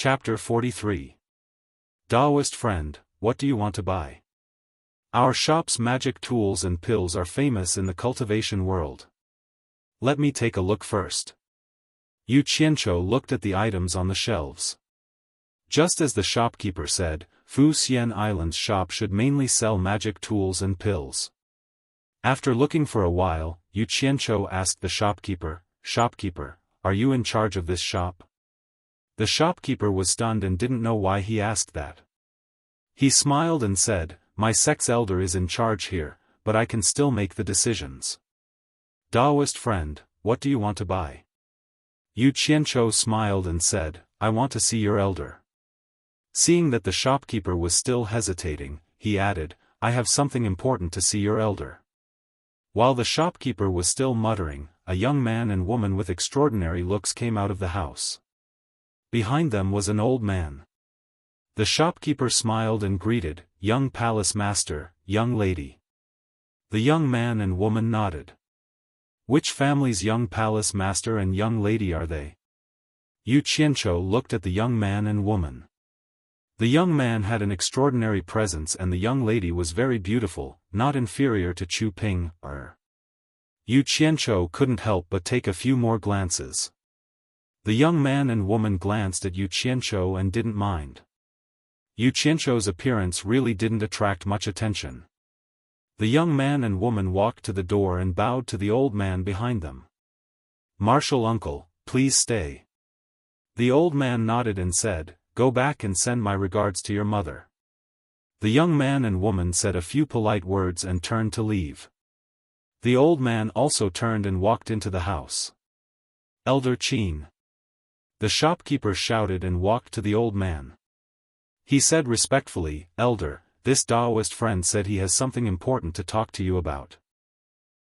Chapter 43. Taoist friend, what do you want to buy? Our shop's magic tools and pills are famous in the cultivation world. Let me take a look first. Yu Qianqiu looked at the items on the shelves. Just as the shopkeeper said, Fu Xian Island's shop should mainly sell magic tools and pills. After looking for a while, Yu Qianqiu asked the shopkeeper, "Shopkeeper, are you in charge of this shop?" The shopkeeper was stunned and didn't know why he asked that. He smiled and said, "My sex elder is in charge here, but I can still make the decisions." Taoist friend, what do you want to buy? Yu Qianqiu smiled and said, "I want to see your elder." Seeing that the shopkeeper was still hesitating, he added, "I have something important to see your elder." While the shopkeeper was still muttering, a young man and woman with extraordinary looks came out of the house. Behind them was an old man. The shopkeeper smiled and greeted, "Young palace master, young lady." The young man and woman nodded. Which family's young palace master and young lady are they? Yu Qianqiu looked at the young man and woman. The young man had an extraordinary presence and the young lady was very beautiful, not inferior to Chu Ping. Yu Qianqiu couldn't help but take a few more glances. The young man and woman glanced at Yu Qianqiu and didn't mind. Yu Qianqiu's appearance really didn't attract much attention. The young man and woman walked to the door and bowed to the old man behind them. "Martial uncle, please stay." The old man nodded and said, "Go back and send my regards to your mother." The young man and woman said a few polite words and turned to leave. The old man also turned and walked into the house. "Elder Qin." The shopkeeper shouted and walked to the old man. He said respectfully, "Elder, this Taoist friend said he has something important to talk to you about."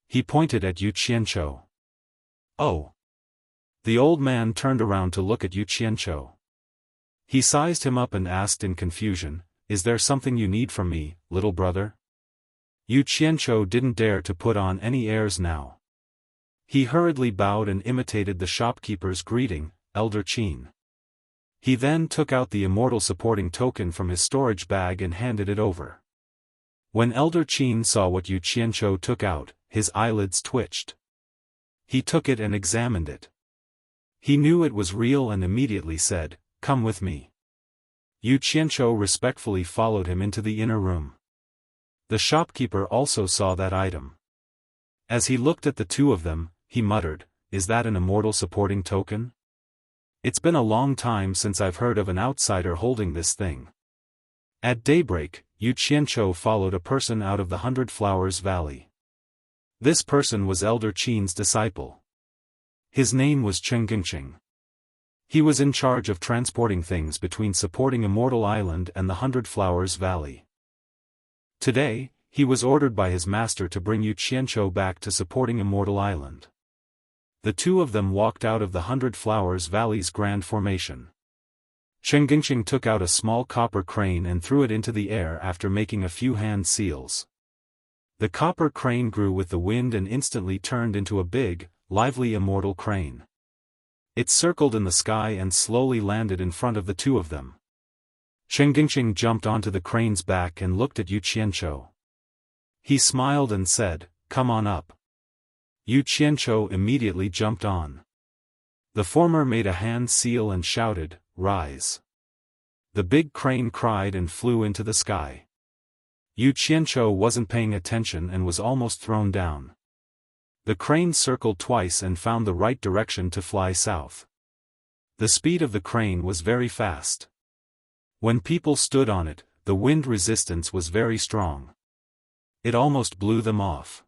He pointed at Yu Qianqiu. "Oh." The old man turned around to look at Yu Qianqiu. He sized him up and asked in confusion, "Is there something you need from me, little brother?" Yu Qianqiu didn't dare to put on any airs now. He hurriedly bowed and imitated the shopkeeper's greeting, "Elder Qin." He then took out the immortal supporting token from his storage bag and handed it over. When Elder Qin saw what Yu Qianqiu took out, his eyelids twitched. He took it and examined it. He knew it was real and immediately said, "Come with me." Yu Qianqiu respectfully followed him into the inner room. The shopkeeper also saw that item. As he looked at the two of them, he muttered, "Is that an immortal supporting token? It's been a long time since I've heard of an outsider holding this thing." At daybreak, Yu Qianqiu followed a person out of the 100 Flowers Valley. This person was Elder Qin's disciple. His name was Chenggingqing. He was in charge of transporting things between Supporting Immortal Island and the 100 Flowers Valley. Today, he was ordered by his master to bring Yu Qianqiu back to Supporting Immortal Island. The two of them walked out of the 100 Flowers Valley's grand formation. Chenggingqing took out a small copper crane and threw it into the air after making a few hand seals. The copper crane grew with the wind and instantly turned into a big, lively immortal crane. It circled in the sky and slowly landed in front of the two of them. Chenggingqing jumped onto the crane's back and looked at Yu Qianqiu. He smiled and said, "Come on up." Yu Qianqiu immediately jumped on. The former made a hand seal and shouted, "Rise." The big crane cried and flew into the sky. Yu Qianqiu wasn't paying attention and was almost thrown down. The crane circled twice and found the right direction to fly south. The speed of the crane was very fast. When people stood on it, the wind resistance was very strong. It almost blew them off.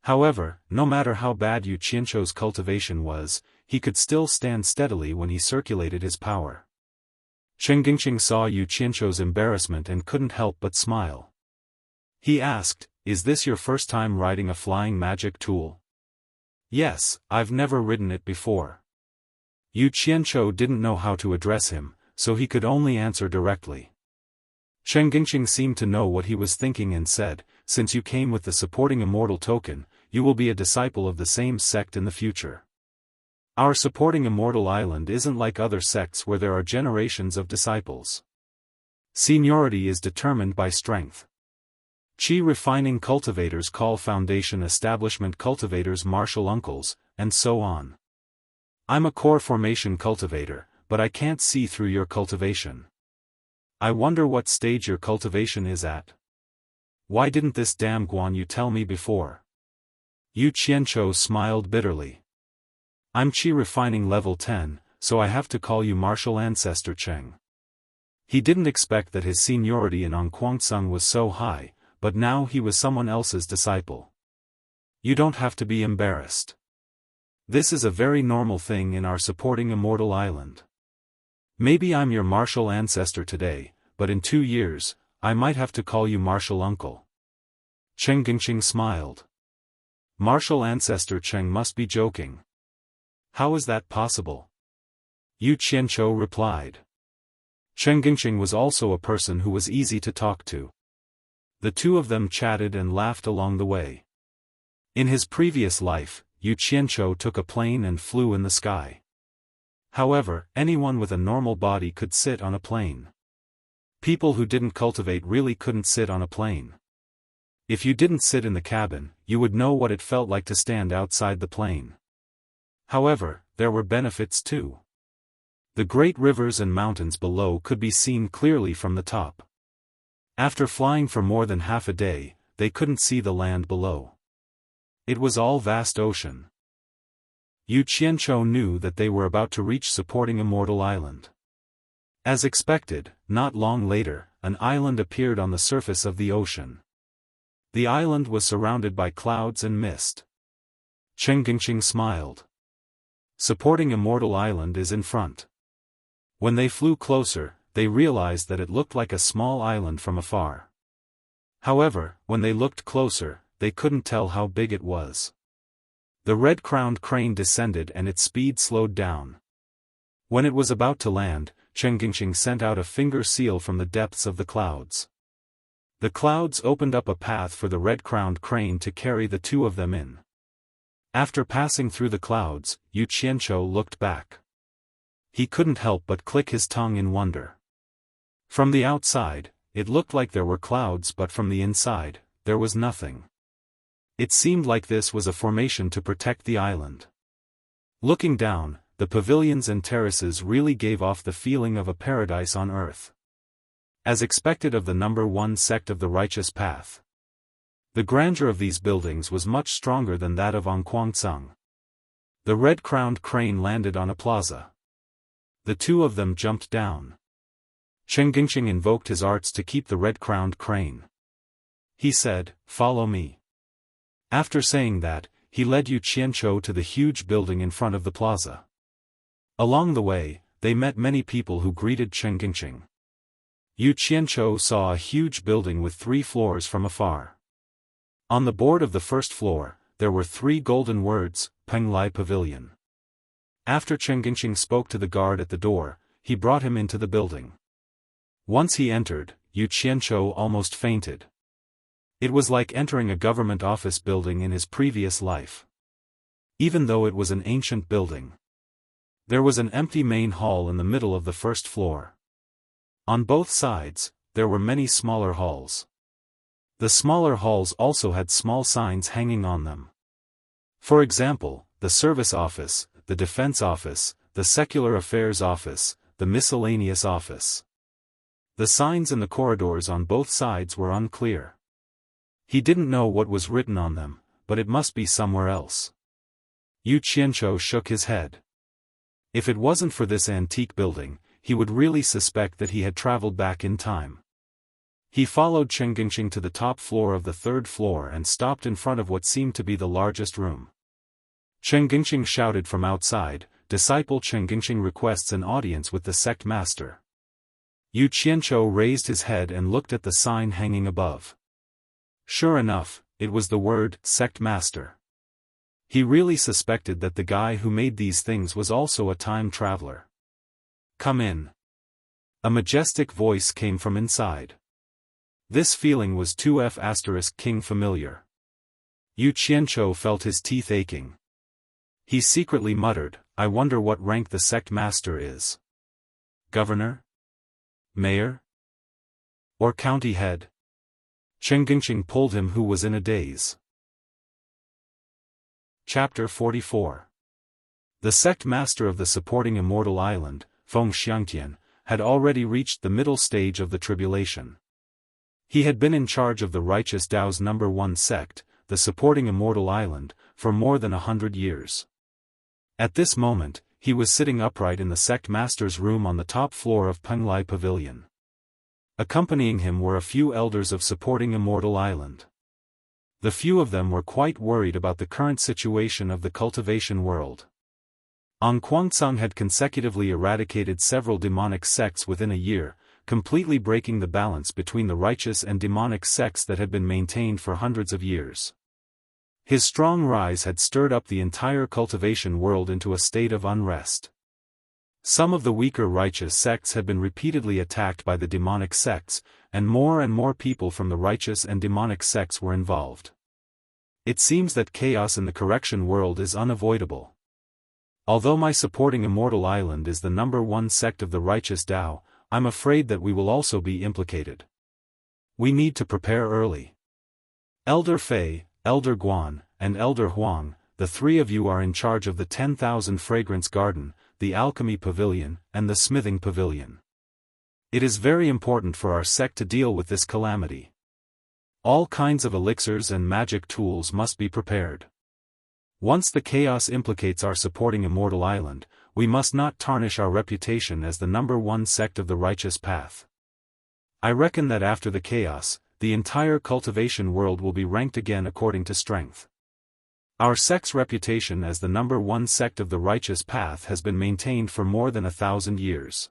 However, no matter how bad Yu Qianqiu's cultivation was, he could still stand steadily when he circulated his power. Chenggingqing saw Yu Qianqiu's embarrassment and couldn't help but smile. He asked, "Is this your first time riding a flying magic tool?" "Yes, I've never ridden it before." Yu Qianqiu didn't know how to address him, so he could only answer directly. Chenggingqing seemed to know what he was thinking and said, "Since you came with the supporting immortal token, you will be a disciple of the same sect in the future." Our supporting Immortal Island isn't like other sects where there are generations of disciples. Seniority is determined by strength. Qi refining cultivators call foundation establishment cultivators martial uncles, and so on. I'm a core formation cultivator, but I can't see through your cultivation. I wonder what stage your cultivation is at. Why didn't this damn Guan Yu tell me before? Yu Qianzhou smiled bitterly. I'm Qi refining level 10, so I have to call you Martial Ancestor Cheng. He didn't expect that his seniority in Onquangsong was so high, but now he was someone else's disciple. You don't have to be embarrassed. This is a very normal thing in our supporting Immortal Island. Maybe I'm your martial ancestor today, but in 2 years, I might have to call you martial uncle. Cheng Gingqing smiled. Martial ancestor Cheng must be joking. How is that possible? Yu Qianzhou replied. Cheng Gingqing was also a person who was easy to talk to. The two of them chatted and laughed along the way. In his previous life, Yu Qianzhou took a plane and flew in the sky. However, anyone with a normal body could sit on a plane. People who didn't cultivate really couldn't sit on a plane. If you didn't sit in the cabin, you would know what it felt like to stand outside the plane. However, there were benefits too. The great rivers and mountains below could be seen clearly from the top. After flying for more than half a day, they couldn't see the land below. It was all vast ocean. Yu Qianzhou knew that they were about to reach supporting Immortal Island. As expected, not long later, an island appeared on the surface of the ocean. The island was surrounded by clouds and mist. Cheng Gingqing smiled. Supporting Immortal Island is in front. When they flew closer, they realized that it looked like a small island from afar. However, when they looked closer, they couldn't tell how big it was. The red-crowned crane descended and its speed slowed down. When it was about to land, Cheng Gingqing sent out a finger seal from the depths of the clouds. The clouds opened up a path for the red-crowned crane to carry the two of them in. After passing through the clouds, Yu Qianzhou looked back. He couldn't help but click his tongue in wonder. From the outside, it looked like there were clouds, but from the inside, there was nothing. It seemed like this was a formation to protect the island. Looking down, the pavilions and terraces really gave off the feeling of a paradise on earth. As expected of the number 1 sect of the righteous path. The grandeur of these buildings was much stronger than that of Onquangsong. The red-crowned crane landed on a plaza. The two of them jumped down. Cheng Gingqing invoked his arts to keep the red-crowned crane. He said, "Follow me." After saying that, he led Yu Qianzhou to the huge building in front of the plaza. Along the way, they met many people who greeted Cheng Gingqing. Yu Qianzhou saw a huge building with 3 floors from afar. On the board of the first floor, there were 3 golden words, Peng Lai Pavilion. After Cheng Gingqing spoke to the guard at the door, he brought him into the building. Once he entered, Yu Qianzhou almost fainted. It was like entering a government office building in his previous life. Even though it was an ancient building. There was an empty main hall in the middle of the first floor. On both sides, there were many smaller halls. The smaller halls also had small signs hanging on them. For example, the service office, the defense office, the secular affairs office, the miscellaneous office. The signs in the corridors on both sides were unclear. He didn't know what was written on them, but it must be somewhere else. Yu Qianzhou shook his head. If it wasn't for this antique building, he would really suspect that he had traveled back in time. He followed Cheng Gingqing to the top floor of the 3rd floor and stopped in front of what seemed to be the largest room. Cheng Gingqing shouted from outside, "Disciple Cheng Gingqing requests an audience with the sect master." Yu Qianzhou raised his head and looked at the sign hanging above. Sure enough, it was the word, Sect Master. He really suspected that the guy who made these things was also a time traveler. "Come in." A majestic voice came from inside. This feeling was 2F*King familiar. Yu Qianzhou felt his teeth aching. He secretly muttered, I wonder what rank the sect master is. Governor? Mayor? Or county head? Chen Gingqing pulled him, who was in a daze. Chapter 44. The sect master of the supporting immortal island, Feng Xiangtian, had already reached the middle stage of the tribulation. He had been in charge of the righteous Tao's number 1 sect, the supporting immortal island, for more than 100 years. At this moment, he was sitting upright in the sect master's room on the top floor of Penglai Pavilion. Accompanying him were a few elders of supporting immortal island. The few of them were quite worried about the current situation of the cultivation world. Ang Kuangcang had consecutively eradicated several demonic sects within a year, completely breaking the balance between the righteous and demonic sects that had been maintained for hundreds of years. His strong rise had stirred up the entire cultivation world into a state of unrest. Some of the weaker righteous sects had been repeatedly attacked by the demonic sects, and more people from the righteous and demonic sects were involved. It seems that chaos in the correction world is unavoidable. Although my supporting immortal island is the number 1 sect of the righteous Tao, I'm afraid that we will also be implicated. We need to prepare early. Elder Fei, Elder Guan, and Elder Huang, the 3 of you are in charge of the 10,000 Fragrance Garden, the Alchemy Pavilion, and the Smithing Pavilion. It is very important for our sect to deal with this calamity. All kinds of elixirs and magic tools must be prepared. Once the chaos implicates our supporting immortal island, we must not tarnish our reputation as the number 1 sect of the righteous path. I reckon that after the chaos, the entire cultivation world will be ranked again according to strength. Our sect's reputation as the number 1 sect of the righteous path has been maintained for more than 1,000 years.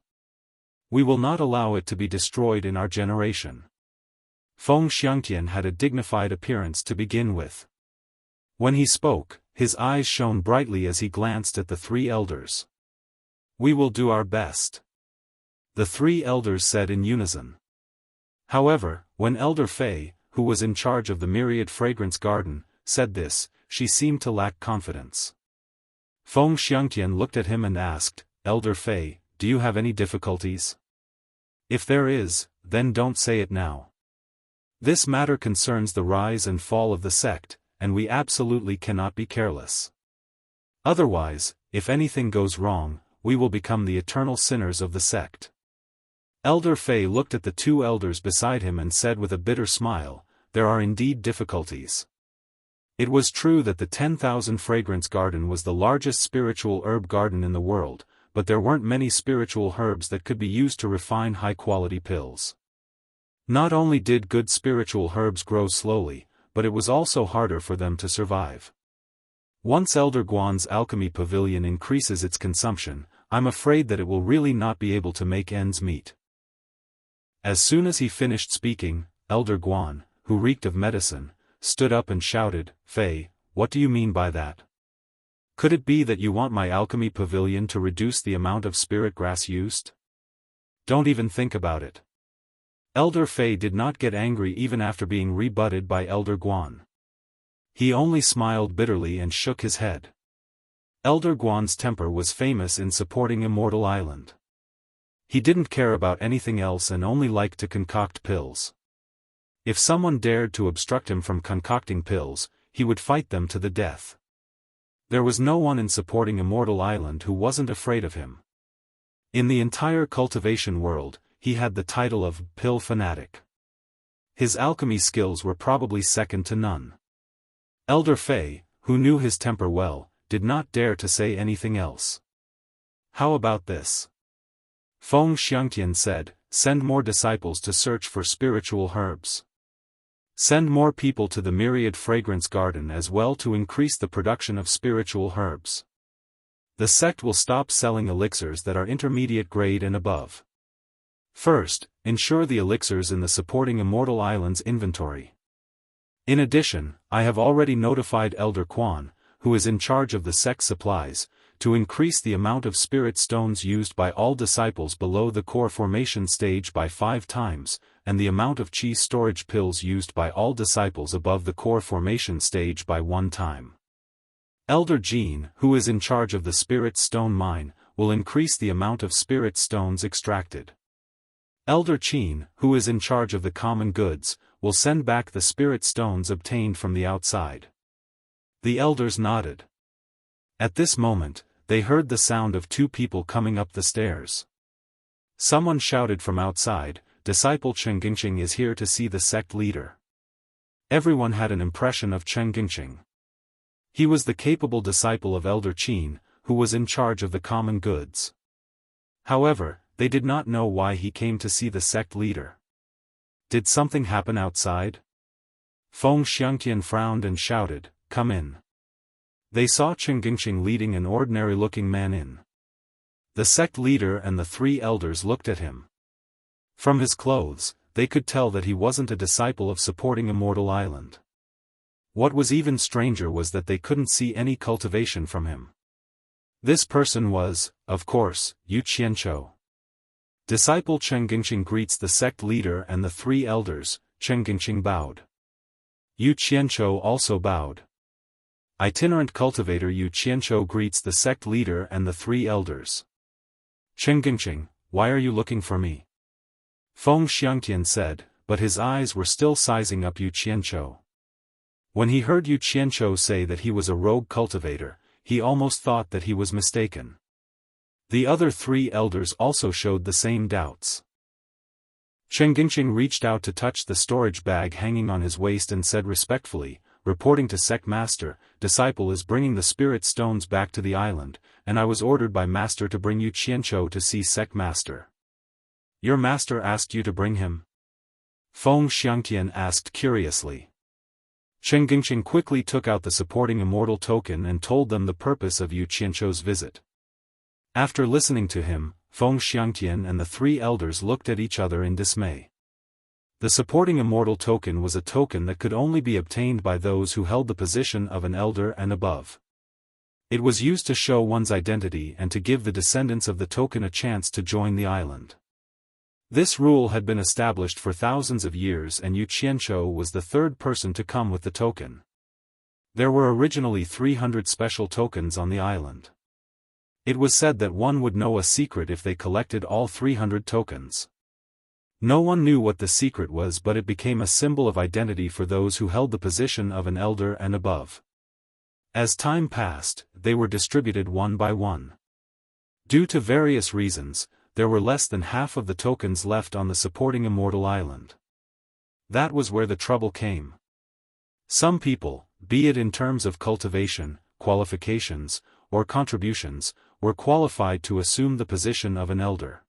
We will not allow it to be destroyed in our generation. Feng Xiangtian had a dignified appearance to begin with. When he spoke, his eyes shone brightly as he glanced at the 3 elders. We will do our best. The 3 elders said in unison. However, when Elder Fei, who was in charge of the Myriad Fragrance Garden, said this, she seemed to lack confidence. Feng Xiangtian looked at him and asked, Elder Fei, do you have any difficulties? If there is, then don't say it now. This matter concerns the rise and fall of the sect, and we absolutely cannot be careless. Otherwise, if anything goes wrong, we will become the eternal sinners of the sect. Elder Fei looked at the 2 elders beside him and said with a bitter smile, there are indeed difficulties. It was true that the 10,000 Fragrance Garden was the largest spiritual herb garden in the world, but there weren't many spiritual herbs that could be used to refine high-quality pills. Not only did good spiritual herbs grow slowly, but it was also harder for them to survive. Once Elder Guan's Alchemy Pavilion increases its consumption, I'm afraid that it will really not be able to make ends meet. As soon as he finished speaking, Elder Guan, who reeked of medicine, stood up and shouted, Fei, what do you mean by that? Could it be that you want my Alchemy Pavilion to reduce the amount of spirit grass used? Don't even think about it. Elder Fei did not get angry even after being rebutted by Elder Guan. He only smiled bitterly and shook his head. Elder Guan's temper was famous in supporting Immortal Island. He didn't care about anything else and only liked to concoct pills. If someone dared to obstruct him from concocting pills, he would fight them to the death. There was no one in supporting Immortal Island who wasn't afraid of him. In the entire cultivation world, he had the title of Pill Fanatic. His alchemy skills were probably second to none. Elder Fei, who knew his temper well, did not dare to say anything else. How about this? Feng Xiangtian said, send more disciples to search for spiritual herbs. Send more people to the Myriad Fragrance Garden as well to increase the production of spiritual herbs. The sect will stop selling elixirs that are intermediate grade and above. First, ensure the elixirs in the supporting Immortal Island's inventory. In addition, I have already notified Elder Quan, who is in charge of the sect's supplies, to increase the amount of spirit stones used by all disciples below the core formation stage by 5 times, and the amount of chi storage pills used by all disciples above the core formation stage by 1 time. Elder Jean, who is in charge of the spirit stone mine, will increase the amount of spirit stones extracted. Elder Qin, who is in charge of the common goods, will send back the spirit stones obtained from the outside. The elders nodded. At this moment, they heard the sound of two people coming up the stairs. Someone shouted from outside, "Disciple Chen Gingqing is here to see the sect leader." Everyone had an impression of Chen Gingqing. He was the capable disciple of Elder Qin, who was in charge of the common goods. However, they did not know why he came to see the sect leader. Did something happen outside? Feng Xiangtian frowned and shouted, "Come in." They saw Chen Gingqing leading an ordinary-looking man in. The sect leader and the three elders looked at him. From his clothes, they could tell that he wasn't a disciple of Supporting Immortal Island. What was even stranger was that they couldn't see any cultivation from him. This person was, of course, Yu Qianchou. Disciple Chen Gingqing greets the sect leader and the three elders. Chen Gingqing bowed. Yu Qianchou also bowed. Itinerant cultivator Yu Qianchou greets the sect leader and the three elders. "Chen Gingqing, why are you looking for me?" Feng Xiangtian said, but his eyes were still sizing up Yu Qianchou. When he heard Yu Qianchou say that he was a rogue cultivator, he almost thought that he was mistaken. The other three elders also showed the same doubts. Chen Gingqing reached out to touch the storage bag hanging on his waist and said respectfully, reporting to Sect Master, "Disciple is bringing the spirit stones back to the island, and I was ordered by Master to bring Yu Qianchou to see Sect Master." "Your master asked you to bring him?" Feng Xiangtian asked curiously. Chen Gingqing quickly took out the Supporting Immortal token and told them the purpose of Yu Qianchou's visit. After listening to him, Feng Xiangtian and the three elders looked at each other in dismay. The Supporting Immortal token was a token that could only be obtained by those who held the position of an elder and above. It was used to show one's identity and to give the descendants of the token a chance to join the island. This rule had been established for thousands of years, and Yu Qianchou was the third person to come with the token. There were originally 300 special tokens on the island. It was said that one would know a secret if they collected all 300 tokens. No one knew what the secret was, but it became a symbol of identity for those who held the position of an elder and above. As time passed, they were distributed one by one. Due to various reasons, there were less than half of the tokens left on the Supporting Immortal Island. That was where the trouble came. Some people, be it in terms of cultivation, qualifications, or contributions, were qualified to assume the position of an elder.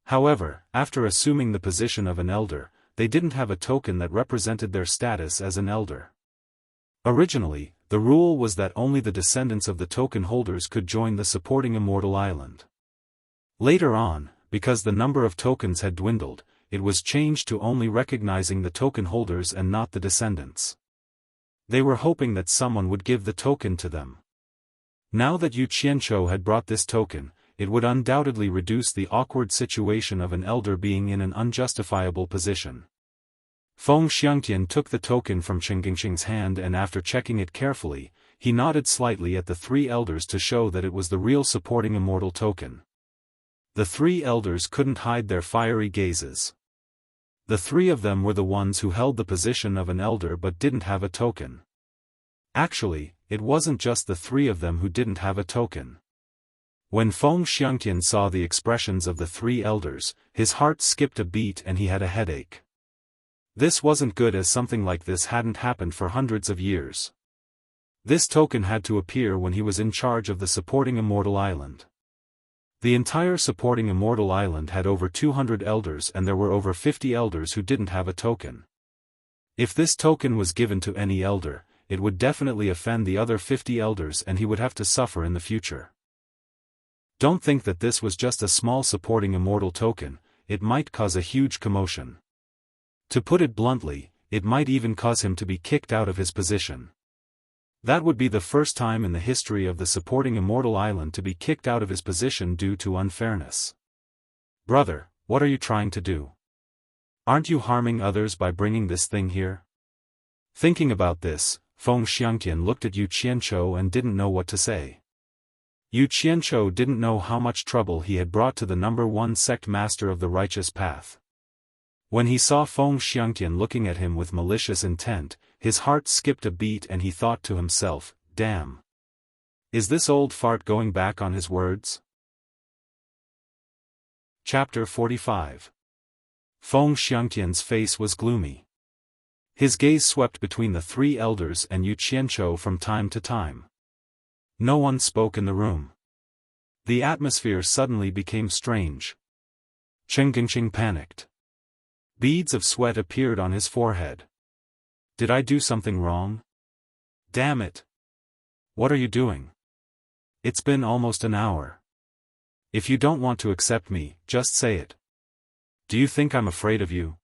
However, after assuming the position of an elder, they didn't have a token that represented their status as an elder. Originally, the rule was that only the descendants of the token holders could join the Supporting Immortal Island. Later on, because the number of tokens had dwindled, it was changed to only recognizing the token holders and not the descendants. They were hoping that someone would give the token to them. Now that Yu Qianchou had brought this token, it would undoubtedly reduce the awkward situation of an elder being in an unjustifiable position. Feng Xiangtian took the token from Chen Gingqing's hand, and after checking it carefully, he nodded slightly at the three elders to show that it was the real Supporting Immortal token. The three elders couldn't hide their fiery gazes. The three of them were the ones who held the position of an elder but didn't have a token. Actually, it wasn't just the three of them who didn't have a token. When Feng Xiangtian saw the expressions of the three elders, his heart skipped a beat and he had a headache. This wasn't good, as something like this hadn't happened for hundreds of years. This token had to appear when he was in charge of the Supporting Immortal Island. The entire Supporting Immortal Island had over 200 elders, and there were over 50 elders who didn't have a token. If this token was given to any elder, it would definitely offend the other 50 elders and he would have to suffer in the future. Don't think that this was just a small Supporting Immortal token, it might cause a huge commotion. To put it bluntly, it might even cause him to be kicked out of his position. That would be the first time in the history of the Supporting Immortal Island to be kicked out of his position due to unfairness. Brother, what are you trying to do? Aren't you harming others by bringing this thing here? Thinking about this, Feng Xiangtian looked at Yu Qianzhou and didn't know what to say. Yu Qianzhou didn't know how much trouble he had brought to the number one sect master of the righteous path. When he saw Feng Xiangtian looking at him with malicious intent, his heart skipped a beat and he thought to himself, damn. Is this old fart going back on his words? Chapter 45. Feng Xiangtian's face was gloomy. His gaze swept between the three elders and Yu Qianzhou from time to time. No one spoke in the room. The atmosphere suddenly became strange. Chen Gingqing panicked. Beads of sweat appeared on his forehead. Did I do something wrong? Damn it! What are you doing? It's been almost an hour. If you don't want to accept me, just say it. Do you think I'm afraid of you?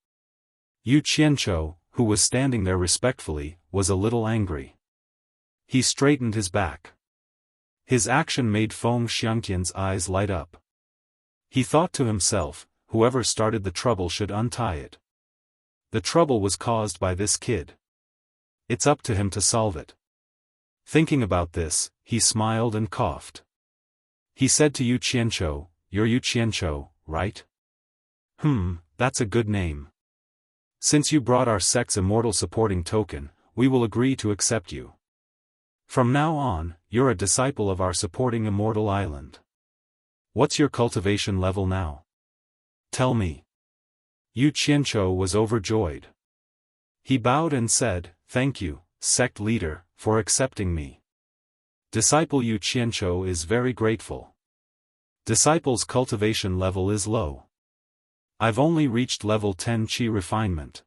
Yu Qianzhou, who was standing there respectfully, was a little angry. He straightened his back. His action made Feng Xiangtian's eyes light up. He thought to himself, whoever started the trouble should untie it. The trouble was caused by this kid. It's up to him to solve it. Thinking about this, he smiled and coughed. He said to Yu Qianzhou, "You're Yu Qianzhou, right?" That's a good name. Since you brought our sect's immortal supporting token, we will agree to accept you. From now on, you're a disciple of our supporting immortal island. What's your cultivation level now? Tell me. Yu Qianzhou was overjoyed. He bowed and said, "Thank you, sect leader, for accepting me." Disciple Yu Qianzhou is very grateful. Disciple's cultivation level is low. I've only reached level 10 Qi refinement.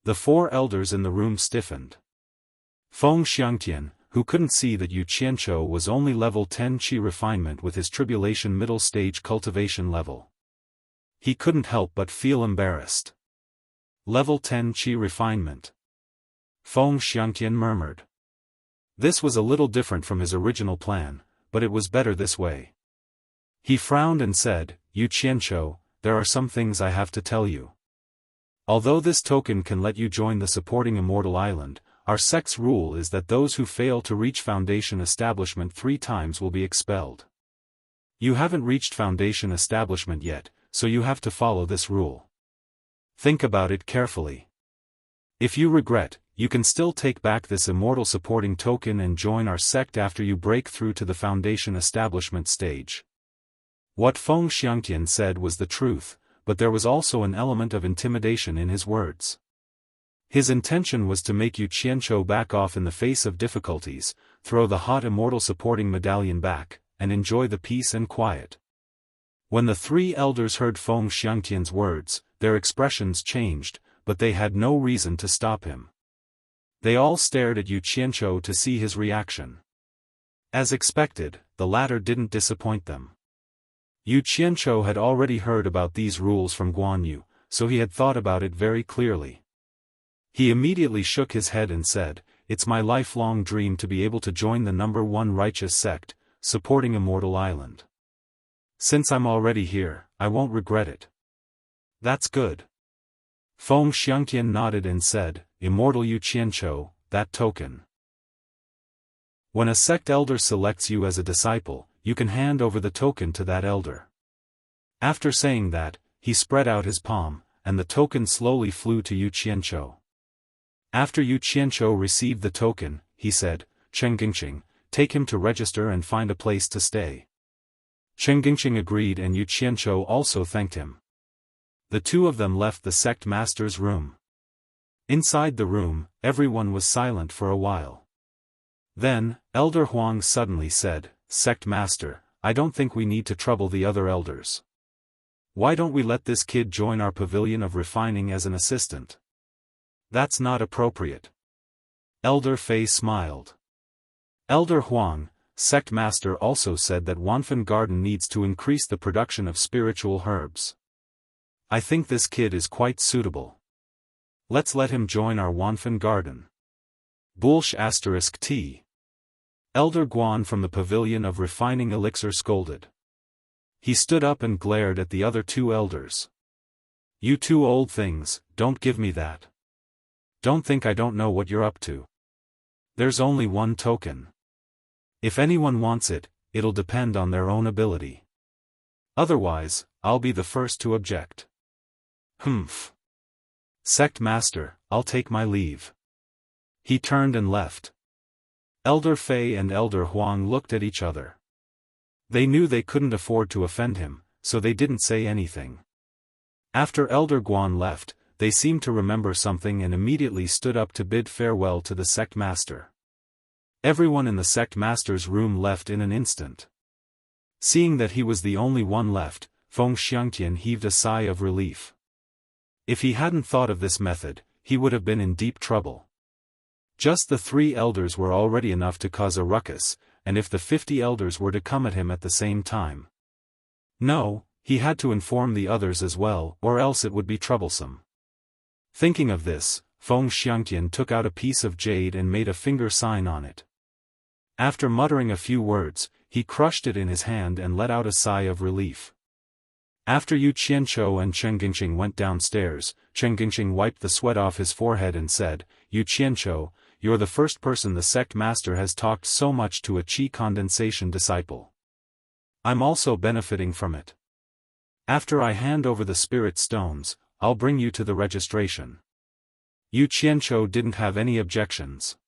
The four elders in the room stiffened. Feng Xiangtian, who couldn't see that Yu Qianzhou was only level 10 Qi refinement with his tribulation middle stage cultivation level. He couldn't help but feel embarrassed. Level 10 Qi refinement. Feng Xiangtian murmured. This was a little different from his original plan, but it was better this way. He frowned and said, "Yu Qianzhou, there are some things I have to tell you. Although this token can let you join the supporting immortal island, our sect's rule is that those who fail to reach foundation establishment 3 times will be expelled. You haven't reached foundation establishment yet, so you have to follow this rule. Think about it carefully. If you regret, you can still take back this immortal supporting token and join our sect after you break through to the foundation establishment stage." What Feng Xiangtian said was the truth, but there was also an element of intimidation in his words. His intention was to make Yu Qianzhou back off in the face of difficulties, throw the hot immortal supporting medallion back, and enjoy the peace and quiet. When the 3 elders heard Feng Xiangtian's words, their expressions changed, but they had no reason to stop him. They all stared at Yu Qianzhou to see his reaction. As expected, the latter didn't disappoint them. Yu Qianzhou had already heard about these rules from Guan Yu, so he had thought about it very clearly. He immediately shook his head and said, "It's my lifelong dream to be able to join the number 1 righteous sect, supporting Immortal Island. Since I'm already here, I won't regret it." "That's good." Feng Xiangtian nodded and said, "Immortal Yu Qianzhou, that token. When a sect elder selects you as a disciple, you can hand over the token to that elder." After saying that, he spread out his palm, and the token slowly flew to Yu Qianzhou. After Yu Qianzhou received the token, he said, "Chen Gingqing, take him to register and find a place to stay." Chen Gingqing agreed and Yu Qianzhou also thanked him. The 2 of them left the sect master's room. Inside the room, everyone was silent for a while. Then, Elder Huang suddenly said, "Sect master, I don't think we need to trouble the other elders. Why don't we let this kid join our pavilion of refining as an assistant?" "That's not appropriate." Elder Fei smiled. Elder Huang, sect master, also said that Wanfen Garden needs to increase the production of spiritual herbs. "I think this kid is quite suitable. Let's let him join our Wanfen Garden." Bullsh *T. Elder Guan from the pavilion of refining elixir scolded. He stood up and glared at the other 2 elders. "You 2 old things, don't give me that. Don't think I don't know what you're up to." There's only one token. If anyone wants it, it'll depend on their own ability. Otherwise, I'll be the first to object. Humph. Sect Master, I'll take my leave. He turned and left. Elder Fei and Elder Huang looked at each other. They knew they couldn't afford to offend him, so they didn't say anything. After Elder Guan left, they seemed to remember something and immediately stood up to bid farewell to the sect master. Everyone in the sect master's room left in an instant. Seeing that he was the only one left, Feng Xiangtian heaved a sigh of relief. If he hadn't thought of this method, he would have been in deep trouble. Just the 3 elders were already enough to cause a ruckus, and if the 50 elders were to come at him at the same time. No, he had to inform the others as well, or else it would be troublesome. Thinking of this, Feng Xiangtian took out a piece of jade and made a finger sign on it. After muttering a few words, he crushed it in his hand and let out a sigh of relief. After Yu Qianzhou and Chen Gingqing went downstairs, Chen Gingqing wiped the sweat off his forehead and said, "Yu Qianzhou, you're the first person the sect master has talked so much to a qi condensation disciple. I'm also benefiting from it. After I hand over the spirit stones, I'll bring you to the registration." Yu Qianzhou didn't have any objections.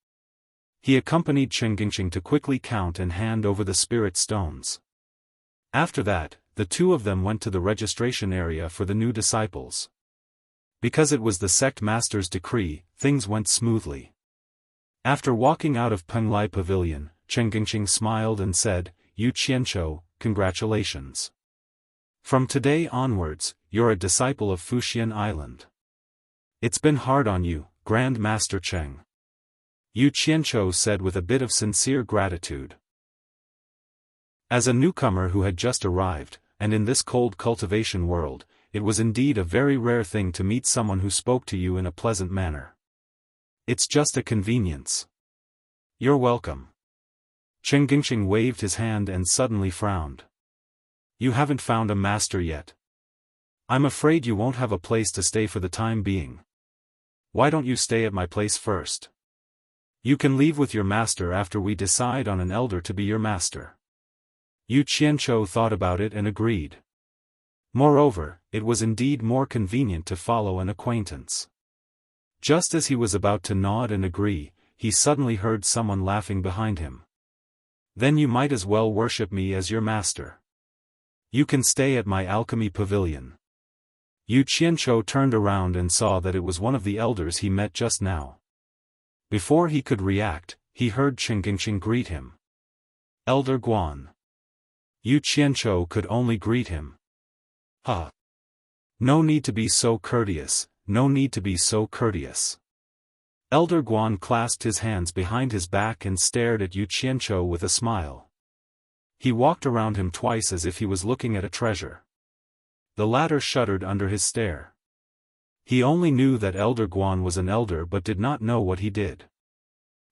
He accompanied Chen Gingqing to quickly count and hand over the spirit stones. After that, the 2 of them went to the registration area for the new disciples. Because it was the sect master's decree, things went smoothly. After walking out of Penglai Pavilion, Chen Gingqing smiled and said, "Yu Qianzhou, congratulations. From today onwards, you're a disciple of Fuxian Island. It's been hard on you, Grand Master Cheng." Yu Qianzhou said with a bit of sincere gratitude. As a newcomer who had just arrived, and in this cold cultivation world, it was indeed a very rare thing to meet someone who spoke to you in a pleasant manner. It's just a convenience. You're welcome. Chen Gingqing waved his hand and suddenly frowned. You haven't found a master yet. I'm afraid you won't have a place to stay for the time being. Why don't you stay at my place first? You can leave with your master after we decide on an elder to be your master. Yu Qianzhou thought about it and agreed. Moreover, it was indeed more convenient to follow an acquaintance. Just as he was about to nod and agree, he suddenly heard someone laughing behind him. Then you might as well worship me as your master. You can stay at my alchemy pavilion. Yu Qianzhou turned around and saw that it was one of the elders he met just now. Before he could react, he heard Chen Gingqing greet him. Elder Guan. Yu Qianzhou could only greet him. Ha! No need to be so courteous, no need to be so courteous. Elder Guan clasped his hands behind his back and stared at Yu Qianzhou with a smile. He walked around him twice as if he was looking at a treasure. The latter shuddered under his stare. He only knew that Elder Guan was an elder but did not know what he did.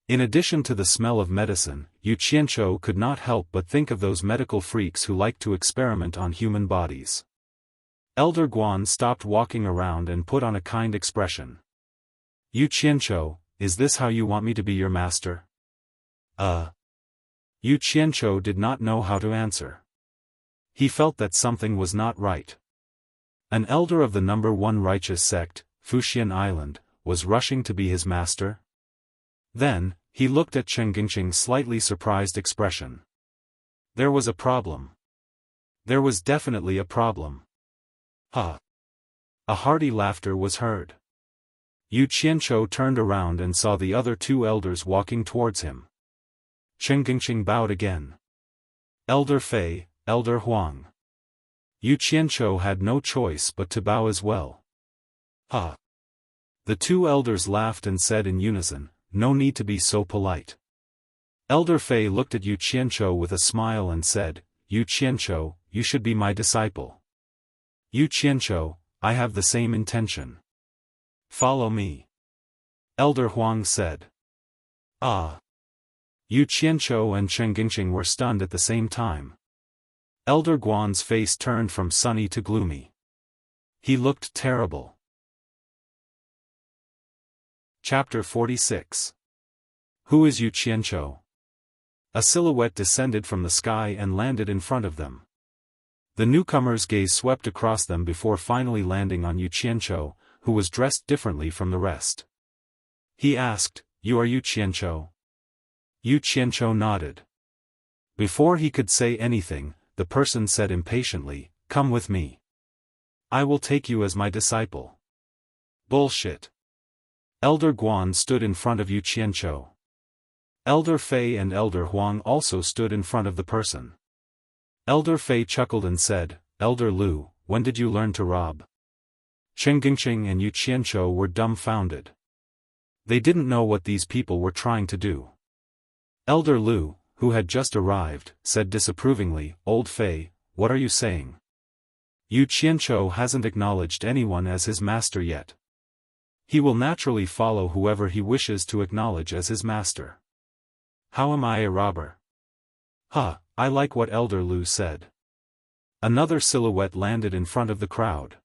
In addition to the smell of medicine, Yu Qianzhou could not help but think of those medical freaks who like to experiment on human bodies. Elder Guan stopped walking around and put on a kind expression. Yu Qianzhou, is this how you want me to be your master? Yu Qianzhou did not know how to answer. He felt that something was not right. An elder of the number 1 righteous sect, Fuxian Island, was rushing to be his master? Then, he looked at Chen Gingqing's slightly surprised expression. There was a problem. There was definitely a problem. Ha! A hearty laughter was heard. Yu Qianzhou turned around and saw the other 2 elders walking towards him. Chen Gingqing bowed again. Elder Fei, Elder Huang. Yu Qianzhou had no choice but to bow as well. Ha! The 2 elders laughed and said in unison, no need to be so polite. Elder Fei looked at Yu Qianzhou with a smile and said, Yu Qianzhou, you should be my disciple. Yu Qianzhou, I have the same intention. Follow me. Elder Huang said. Ah! Yu Qianzhou and Chen Gingqing were stunned at the same time. Elder Guan's face turned from sunny to gloomy. He looked terrible. Chapter 46. Who is Yu Qianqiu? A silhouette descended from the sky and landed in front of them. The newcomer's gaze swept across them before finally landing on Yu Qianqiu, who was dressed differently from the rest. He asked, "You are Yu Qianqiu?" Yu Qianqiu nodded. Before he could say anything, the person said impatiently, "Come with me. I will take you as my disciple." Bullshit. Elder Guan stood in front of Yu Qianqiu. Elder Fei and Elder Huang also stood in front of the person. Elder Fei chuckled and said, "Elder Lu, when did you learn to rob?" Chen Gingqing and Yu Qianqiu were dumbfounded. They didn't know what these people were trying to do. Elder Lu, who had just arrived, said disapprovingly, "Old Fei, what are you saying? Yu Qianqiu hasn't acknowledged anyone as his master yet. He will naturally follow whoever he wishes to acknowledge as his master. How am I a robber?" "Huh, I like what Elder Lu said." Another silhouette landed in front of the crowd.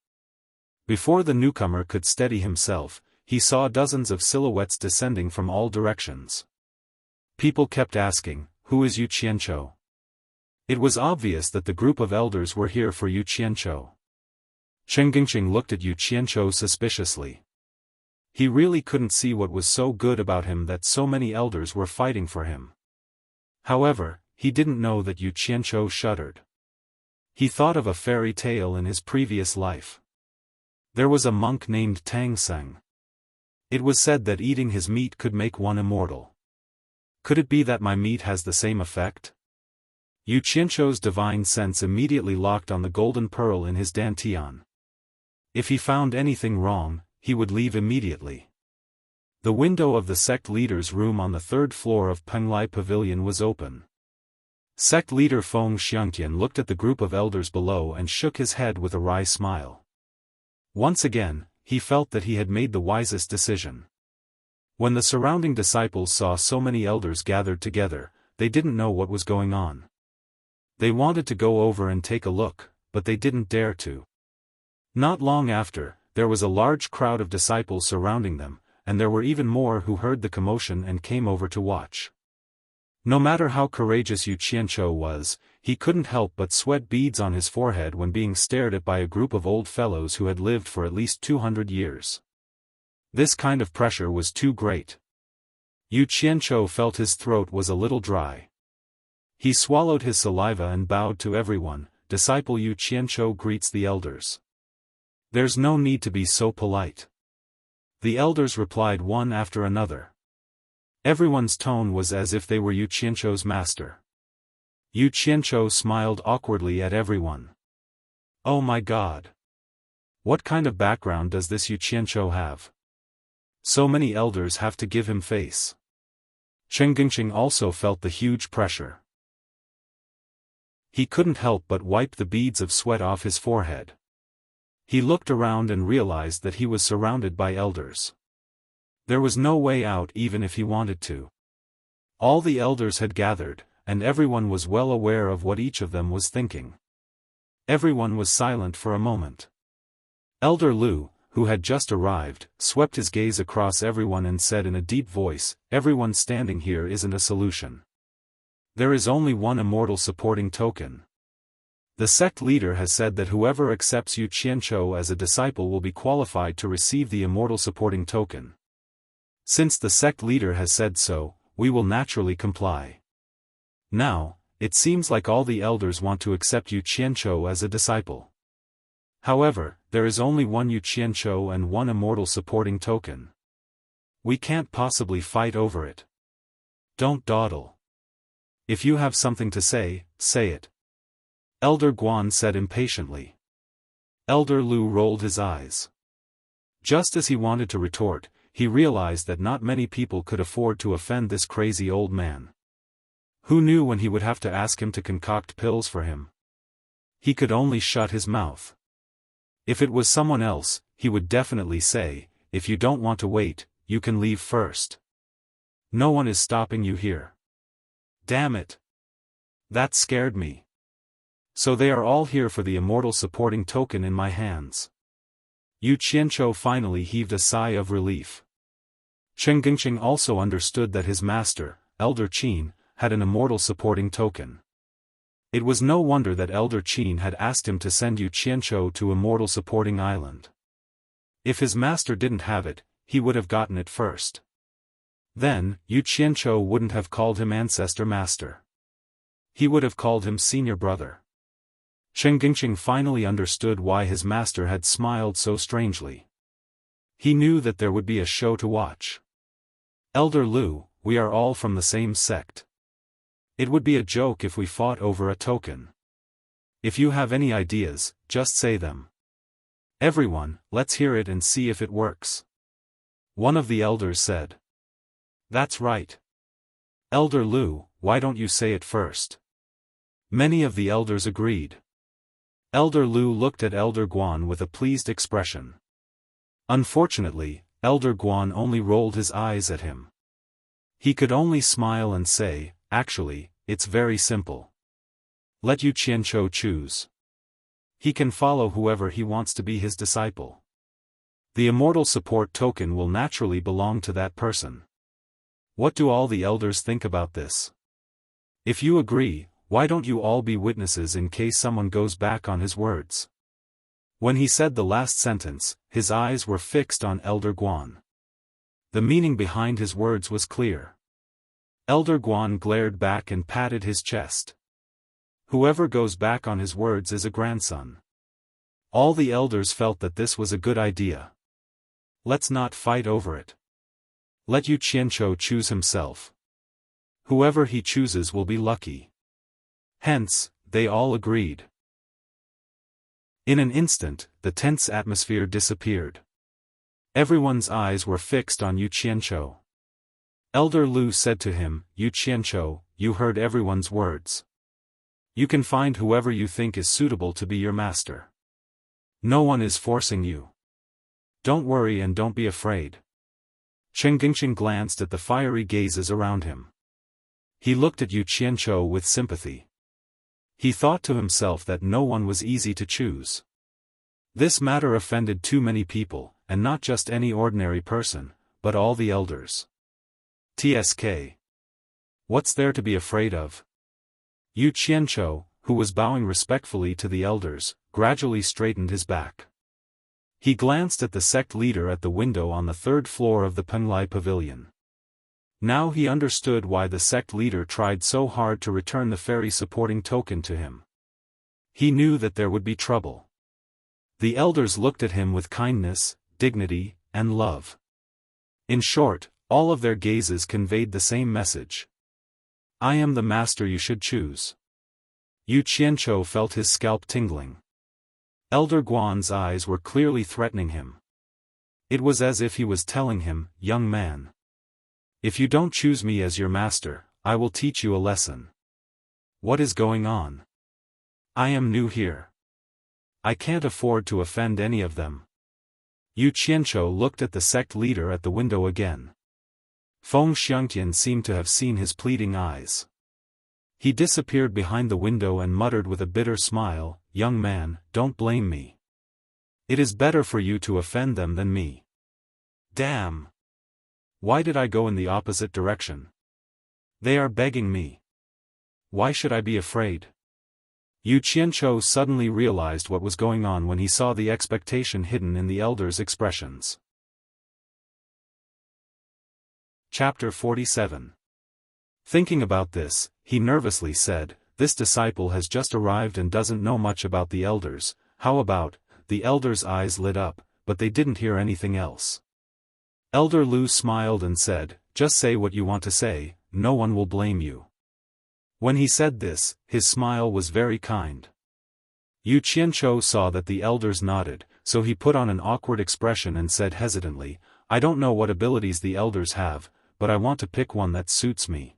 Before the newcomer could steady himself, he saw dozens of silhouettes descending from all directions. People kept asking, "Who is Yu Qianqiu?" It was obvious that the group of elders were here for Yu Qianqiu. Chen Gingqing looked at Yu Qianqiu suspiciously. He really couldn't see what was so good about him that so many elders were fighting for him. However, he didn't know that Yu Qianqiu shuddered. He thought of a fairy tale in his previous life. There was a monk named Tang Seng. It was said that eating his meat could make one immortal. Could it be that my meat has the same effect? Yu Qianqiu's divine sense immediately locked on the golden pearl in his dantian. If he found anything wrong, he would leave immediately. The window of the sect leader's room on the third floor of Penglai Pavilion was open. Sect leader Feng Xiangtian looked at the group of elders below and shook his head with a wry smile. Once again, he felt that he had made the wisest decision. When the surrounding disciples saw so many elders gathered together, they didn't know what was going on. They wanted to go over and take a look, but they didn't dare to. Not long after, there was a large crowd of disciples surrounding them, and there were even more who heard the commotion and came over to watch. No matter how courageous Yu Qianqiu was, he couldn't help but sweat beads on his forehead when being stared at by a group of old fellows who had lived for at least 200 years. This kind of pressure was too great. Yu Qianqiu felt his throat was a little dry. He swallowed his saliva and bowed to everyone. "Disciple Yu Qianqiu greets the elders." "There's no need to be so polite." The elders replied one after another. Everyone's tone was as if they were Yu Qianqiu's master. Yu Qianqiu smiled awkwardly at everyone. "Oh my God! What kind of background does this Yu Qianqiu have? So many elders have to give him face." Chen Gingqing also felt the huge pressure. He couldn't help but wipe the beads of sweat off his forehead. He looked around and realized that he was surrounded by elders. There was no way out even if he wanted to. All the elders had gathered, and everyone was well aware of what each of them was thinking. Everyone was silent for a moment. Elder Lu, who had just arrived, swept his gaze across everyone and said in a deep voice, "Everyone standing here isn't a solution. There is only one immortal supporting token. The sect leader has said that whoever accepts Yu Qianqiu as a disciple will be qualified to receive the immortal supporting token. Since the sect leader has said so, we will naturally comply. Now, it seems like all the elders want to accept Yu Qianqiu as a disciple. However, there is only one Yu Qianqiu and one immortal supporting token. We can't possibly fight over it. Don't dawdle. If you have something to say, say it." Elder Guan said impatiently. Elder Lu rolled his eyes. Just as he wanted to retort, he realized that not many people could afford to offend this crazy old man. Who knew when he would have to ask him to concoct pills for him? He could only shut his mouth. If it was someone else, he would definitely say, "If you don't want to wait, you can leave first. No one is stopping you here." Damn it! That scared me. So they are all here for the immortal supporting token in my hands. Yu Qianqiu finally heaved a sigh of relief. Chen Gingqing also understood that his master, Elder Qin, had an immortal supporting token. It was no wonder that Elder Qin had asked him to send Yu Qianzhou to Immortal Supporting Island. If his master didn't have it, he would have gotten it first. Then, Yu Qianzhou wouldn't have called him Ancestor Master. He would have called him Senior Brother. Chen Gingqing finally understood why his master had smiled so strangely. He knew that there would be a show to watch. Elder Lu, we are all from the same sect. It would be a joke if we fought over a token. If you have any ideas, just say them. Everyone, let's hear it and see if it works. One of the elders said. That's right. Elder Lu, why don't you say it first? Many of the elders agreed. Elder Lu looked at Elder Guan with a pleased expression. Unfortunately, Elder Guan only rolled his eyes at him. He could only smile and say, actually, it's very simple. Let Yu Qianzhou choose. He can follow whoever he wants to be his disciple. The immortal support token will naturally belong to that person. What do all the elders think about this? If you agree, why don't you all be witnesses in case someone goes back on his words? When he said the last sentence, his eyes were fixed on Elder Guan. The meaning behind his words was clear. Elder Guan glared back and patted his chest. Whoever goes back on his words is a grandson. All the elders felt that this was a good idea. Let's not fight over it. Let Yu Qianzhou choose himself. Whoever he chooses will be lucky. Hence, they all agreed. In an instant, the tense atmosphere disappeared. Everyone's eyes were fixed on Yu Qianzhou. Elder Lu said to him, Yu Qianzhou, you heard everyone's words. You can find whoever you think is suitable to be your master. No one is forcing you. Don't worry and don't be afraid. Chen Gingqing glanced at the fiery gazes around him. He looked at Yu Qianzhou with sympathy. He thought to himself that no one was easy to choose. This matter offended too many people, and not just any ordinary person, but all the elders. TSK. What's there to be afraid of? Yu Qianzhou, who was bowing respectfully to the elders, gradually straightened his back. He glanced at the sect leader at the window on the third floor of the Penglai Pavilion. Now he understood why the sect leader tried so hard to return the fairy supporting token to him. He knew that there would be trouble. The elders looked at him with kindness, dignity, and love. In short, all of their gazes conveyed the same message. I am the master you should choose. Yu Qianzhou felt his scalp tingling. Elder Guan's eyes were clearly threatening him. It was as if he was telling him, young man. If you don't choose me as your master, I will teach you a lesson. What is going on? I am new here. I can't afford to offend any of them. Yu Qianzhou looked at the sect leader at the window again. Feng Xiangtian seemed to have seen his pleading eyes. He disappeared behind the window and muttered with a bitter smile, young man, don't blame me. It is better for you to offend them than me. Damn! Why did I go in the opposite direction? They are begging me. Why should I be afraid? Yu Qianzhou suddenly realized what was going on when he saw the expectation hidden in the elders' expressions. Chapter 47. Thinking about this, he nervously said, this disciple has just arrived and doesn't know much about the elders. How about? The elders' eyes lit up, but they didn't hear anything else. Elder Lu smiled and said, just say what you want to say, no one will blame you. When he said this, his smile was very kind. Yu Qianzhou saw that the elders nodded, so he put on an awkward expression and said hesitantly, I don't know what abilities the elders have, but I want to pick one that suits me.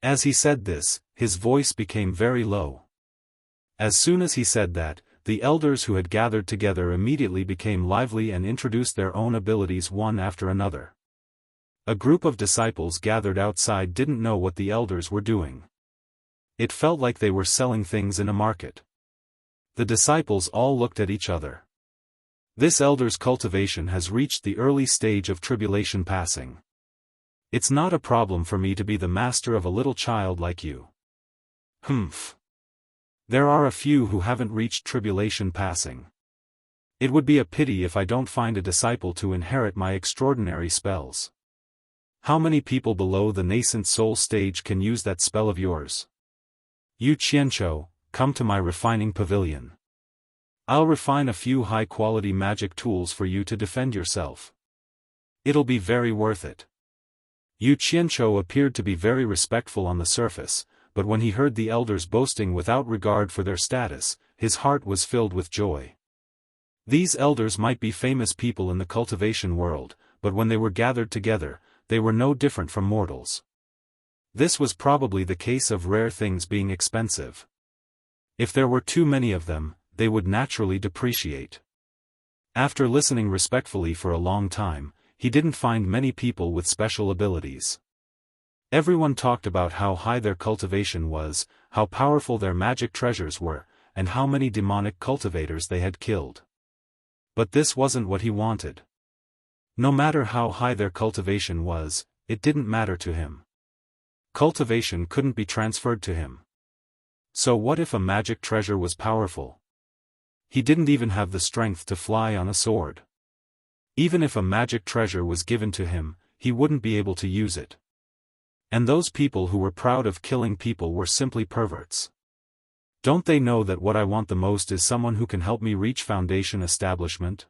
As he said this, his voice became very low. As soon as he said that, the elders who had gathered together immediately became lively and introduced their own abilities one after another. A group of disciples gathered outside didn't know what the elders were doing. It felt like they were selling things in a market. The disciples all looked at each other. This elder's cultivation has reached the early stage of tribulation passing. It's not a problem for me to be the master of a little child like you. Humph. There are a few who haven't reached tribulation passing. It would be a pity if I don't find a disciple to inherit my extraordinary spells. How many people below the nascent soul stage can use that spell of yours? You Qianqiu, come to my refining pavilion. I'll refine a few high-quality magic tools for you to defend yourself. It'll be very worth it. Yu Qianqiu appeared to be very respectful on the surface, but when he heard the elders boasting without regard for their status, his heart was filled with joy. These elders might be famous people in the cultivation world, but when they were gathered together, they were no different from mortals. This was probably the case of rare things being expensive. If there were too many of them, they would naturally depreciate. After listening respectfully for a long time, he didn't find many people with special abilities. Everyone talked about how high their cultivation was, how powerful their magic treasures were, and how many demonic cultivators they had killed. But this wasn't what he wanted. No matter how high their cultivation was, it didn't matter to him. Cultivation couldn't be transferred to him. So what if a magic treasure was powerful? He didn't even have the strength to fly on a sword. Even if a magic treasure was given to him, he wouldn't be able to use it. And those people who were proud of killing people were simply perverts. Don't they know that what I want the most is someone who can help me reach foundation establishment?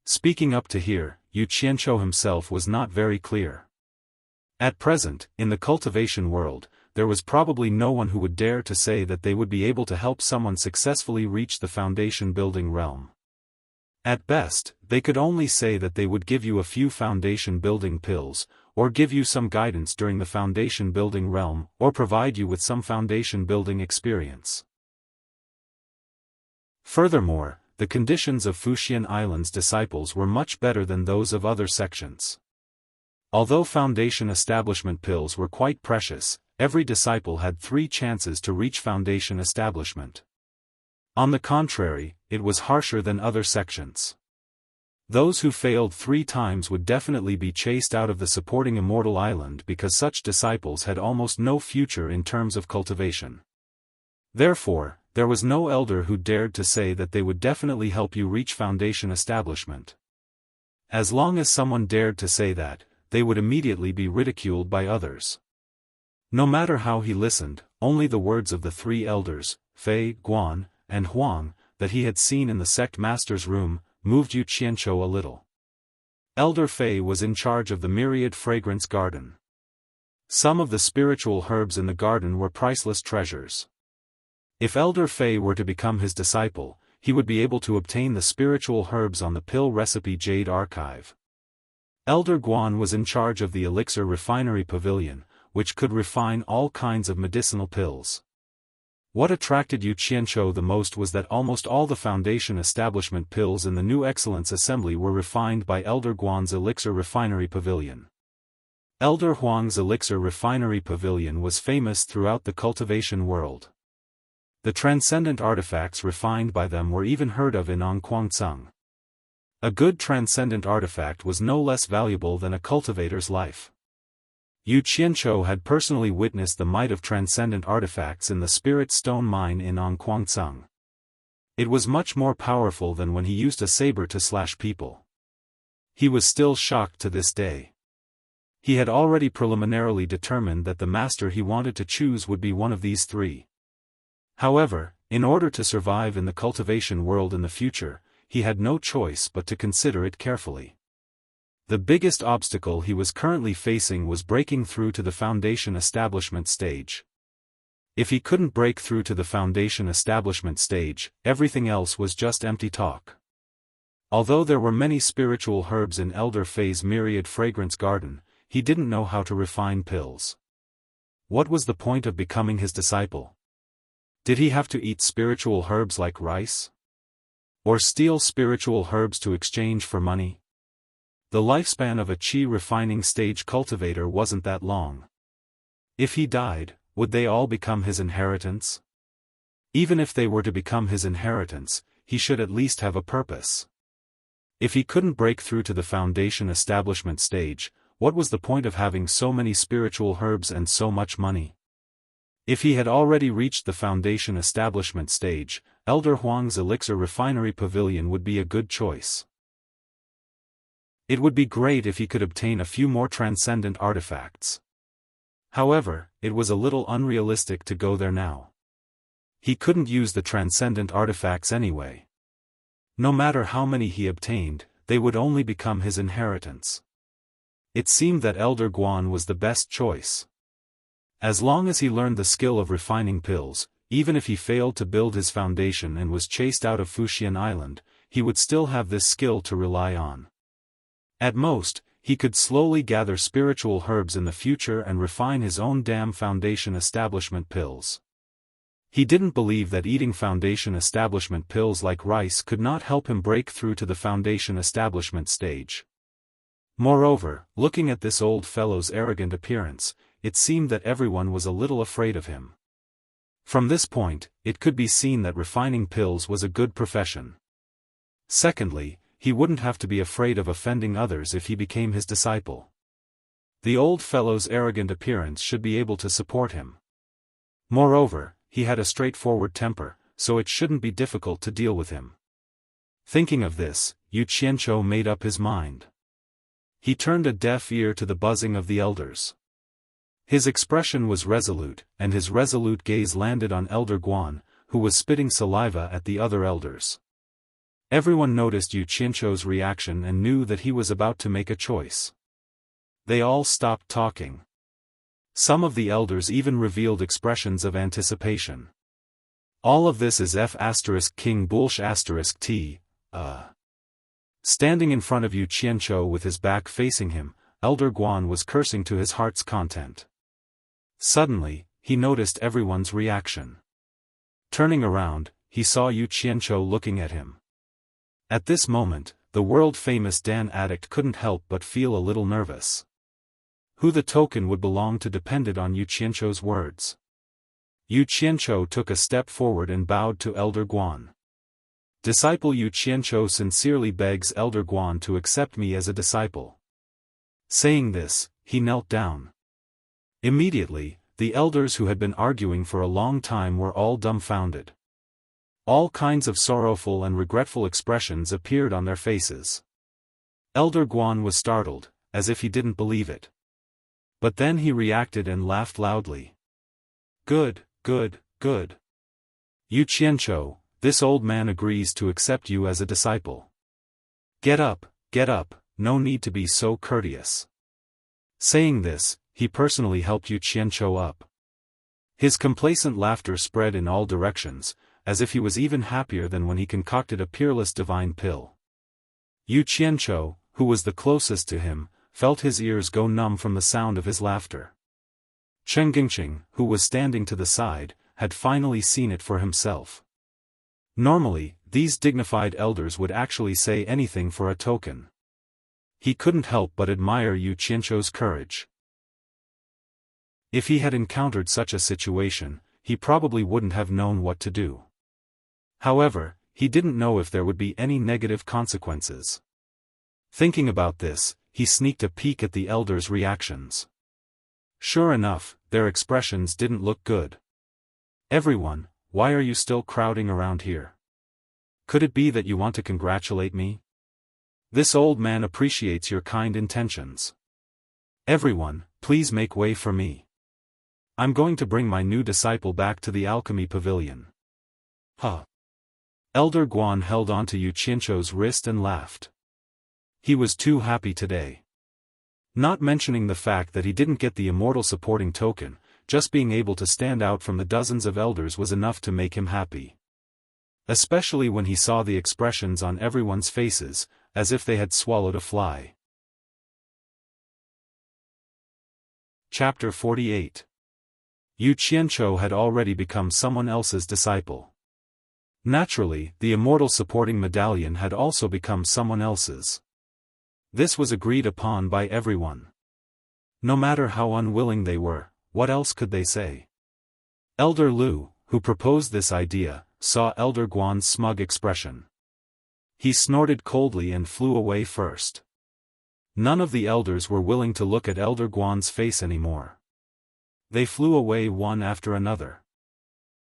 Speaking up to here, Yu Qianqiu himself was not very clear. At present, in the cultivation world, there was probably no one who would dare to say that they would be able to help someone successfully reach the foundation building realm. At best, they could only say that they would give you a few foundation building pills, or give you some guidance during the foundation building realm, or provide you with some foundation building experience. Furthermore, the conditions of Fuxian Island's disciples were much better than those of other sections. Although foundation establishment pills were quite precious, every disciple had 3 chances to reach foundation establishment. On the contrary, it was harsher than other sections. Those who failed 3 times would definitely be chased out of the supporting immortal island because such disciples had almost no future in terms of cultivation. Therefore, there was no elder who dared to say that they would definitely help you reach foundation establishment. As long as someone dared to say that, they would immediately be ridiculed by others. No matter how he listened, only the words of the 3 elders, Fei, Guan, and Huang, that he had seen in the sect master's room, moved Yu Qianqiu a little. Elder Fei was in charge of the myriad fragrance garden. Some of the spiritual herbs in the garden were priceless treasures. If Elder Fei were to become his disciple, he would be able to obtain the spiritual herbs on the pill recipe Jade Archive. Elder Guan was in charge of the elixir refinery pavilion, which could refine all kinds of medicinal pills. What attracted Yu Qianqiu the most was that almost all the foundation establishment pills in the New Excellence Assembly were refined by Elder Guan's elixir refinery pavilion. Elder Huang's elixir refinery pavilion was famous throughout the cultivation world. The transcendent artifacts refined by them were even heard of in Onquangceng. A good transcendent artifact was no less valuable than a cultivator's life. Yu Qianqiu had personally witnessed the might of transcendent artifacts in the spirit stone mine in Onquangceng. It was much more powerful than when he used a saber to slash people. He was still shocked to this day. He had already preliminarily determined that the master he wanted to choose would be one of these 3. However, in order to survive in the cultivation world in the future, he had no choice but to consider it carefully. The biggest obstacle he was currently facing was breaking through to the foundation establishment stage. If he couldn't break through to the foundation establishment stage, everything else was just empty talk. Although there were many spiritual herbs in Elder Fei's myriad fragrance garden, he didn't know how to refine pills. What was the point of becoming his disciple? Did he have to eat spiritual herbs like rice? Or steal spiritual herbs to exchange for money? The lifespan of a qi refining stage cultivator wasn't that long. If he died, would they all become his inheritance? Even if they were to become his inheritance, he should at least have a purpose. If he couldn't break through to the foundation establishment stage, what was the point of having so many spiritual herbs and so much money? If he had already reached the foundation establishment stage, Elder Huang's elixir refinery pavilion would be a good choice. It would be great if he could obtain a few more transcendent artifacts. However, it was a little unrealistic to go there now. He couldn't use the transcendent artifacts anyway. No matter how many he obtained, they would only become his inheritance. It seemed that Elder Guan was the best choice. As long as he learned the skill of refining pills, even if he failed to build his foundation and was chased out of Fuxian Island, he would still have this skill to rely on. At most, he could slowly gather spiritual herbs in the future and refine his own damn foundation establishment pills. He didn't believe that eating foundation establishment pills like rice could not help him break through to the foundation establishment stage. Moreover, looking at this old fellow's arrogant appearance, it seemed that everyone was a little afraid of him. From this point, it could be seen that refining pills was a good profession. Secondly, he wouldn't have to be afraid of offending others if he became his disciple. The old fellow's arrogant appearance should be able to support him. Moreover, he had a straightforward temper, so it shouldn't be difficult to deal with him. Thinking of this, Yu Qianqiu made up his mind. He turned a deaf ear to the buzzing of the elders. His expression was resolute, and his resolute gaze landed on Elder Guan, who was spitting saliva at the other elders. Everyone noticed Yu Qianqiu's reaction and knew that he was about to make a choice. They all stopped talking. Some of the elders even revealed expressions of anticipation. All of this is F*King Bulsh***T, Standing in front of Yu Qianqiu with his back facing him, Elder Guan was cursing to his heart's content. Suddenly, he noticed everyone's reaction. Turning around, he saw Yu Qianqiu looking at him. At this moment, the world-famous Dan addict couldn't help but feel a little nervous. Who the token would belong to depended on Yu Qianqiu's words. Yu Qianqiu took a step forward and bowed to Elder Guan. Disciple Yu Qianqiu sincerely begs Elder Guan to accept me as a disciple. Saying this, he knelt down. Immediately, the elders who had been arguing for a long time were all dumbfounded. All kinds of sorrowful and regretful expressions appeared on their faces. Elder Guan was startled, as if he didn't believe it. But then he reacted and laughed loudly. Good, good, good. Yu Qianqiu, this old man agrees to accept you as a disciple. Get up, no need to be so courteous. Saying this, he personally helped Yu Qianqiu up. His complacent laughter spread in all directions, as if he was even happier than when he concocted a peerless divine pill. Yu Qianqiu, who was the closest to him, felt his ears go numb from the sound of his laughter. Chen Gingqing, who was standing to the side, had finally seen it for himself. Normally, these dignified elders would actually say anything for a token. He couldn't help but admire Yu Qianqiu's courage. If he had encountered such a situation, he probably wouldn't have known what to do. However, he didn't know if there would be any negative consequences. Thinking about this, he sneaked a peek at the elders' reactions. Sure enough, their expressions didn't look good. Everyone, why are you still crowding around here? Could it be that you want to congratulate me? This old man appreciates your kind intentions. Everyone, please make way for me. I'm going to bring my new disciple back to the alchemy pavilion. Elder Guan held on to Yu Qianqiu's wrist and laughed. He was too happy today. Not mentioning the fact that he didn't get the immortal supporting token, just being able to stand out from the dozens of elders was enough to make him happy. Especially when he saw the expressions on everyone's faces, as if they had swallowed a fly. Chapter 48. Yu Qianqiu had already become someone else's disciple. Naturally, the immortal supporting medallion had also become someone else's. This was agreed upon by everyone. No matter how unwilling they were, what else could they say? Elder Lu, who proposed this idea, saw Elder Guan's smug expression. He snorted coldly and flew away first. None of the elders were willing to look at Elder Guan's face anymore. They flew away one after another.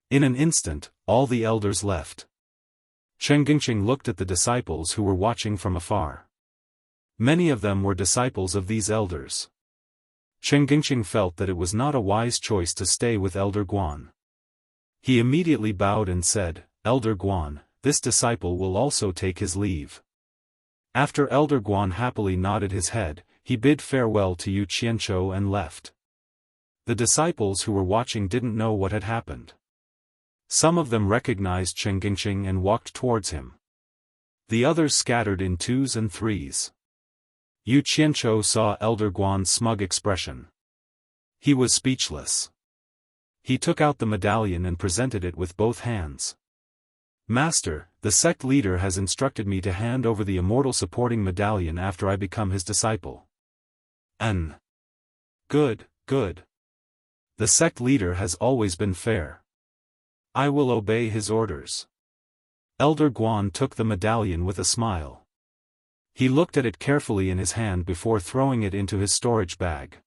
In an instant, all the elders left. Chen Gingqing looked at the disciples who were watching from afar. Many of them were disciples of these elders. Chen Gingqing felt that it was not a wise choice to stay with Elder Guan. He immediately bowed and said, "Elder Guan, this disciple will also take his leave." After Elder Guan happily nodded his head, he bid farewell to Yu Qianzhou and left. The disciples who were watching didn't know what had happened. Some of them recognized Chen Gingqing and walked towards him. The others scattered in twos and threes. Yu Qianzhou saw Elder Guan's smug expression. He was speechless. He took out the medallion and presented it with both hands. "Master, the sect leader has instructed me to hand over the immortal supporting medallion after I become his disciple." Good, good. The sect leader has always been fair. I will obey his orders." Elder Guan took the medallion with a smile. He looked at it carefully in his hand before throwing it into his storage bag.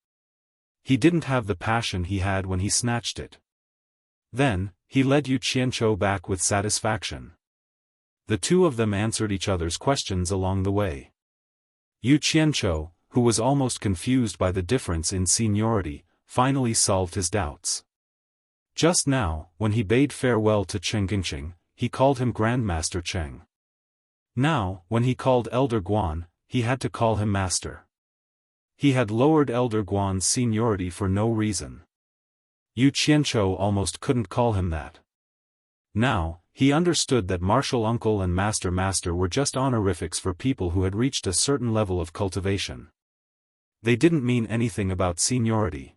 He didn't have the passion he had when he snatched it. Then, he led Yu Qianzhou back with satisfaction. The two of them answered each other's questions along the way. Yu Qianzhou, who was almost confused by the difference in seniority, finally solved his doubts. Just now, when he bade farewell to Chen Gingqing, he called him Grandmaster Cheng. Now, when he called Elder Guan, he had to call him Master. He had lowered Elder Guan's seniority for no reason. Yu Qianzhou almost couldn't call him that. Now, he understood that Martial Uncle and Master Master were just honorifics for people who had reached a certain level of cultivation. They didn't mean anything about seniority.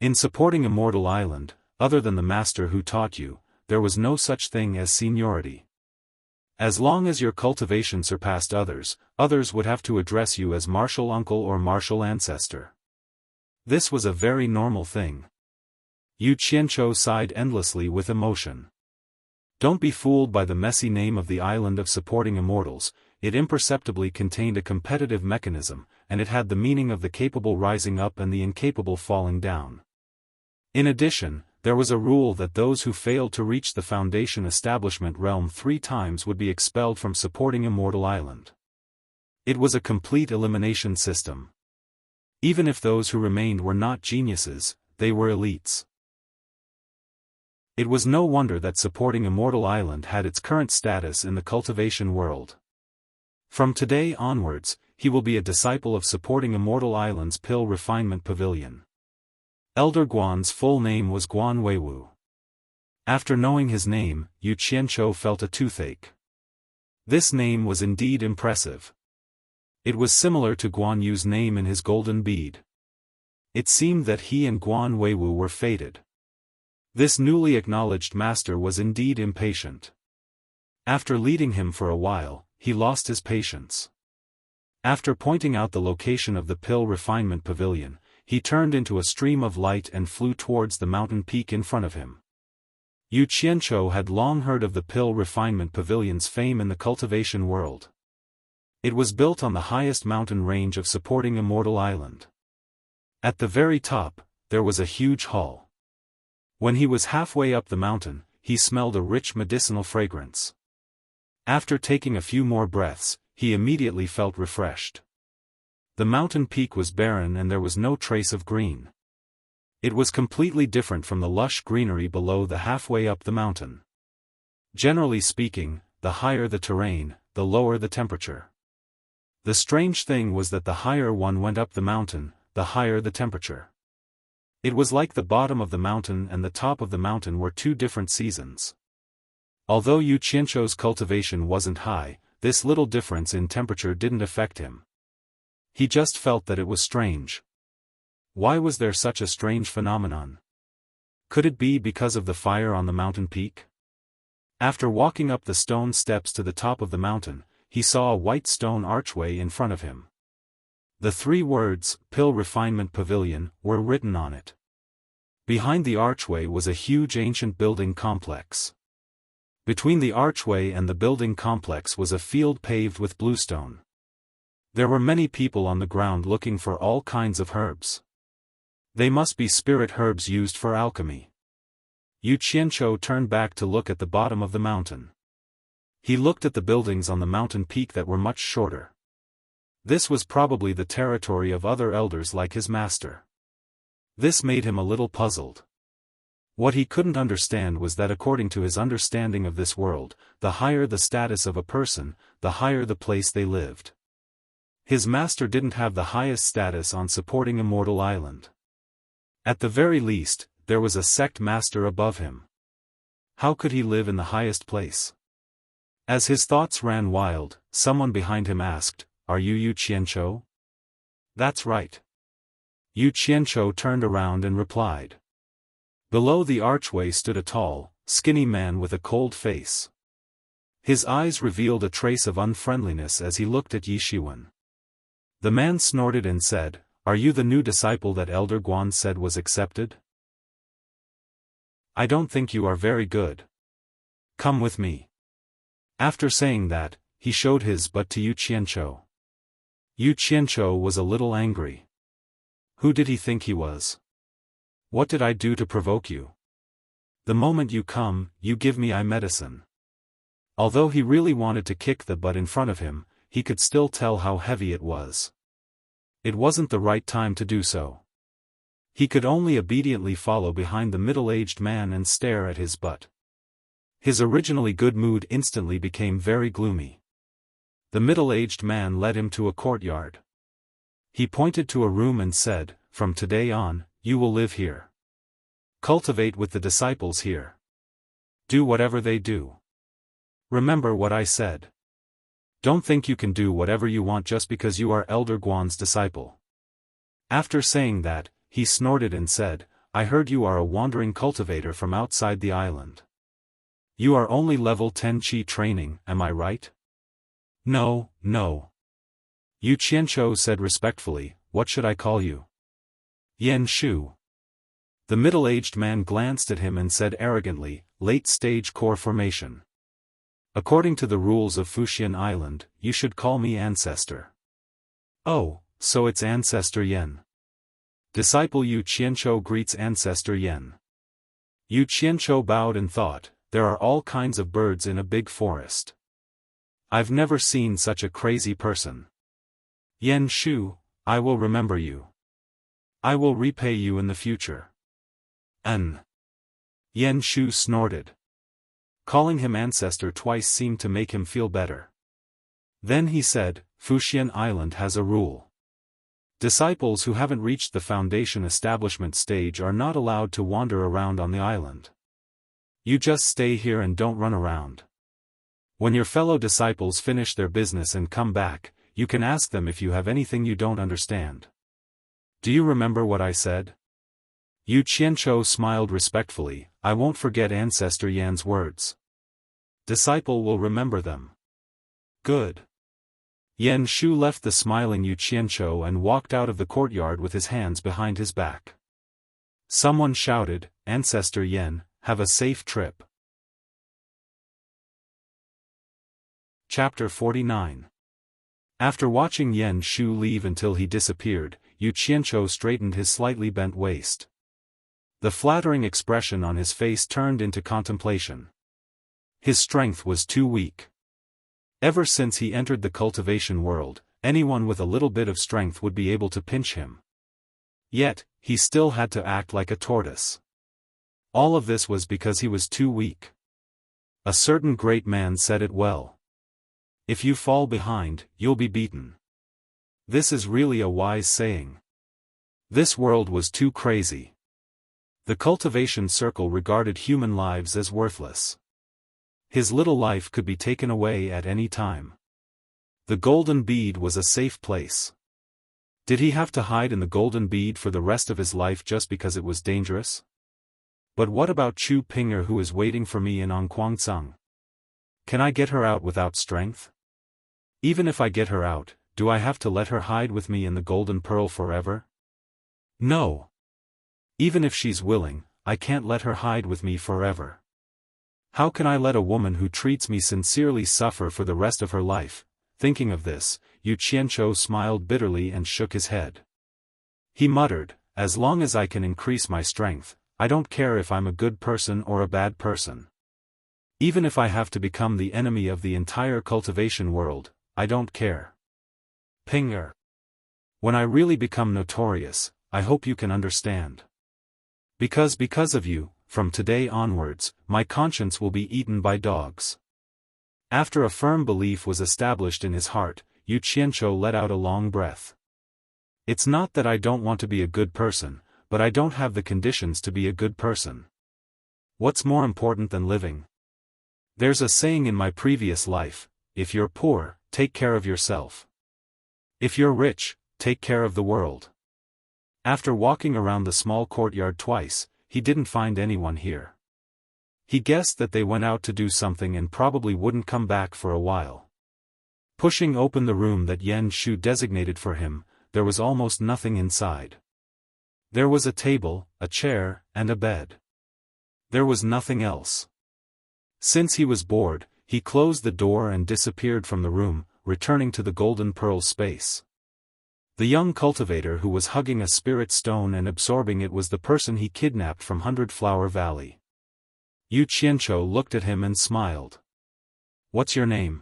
In supporting Immortal Island, other than the master who taught you, there was no such thing as seniority. As long as your cultivation surpassed others, others would have to address you as Martial Uncle or Martial Ancestor. This was a very normal thing. Yu Qianzhou sighed endlessly with emotion. Don't be fooled by the messy name of the island of supporting immortals. It imperceptibly contained a competitive mechanism, and it had the meaning of the capable rising up and the incapable falling down. In addition, there was a rule that those who failed to reach the Foundation establishment realm 3 times would be expelled from supporting Immortal Island. It was a complete elimination system. Even if those who remained were not geniuses, they were elites. It was no wonder that supporting Immortal Island had its current status in the cultivation world. From today onwards, he will be a disciple of supporting Immortal Island's Pill Refinement Pavilion. Elder Guan's full name was Guan Weiwu. After knowing his name, Yu Qianzhou felt a toothache. This name was indeed impressive. It was similar to Guan Yu's name in his golden bead. It seemed that he and Guan Weiwu were fated. This newly acknowledged master was indeed impatient. After leading him for a while, he lost his patience. After pointing out the location of the Pill Refinement Pavilion, he turned into a stream of light and flew towards the mountain peak in front of him. Yu Qianzhou had long heard of the Pill Refinement Pavilion's fame in the cultivation world. It was built on the highest mountain range of supporting Immortal Island. At the very top, there was a huge hall. When he was halfway up the mountain, he smelled a rich medicinal fragrance. After taking a few more breaths, he immediately felt refreshed. The mountain peak was barren and there was no trace of green. It was completely different from the lush greenery below the halfway up the mountain. Generally speaking, the higher the terrain, the lower the temperature. The strange thing was that the higher one went up the mountain, the higher the temperature. It was like the bottom of the mountain and the top of the mountain were 2 different seasons. Although Yu Qianzhou's cultivation wasn't high, this little difference in temperature didn't affect him. He just felt that it was strange. Why was there such a strange phenomenon? Could it be because of the fire on the mountain peak? After walking up the stone steps to the top of the mountain, he saw a white stone archway in front of him. The 3 words, Pill Refinement Pavilion, were written on it. Behind the archway was a huge ancient building complex. Between the archway and the building complex was a field paved with bluestone. There were many people on the ground looking for all kinds of herbs. They must be spirit herbs used for alchemy. Yu Qianqiu turned back to look at the bottom of the mountain. He looked at the buildings on the mountain peak that were much shorter. This was probably the territory of other elders like his master. This made him a little puzzled. What he couldn't understand was that according to his understanding of this world, the higher the status of a person, the higher the place they lived. His master didn't have the highest status on supporting Immortal Island. At the very least, there was a sect master above him. How could he live in the highest place? As his thoughts ran wild, someone behind him asked, "Are you Yu Qianqiu?" "That's right." Yu Qianqiu turned around and replied. Below the archway stood a tall, skinny man with a cold face. His eyes revealed a trace of unfriendliness as he looked at Yi Shiwen. The man snorted and said, "Are you the new disciple that Elder Guan said was accepted? I don't think you are very good. Come with me." After saying that, he showed his butt to Yu Qianqiu. Yu Qianqiu was a little angry. Who did he think he was? What did I do to provoke you? The moment you come, you give me eye medicine. Although he really wanted to kick the butt in front of him, he could still tell how heavy it was. It wasn't the right time to do so. He could only obediently follow behind the middle-aged man and stare at his butt. His originally good mood instantly became very gloomy. The middle-aged man led him to a courtyard. He pointed to a room and said, "From today on, you will live here. Cultivate with the disciples here. Do whatever they do. Remember what I said. Don't think you can do whatever you want just because you are Elder Guan's disciple." After saying that, he snorted and said, "I heard you are a wandering cultivator from outside the island. You are only level 10 Qi training, am I right?" "No, no." Yu Qianqiu said respectfully, "What should I call you?" "Yan Shu." The middle-aged man glanced at him and said arrogantly, "Late-stage core formation. According to the rules of Fuxian Island, you should call me Ancestor." "Oh, so it's Ancestor Yan." Disciple Yu Qianqiu greets Ancestor Yan. Yu Qianqiu bowed and thought, there are all kinds of birds in a big forest. I've never seen such a crazy person. Yan Shu, I will remember you. I will repay you in the future. Yan Shu snorted. Calling him Ancestor twice seemed to make him feel better. Then he said, "Fuxian Island has a rule. Disciples who haven't reached the foundation establishment stage are not allowed to wander around on the island. You just stay here and don't run around. When your fellow disciples finish their business and come back, you can ask them if you have anything you don't understand. Do you remember what I said?" Yu Qianqiu smiled respectfully, "I won't forget Ancestor Yan's words. Disciple will remember them." "Good." Yan Shu left the smiling Yu Qianqiu and walked out of the courtyard with his hands behind his back. Someone shouted, "Ancestor Yan, have a safe trip." Chapter 49. After watching Yan Shu leave until he disappeared, Yu Qianqiu straightened his slightly bent waist. The flattering expression on his face turned into contemplation. His strength was too weak. Ever since he entered the cultivation world, anyone with a little bit of strength would be able to pinch him. Yet, he still had to act like a tortoise. All of this was because he was too weak. A certain great man said it well. If you fall behind, you'll be beaten. This is really a wise saying. This world was too crazy. The cultivation circle regarded human lives as worthless. His little life could be taken away at any time. The golden bead was a safe place. Did he have to hide in the golden bead for the rest of his life just because it was dangerous? But what about Chu Pinger who is waiting for me in Ongguangcang? Can I get her out without strength? Even if I get her out, do I have to let her hide with me in the golden pearl forever? No. Even if she's willing, I can't let her hide with me forever. How can I let a woman who treats me sincerely suffer for the rest of her life? Thinking of this, Yu Qianzhou smiled bitterly and shook his head. He muttered, as long as I can increase my strength, I don't care if I'm a good person or a bad person. Even if I have to become the enemy of the entire cultivation world, I don't care. Pinger. When I really become notorious, I hope you can understand. Because of you, from today onwards, my conscience will be eaten by dogs. After a firm belief was established in his heart, Yu Qianzhou let out a long breath. It's not that I don't want to be a good person, but I don't have the conditions to be a good person. What's more important than living? There's a saying in my previous life, if you're poor, take care of yourself. If you're rich, take care of the world. After walking around the small courtyard twice, he didn't find anyone here. He guessed that they went out to do something and probably wouldn't come back for a while. Pushing open the room that Yan Shu designated for him, there was almost nothing inside. There was a table, a chair, and a bed. There was nothing else. Since he was bored, he closed the door and disappeared from the room, returning to the Golden Pearl space. The young cultivator who was hugging a spirit stone and absorbing it was the person he kidnapped from 100 Flower Valley. Yu Qianzhou looked at him and smiled. What's your name?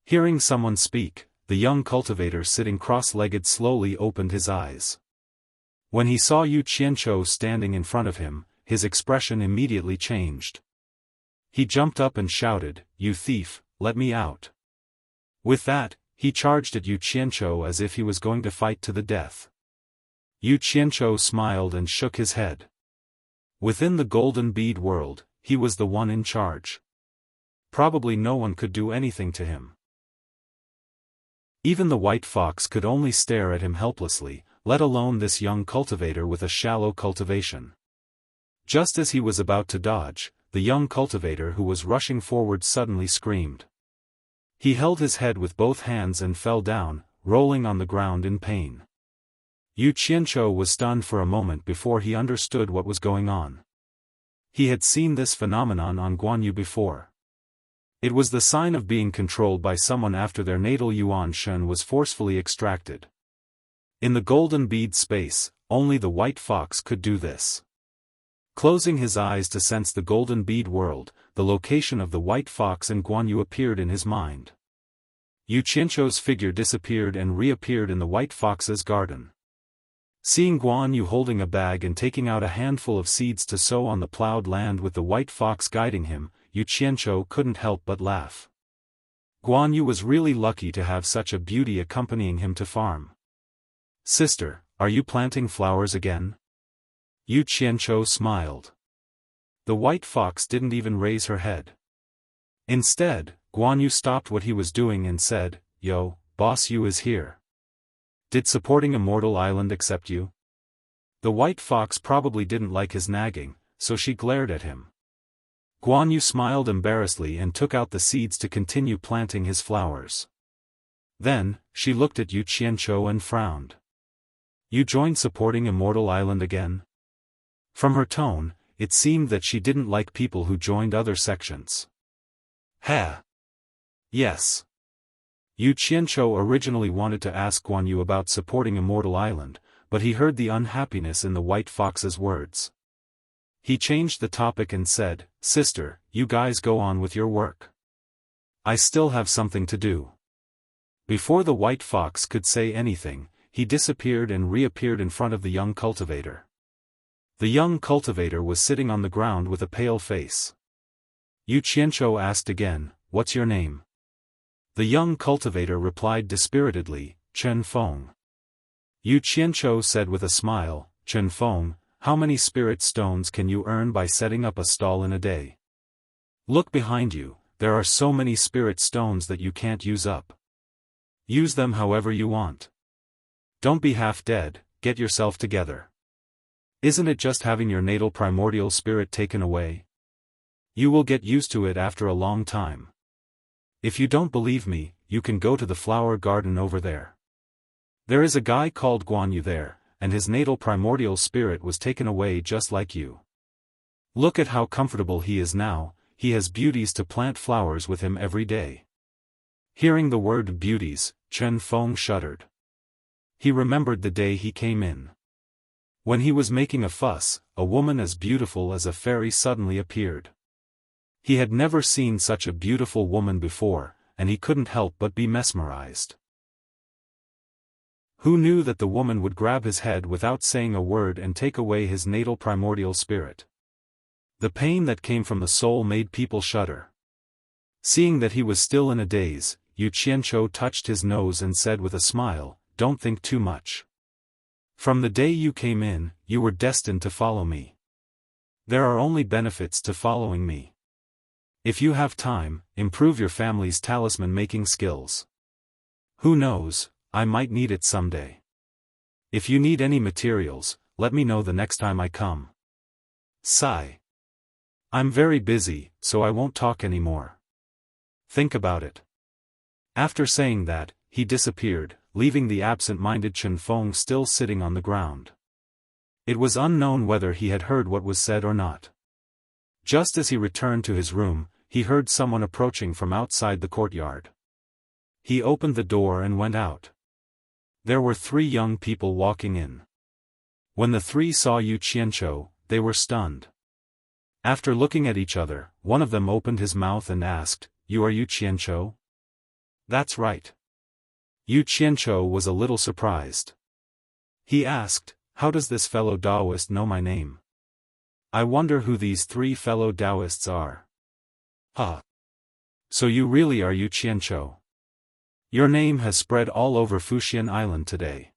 Hearing someone speak, the young cultivator sitting cross-legged slowly opened his eyes. When he saw Yu Qianzhou standing in front of him, his expression immediately changed. He jumped up and shouted, "You thief, let me out." With that, he charged at Yu Qianzhou as if he was going to fight to the death. Yu Qianzhou smiled and shook his head. Within the golden bead world, he was the one in charge. Probably no one could do anything to him. Even the white fox could only stare at him helplessly, let alone this young cultivator with a shallow cultivation. Just as he was about to dodge, the young cultivator who was rushing forward suddenly screamed. He held his head with both hands and fell down, rolling on the ground in pain. Yu Qianzhou was stunned for a moment before he understood what was going on. He had seen this phenomenon on Guan Yu before. It was the sign of being controlled by someone after their natal Yuan Shen was forcefully extracted. In the golden bead space, only the white fox could do this. Closing his eyes to sense the golden bead world, the location of the white fox and Guan Yu appeared in his mind. Yu Qianzhou's figure disappeared and reappeared in the white fox's garden. Seeing Guan Yu holding a bag and taking out a handful of seeds to sow on the plowed land with the white fox guiding him, Yu Qianzhou couldn't help but laugh. Guan Yu was really lucky to have such a beauty accompanying him to farm. "Sister, are you planting flowers again?" Yu Qianzhou smiled. The white fox didn't even raise her head. Instead, Guan Yu stopped what he was doing and said, "Yo, Boss Yu is here. Did supporting Immortal Island accept you?" The white fox probably didn't like his nagging, so she glared at him. Guan Yu smiled embarrassedly and took out the seeds to continue planting his flowers. Then, she looked at Yu Qianzhou and frowned. "You joined supporting Immortal Island again?" From her tone, it seemed that she didn't like people who joined other sections. "Ha! Yes." Yu Qianzhou originally wanted to ask Guan Yu about supporting Immortal Island, but he heard the unhappiness in the white fox's words. He changed the topic and said, "Sister, you guys go on with your work. I still have something to do." Before the white fox could say anything, he disappeared and reappeared in front of the young cultivator. The young cultivator was sitting on the ground with a pale face. Yu Qianzhou asked again, "What's your name?" The young cultivator replied dispiritedly, "Chen Feng." Yu Qianzhou said with a smile, "Chen Feng, how many spirit stones can you earn by setting up a stall in a day? Look behind you, there are so many spirit stones that you can't use up. Use them however you want. Don't be half dead, get yourself together. Isn't it just having your natal primordial spirit taken away? You will get used to it after a long time. If you don't believe me, you can go to the flower garden over there. There is a guy called Guan Yu there, and his natal primordial spirit was taken away just like you. Look at how comfortable he is now, he has beauties to plant flowers with him every day. Hearing the word beauties, Chen Feng shuddered. He remembered the day he came in. When he was making a fuss, a woman as beautiful as a fairy suddenly appeared. He had never seen such a beautiful woman before, and he couldn't help but be mesmerized. Who knew that the woman would grab his head without saying a word and take away his natal primordial spirit? The pain that came from the soul made people shudder. Seeing that he was still in a daze, Yu Qianzhou touched his nose and said with a smile, "Don't think too much. From the day you came in, you were destined to follow me. There are only benefits to following me. If you have time, improve your family's talisman-making skills. Who knows, I might need it someday. If you need any materials, let me know the next time I come. Sigh. I'm very busy, so I won't talk anymore. Think about it." After saying that, he disappeared, leaving the absent-minded Chen Feng still sitting on the ground. It was unknown whether he had heard what was said or not. Just as he returned to his room, he heard someone approaching from outside the courtyard. He opened the door and went out. There were 3 young people walking in. When the 3 saw Yu Qianzhou, they were stunned. After looking at each other, one of them opened his mouth and asked, "You are Yu Qianzhou?" "That's right." Yu Qianzhou was a little surprised. He asked, "How does this fellow Taoist know my name? I wonder who these 3 fellow Taoists are." "Huh. So you really are Yu Qianzhou? Your name has spread all over Fuxian Island today.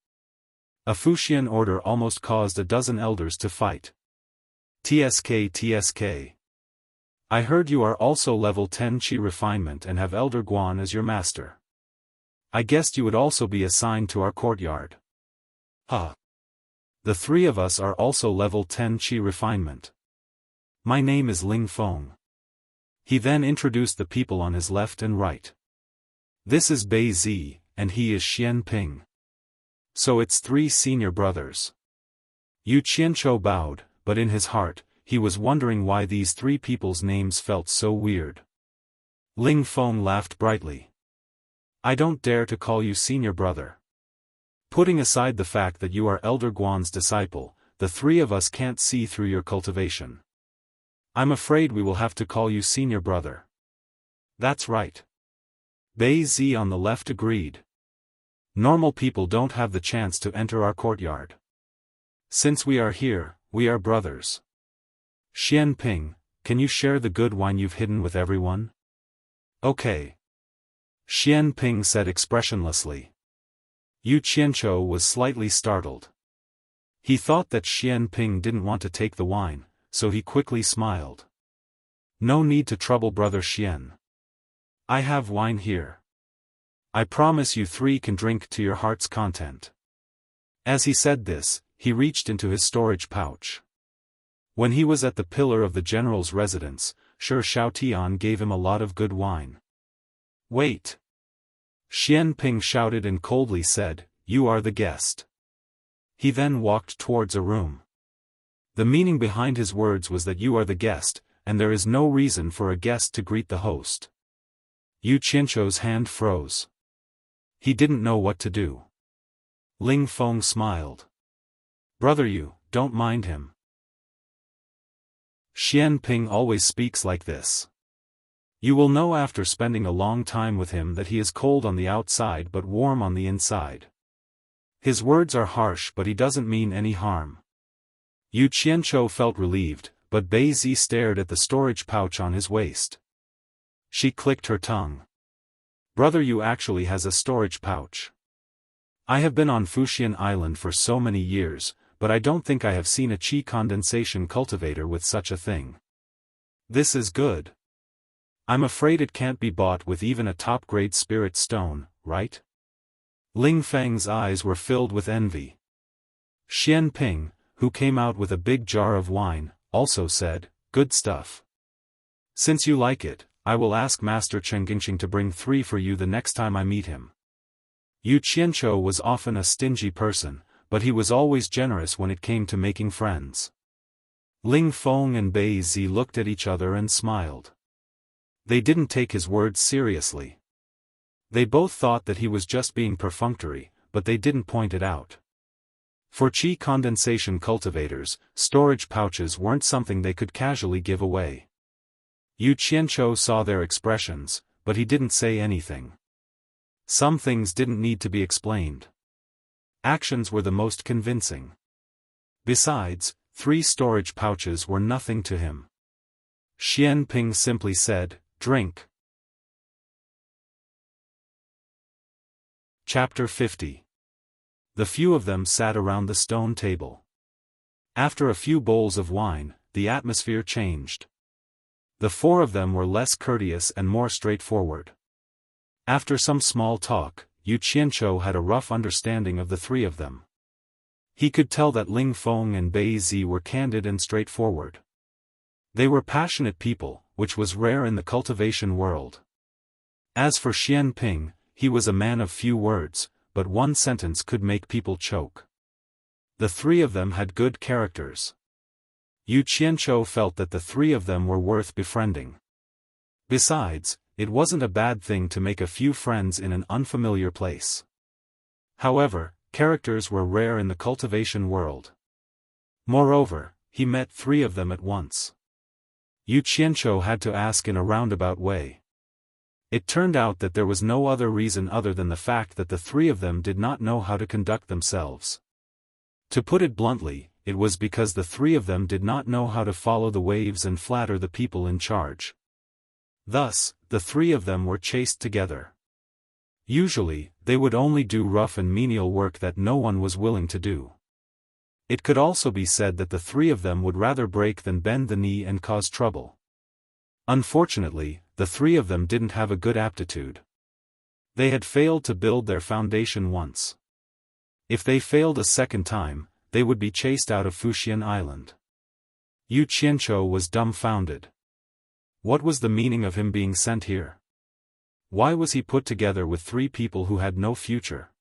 A Fuxian order almost caused a dozen elders to fight. TSK. I heard you are also level 10 Qi refinement and have Elder Guan as your master. I guessed you would also be assigned to our courtyard." "Huh. The 3 of us are also level 10 Qi refinement. My name is Ling Feng." He then introduced the people on his left and right. "This is Bei Zi, and he is Xian Ping. So it's 3 senior brothers." Yu Qianzhou bowed, but in his heart, he was wondering why these 3 people's names felt so weird. Ling Feng laughed brightly. "I don't dare to call you senior brother. Putting aside the fact that you are Elder Guan's disciple, the 3 of us can't see through your cultivation. I'm afraid we will have to call you senior brother." "That's right." Bei Zi on the left agreed. "Normal people don't have the chance to enter our courtyard. Since we are here, we are brothers. Xian Ping, can you share the good wine you've hidden with everyone?" "Okay." Xian Ping said expressionlessly. Yu Qianzhou was slightly startled. He thought that Xian Ping didn't want to take the wine, so he quickly smiled. "No need to trouble brother Xian. I have wine here. I promise you 3 can drink to your heart's content." As he said this, he reached into his storage pouch. When he was at the pillar of the general's residence, Shi Xiaotian gave him a lot of good wine. "Wait!" Xian Ping shouted and coldly said, "You are the guest." He then walked towards a room. The meaning behind his words was that you are the guest, and there is no reason for a guest to greet the host. Yu Qianzhou's hand froze. He didn't know what to do. Ling Feng smiled. "Brother Yu, don't mind him. Xian Ping always speaks like this. You will know after spending a long time with him that he is cold on the outside but warm on the inside. His words are harsh but he doesn't mean any harm." Yu Qianzhou felt relieved, but Bei Zi stared at the storage pouch on his waist. She clicked her tongue. "Brother Yu actually has a storage pouch. I have been on Fuxian Island for so many years, but I don't think I have seen a qi condensation cultivator with such a thing. This is good. I'm afraid it can't be bought with even a top-grade spirit stone, right?" Ling Feng's eyes were filled with envy. Xian Ping, who came out with a big jar of wine, also said, "Good stuff. Since you like it, I will ask Master Chen Gingqing to bring 3 for you the next time I meet him." Yu Qianzhou was often a stingy person, but he was always generous when it came to making friends. Ling Feng and Bei Zi looked at each other and smiled. They didn't take his words seriously. They both thought that he was just being perfunctory, but they didn't point it out. For qi condensation cultivators, storage pouches weren't something they could casually give away. Yu Qianzhou saw their expressions, but he didn't say anything. Some things didn't need to be explained. Actions were the most convincing. Besides, 3 storage pouches were nothing to him. Xian Ping simply said, "Drink." Chapter 50. The few of them sat around the stone table. After a few bowls of wine, the atmosphere changed. The 4 of them were less courteous and more straightforward. After some small talk, Yu Qianzhou had a rough understanding of the 3 of them. He could tell that Ling Feng and Bei Zi were candid and straightforward. They were passionate people, which was rare in the cultivation world. As for Xian Ping, he was a man of few words, but one sentence could make people choke. The 3 of them had good characters. Yu Qianzhou felt that the 3 of them were worth befriending. Besides, it wasn't a bad thing to make a few friends in an unfamiliar place. However, characters were rare in the cultivation world. Moreover, he met 3 of them at once. Yu Qianzhou had to ask in a roundabout way. It turned out that there was no other reason other than the fact that the 3 of them did not know how to conduct themselves. To put it bluntly, it was because the 3 of them did not know how to follow the waves and flatter the people in charge. Thus, the 3 of them were chased together. Usually, they would only do rough and menial work that no one was willing to do. It could also be said that the 3 of them would rather break than bend the knee and cause trouble. Unfortunately, the 3 of them didn't have a good aptitude. They had failed to build their foundation once. If they failed a second time, they would be chased out of Fuxian Island. Yu Qianzhou was dumbfounded. What was the meaning of him being sent here? Why was he put together with 3 people who had no future?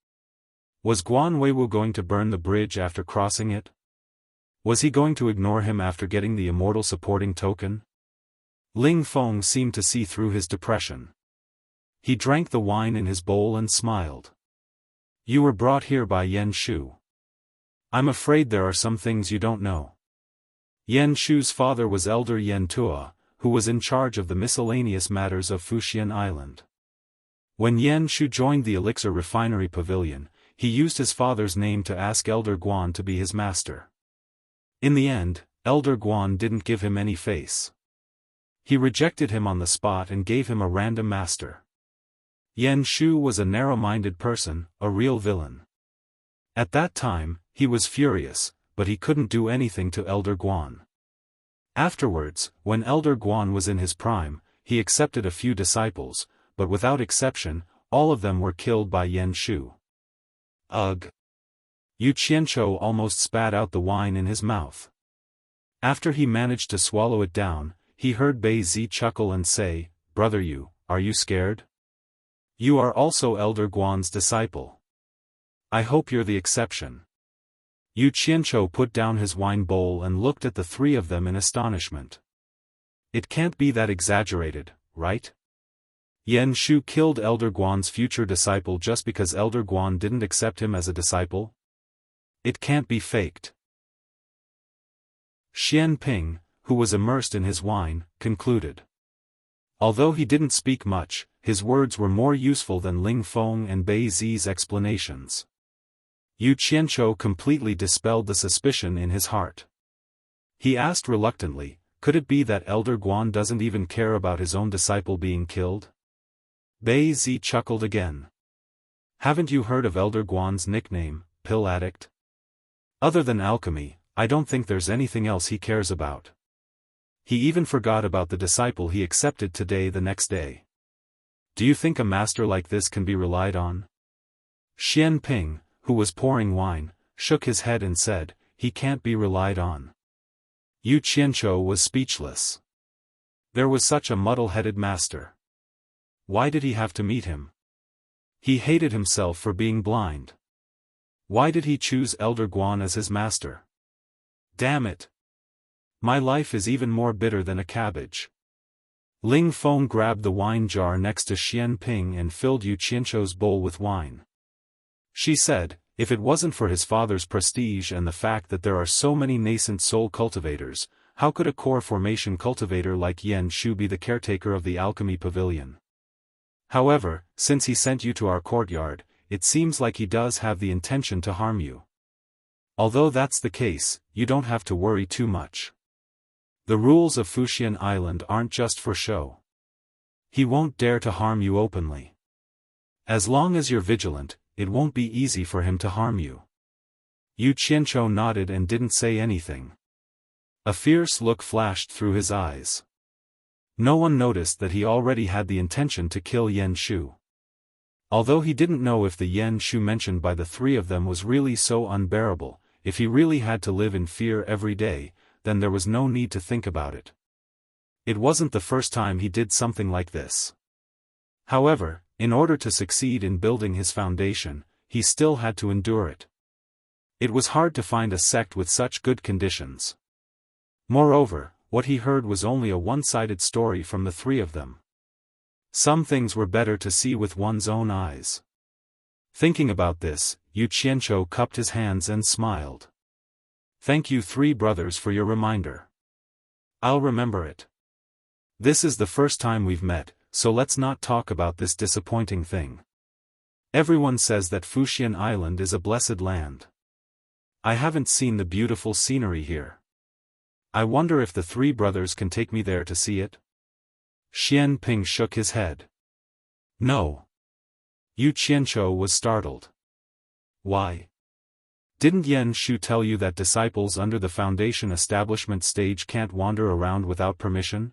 Was Guan Weiwu going to burn the bridge after crossing it? Was he going to ignore him after getting the immortal supporting token? Ling Feng seemed to see through his depression. He drank the wine in his bowl and smiled. "You were brought here by Yan Shu. I'm afraid there are some things you don't know." Yan Shu's father was Elder Yan Tua, who was in charge of the miscellaneous matters of Fuxian Island. When Yan Shu joined the Elixir Refinery Pavilion, he used his father's name to ask Elder Guan to be his master. In the end, Elder Guan didn't give him any face. He rejected him on the spot and gave him a random master. Yan Shu was a narrow-minded person, a real villain. At that time, he was furious, but he couldn't do anything to Elder Guan. Afterwards, when Elder Guan was in his prime, he accepted a few disciples, but without exception, all of them were killed by Yan Shu. Ugh! Yu Qianzhou almost spat out the wine in his mouth. After he managed to swallow it down, he heard Bei Zi chuckle and say, "Brother Yu, are you scared? You are also Elder Guan's disciple. I hope you're the exception." Yu Qianzhou put down his wine bowl and looked at the 3 of them in astonishment. It can't be that exaggerated, right? Yan Shu killed Elder Guan's future disciple just because Elder Guan didn't accept him as a disciple? It can't be faked. Xian Ping, who was immersed in his wine, concluded. Although he didn't speak much, his words were more useful than Ling Feng and Bei Zi's explanations. Yu Qianzhou completely dispelled the suspicion in his heart. He asked reluctantly, could it be that Elder Guan doesn't even care about his own disciple being killed? Bei Zi chuckled again. Haven't you heard of Elder Guan's nickname, Pill Addict? Other than alchemy, I don't think there's anything else he cares about. He even forgot about the disciple he accepted today the next day. Do you think a master like this can be relied on? Xian Ping, who was pouring wine, shook his head and said, he can't be relied on. Yu Qianzhou was speechless. There was such a muddle-headed master. Why did he have to meet him? He hated himself for being blind. Why did he choose Elder Guan as his master? Damn it! My life is even more bitter than a cabbage. Ling Feng grabbed the wine jar next to Xian Ping and filled Yu Qianzhou's bowl with wine. She said, if it wasn't for his father's prestige and the fact that there are so many nascent soul cultivators, how could a core formation cultivator like Yan Shu be the caretaker of the alchemy pavilion? However, since he sent you to our courtyard, it seems like he does have the intention to harm you. Although that's the case, you don't have to worry too much. The rules of Fuxian Island aren't just for show. He won't dare to harm you openly. As long as you're vigilant, it won't be easy for him to harm you. Yu Qianzhou nodded and didn't say anything. A fierce look flashed through his eyes. No one noticed that he already had the intention to kill Yan Shu. Although he didn't know if the Yan Shu mentioned by the three of them was really so unbearable, if he really had to live in fear every day, then there was no need to think about it. It wasn't the first time he did something like this. However, in order to succeed in building his foundation, he still had to endure it. It was hard to find a sect with such good conditions. Moreover, what he heard was only a one-sided story from the three of them. Some things were better to see with one's own eyes. Thinking about this, Yu Qianzhou cupped his hands and smiled. Thank you three brothers for your reminder. I'll remember it. This is the first time we've met, so let's not talk about this disappointing thing. Everyone says that Fuxian Island is a blessed land. I haven't seen the beautiful scenery here. I wonder if the three brothers can take me there to see it? Xian Ping shook his head. No. Yu Qianzhou was startled. Why? Didn't Yan Shu tell you that disciples under the foundation establishment stage can't wander around without permission?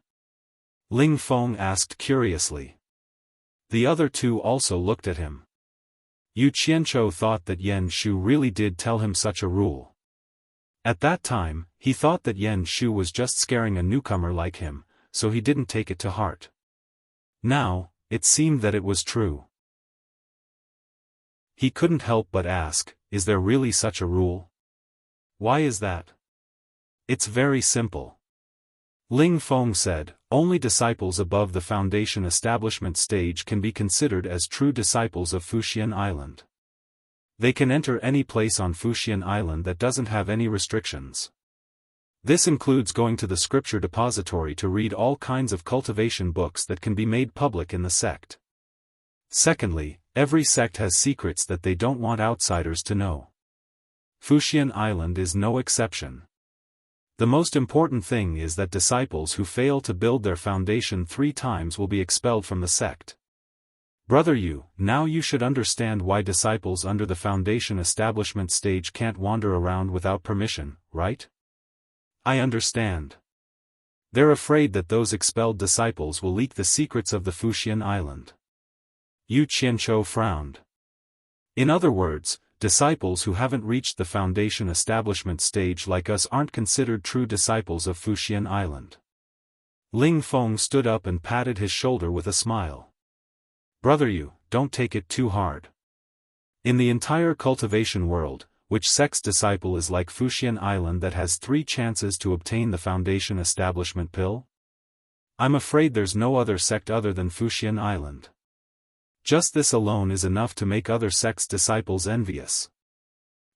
Ling Feng asked curiously. The other two also looked at him. Yu Qianzhou thought that Yan Shu really did tell him such a rule. At that time, he thought that Yan Shu was just scaring a newcomer like him, so he didn't take it to heart. Now, it seemed that it was true. He couldn't help but ask, is there really such a rule? Why is that? It's very simple. Ling Feng said, only disciples above the foundation establishment stage can be considered as true disciples of Fuxian Island. They can enter any place on Fuxian Island that doesn't have any restrictions. This includes going to the scripture depository to read all kinds of cultivation books that can be made public in the sect. Secondly, every sect has secrets that they don't want outsiders to know. Fuxian Island is no exception. The most important thing is that disciples who fail to build their foundation 3 times will be expelled from the sect. Brother Yu, now you should understand why disciples under the foundation establishment stage can't wander around without permission, right? I understand. They're afraid that those expelled disciples will leak the secrets of the Fuxian Island. Yu Qianzhou frowned. In other words, disciples who haven't reached the foundation establishment stage like us aren't considered true disciples of Fuxian Island. Ling Feng stood up and patted his shoulder with a smile. Brother Yu, don't take it too hard. In the entire cultivation world, which sect's disciple is like Fuxian Island that has 3 chances to obtain the foundation establishment pill? I'm afraid there's no other sect other than Fuxian Island. Just this alone is enough to make other sects' disciples envious.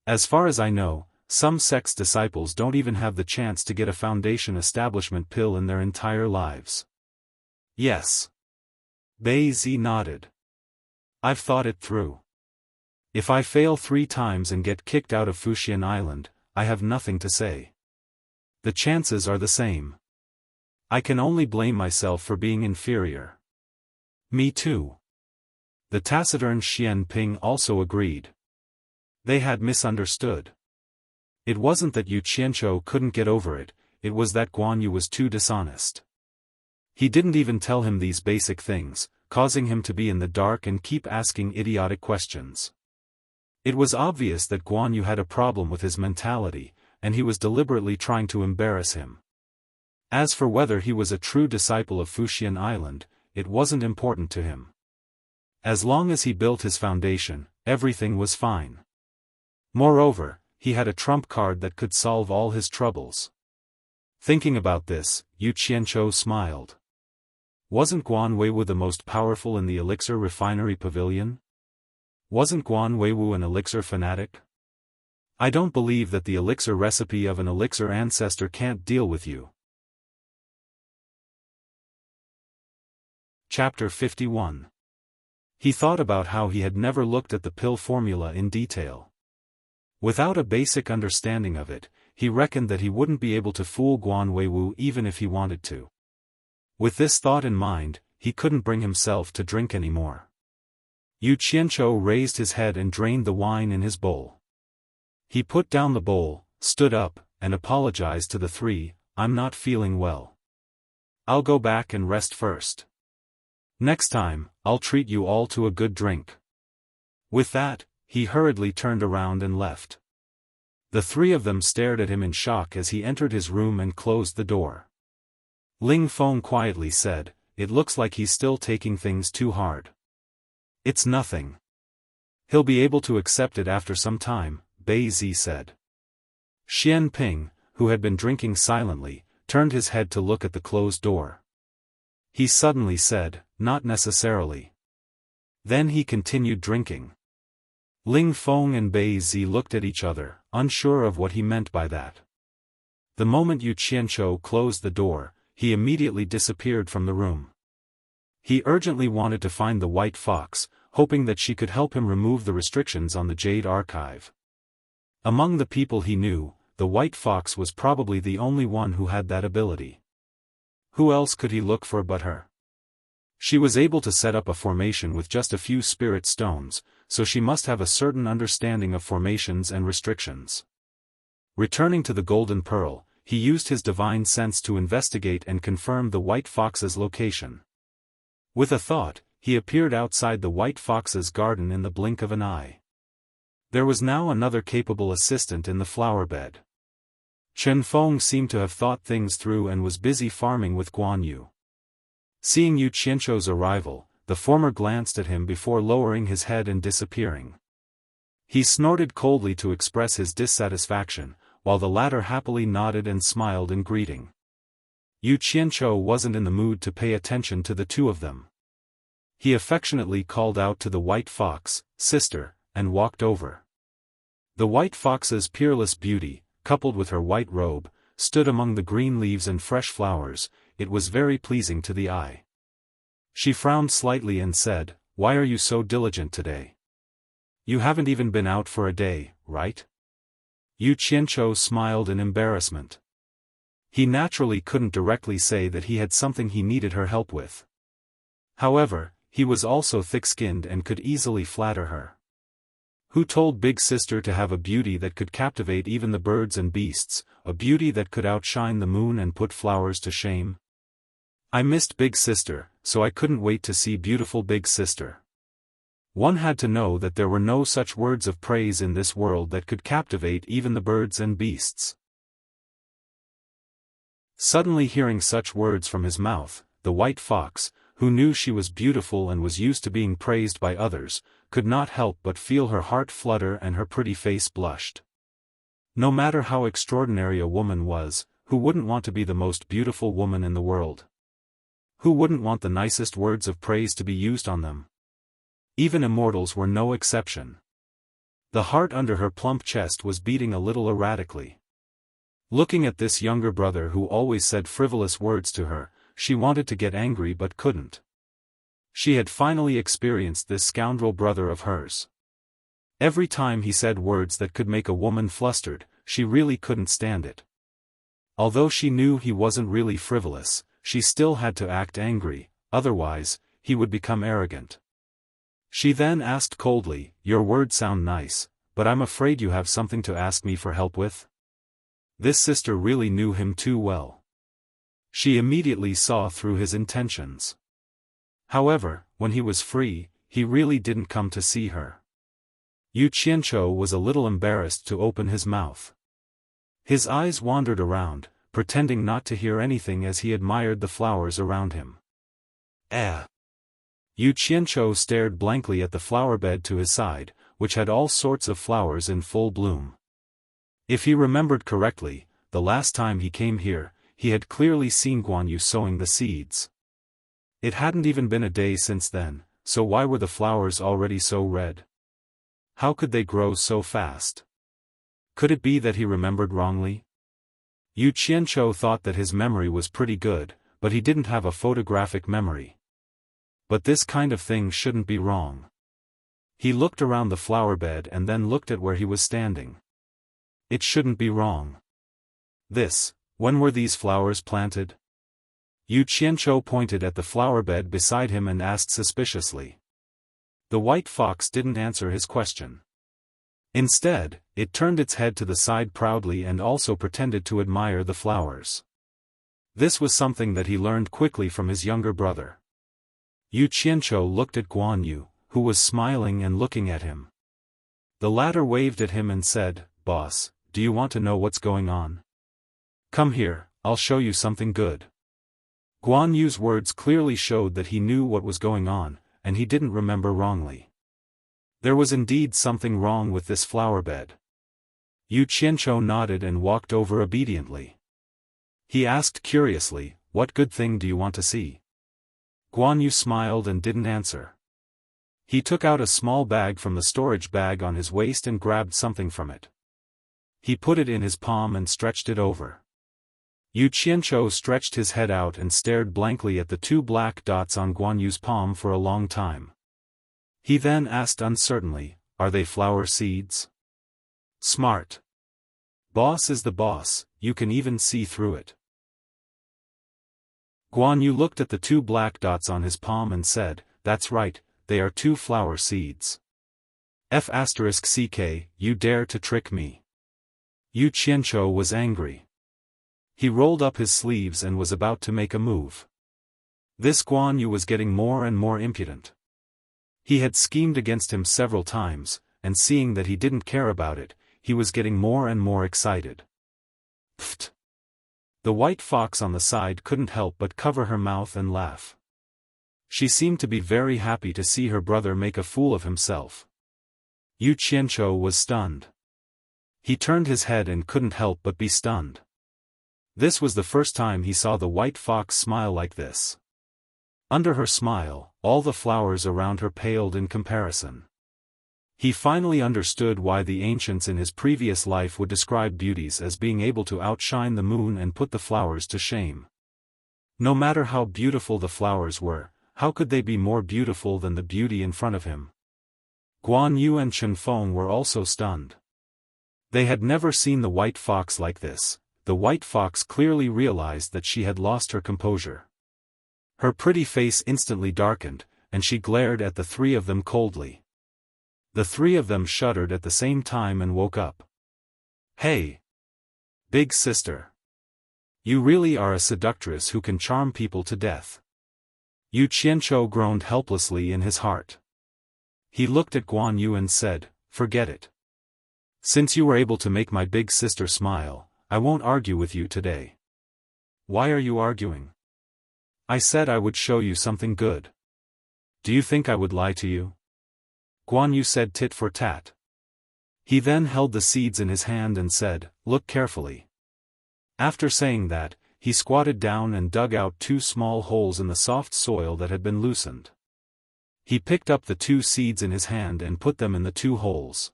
As far as I know, some sects' disciples don't even have the chance to get a foundation establishment pill in their entire lives. Yes. Bei Zi nodded. I've thought it through. If I fail 3 times and get kicked out of Fuxian Island, I have nothing to say. The chances are the same. I can only blame myself for being inferior. Me too. The taciturn Xian Ping also agreed. They had misunderstood. It wasn't that Yu Qianzhou couldn't get over it, it was that Guan Yu was too dishonest. He didn't even tell him these basic things, causing him to be in the dark and keep asking idiotic questions. It was obvious that Guan Yu had a problem with his mentality, and he was deliberately trying to embarrass him. As for whether he was a true disciple of Fuxian Island, it wasn't important to him. As long as he built his foundation, everything was fine. Moreover, he had a trump card that could solve all his troubles. Thinking about this, Yu Qianzhou smiled. Wasn't Guan Weiwu the most powerful in the elixir refinery pavilion? Wasn't Guan Weiwu an elixir fanatic? I don't believe that the elixir recipe of an elixir ancestor can't deal with you. Chapter 51. He thought about how he had never looked at the pill formula in detail. Without a basic understanding of it, he reckoned that he wouldn't be able to fool Guan Weiwu even if he wanted to. With this thought in mind, he couldn't bring himself to drink anymore. Yu Qianqiu raised his head and drained the wine in his bowl. He put down the bowl, stood up, and apologized to the three. I'm not feeling well. I'll go back and rest first. Next time, I'll treat you all to a good drink. With that, he hurriedly turned around and left. The three of them stared at him in shock as he entered his room and closed the door. Ling Feng quietly said, "It looks like he's still taking things too hard." "It's nothing. He'll be able to accept it after some time," Bei Zi said. Xian Ping, who had been drinking silently, turned his head to look at the closed door. He suddenly said, "Not necessarily." Then he continued drinking. Ling Feng and Bei Zi looked at each other, unsure of what he meant by that. The moment Yu Qianqiu closed the door, he immediately disappeared from the room. He urgently wanted to find the white fox, hoping that she could help him remove the restrictions on the Jade Archive. Among the people he knew, the white fox was probably the only one who had that ability. Who else could he look for but her? She was able to set up a formation with just a few spirit stones, so she must have a certain understanding of formations and restrictions. Returning to the Golden Pearl, he used his divine sense to investigate and confirm the white fox's location. With a thought, he appeared outside the white fox's garden in the blink of an eye. There was now another capable assistant in the flower bed. Chen Feng seemed to have thought things through and was busy farming with Guan Yu. Seeing Yu Qianqiu's arrival, the former glanced at him before lowering his head and disappearing. He snorted coldly to express his dissatisfaction, while the latter happily nodded and smiled in greeting. Yu Qianqiu wasn't in the mood to pay attention to the two of them. He affectionately called out to the white fox, "Sister," and walked over. The white fox's peerless beauty, coupled with her white robe, stood among the green leaves and fresh flowers. It was very pleasing to the eye. She frowned slightly and said, "Why are you so diligent today? You haven't even been out for a day, right?" Yu Qianqiu smiled in embarrassment. He naturally couldn't directly say that he had something he needed her help with. However, he was also thick-skinned and could easily flatter her. Who told Big Sister to have a beauty that could captivate even the birds and beasts, a beauty that could outshine the moon and put flowers to shame? I missed Big Sister, so I couldn't wait to see beautiful Big Sister. One had to know that there were no such words of praise in this world that could captivate even the birds and beasts. Suddenly hearing such words from his mouth, the white fox, who knew she was beautiful and was used to being praised by others, could not help but feel her heart flutter and her pretty face blushed. No matter how extraordinary a woman was, who wouldn't want to be the most beautiful woman in the world? Who wouldn't want the nicest words of praise to be used on them? Even immortals were no exception. The heart under her plump chest was beating a little erratically. Looking at this younger brother who always said frivolous words to her, she wanted to get angry but couldn't. She had finally experienced this scoundrel brother of hers. Every time he said words that could make a woman flustered, she really couldn't stand it. Although she knew he wasn't really frivolous, she still had to act angry, otherwise, he would become arrogant. She then asked coldly, "Your words sound nice, but I'm afraid you have something to ask me for help with?" This sister really knew him too well. She immediately saw through his intentions. However, when he was free, he really didn't come to see her. Yu Qianqiu was a little embarrassed to open his mouth. His eyes wandered around, pretending not to hear anything as he admired the flowers around him. Yu Qianqiu stared blankly at the flower bed to his side, which had all sorts of flowers in full bloom. If he remembered correctly, the last time he came here, he had clearly seen Guan Yu sowing the seeds. It hadn't even been a day since then, so why were the flowers already so red? How could they grow so fast? Could it be that he remembered wrongly? Yu Qianqiu thought that his memory was pretty good, but he didn't have a photographic memory. But this kind of thing shouldn't be wrong. He looked around the flower bed and then looked at where he was standing. It shouldn't be wrong. When were these flowers planted? Yu Qianqiu pointed at the flower bed beside him and asked suspiciously. The white fox didn't answer his question. Instead, it turned its head to the side proudly and also pretended to admire the flowers. This was something that he learned quickly from his younger brother. Yu Qianqiu looked at Guan Yu, who was smiling and looking at him. The latter waved at him and said, "Boss, do you want to know what's going on? Come here, I'll show you something good." Guan Yu's words clearly showed that he knew what was going on, and he didn't remember wrongly. There was indeed something wrong with this flower bed. Yu Qianqiu nodded and walked over obediently. He asked curiously, "What good thing do you want to see?" Guan Yu smiled and didn't answer. He took out a small bag from the storage bag on his waist and grabbed something from it. He put it in his palm and stretched it over. Yu Qianqiu stretched his head out and stared blankly at the two black dots on Guan Yu's palm for a long time. He then asked uncertainly, "Are they flower seeds?" "Smart. Boss is the boss, you can even see through it." Guan Yu looked at the two black dots on his palm and said, "That's right, they are two flower seeds. F*ck, you dare to trick me." Yu Qianqiu was angry. He rolled up his sleeves and was about to make a move. This Guan Yu was getting more and more impudent. He had schemed against him several times, and seeing that he didn't care about it, he was getting more and more excited. Pfft! The white fox on the side couldn't help but cover her mouth and laugh. She seemed to be very happy to see her brother make a fool of himself. Yu Qianqiu was stunned. He turned his head and couldn't help but be stunned. This was the first time he saw the white fox smile like this. Under her smile, all the flowers around her paled in comparison. He finally understood why the ancients in his previous life would describe beauties as being able to outshine the moon and put the flowers to shame. No matter how beautiful the flowers were, how could they be more beautiful than the beauty in front of him? Guan Yu and Xiaofan were also stunned. They had never seen the white fox like this. The white fox clearly realized that she had lost her composure. Her pretty face instantly darkened, and she glared at the three of them coldly. The three of them shuddered at the same time and woke up. "Hey! Big sister! You really are a seductress who can charm people to death." Yu Qianqiu groaned helplessly in his heart. He looked at Guan Yu and said, "Forget it. Since you were able to make my big sister smile, I won't argue with you today." "Why are you arguing?" "I said I would show you something good. Do you think I would lie to you?" Guan Yu said tit for tat. He then held the seeds in his hand and said, "Look carefully." After saying that, he squatted down and dug out two small holes in the soft soil that had been loosened. He picked up the two seeds in his hand and put them in the two holes.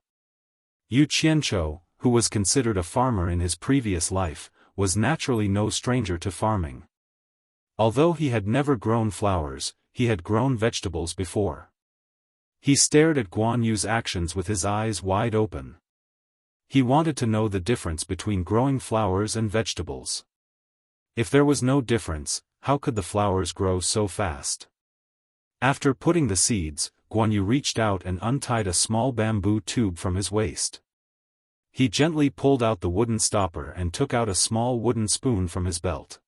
Yu Qianqiu, who was considered a farmer in his previous life, was naturally no stranger to farming. Although he had never grown flowers, he had grown vegetables before. He stared at Guan Yu's actions with his eyes wide open. He wanted to know the difference between growing flowers and vegetables. If there was no difference, how could the flowers grow so fast? After putting the seeds, Guan Yu reached out and untied a small bamboo tube from his waist. He gently pulled out the wooden stopper and took out a small wooden spoon from his belt.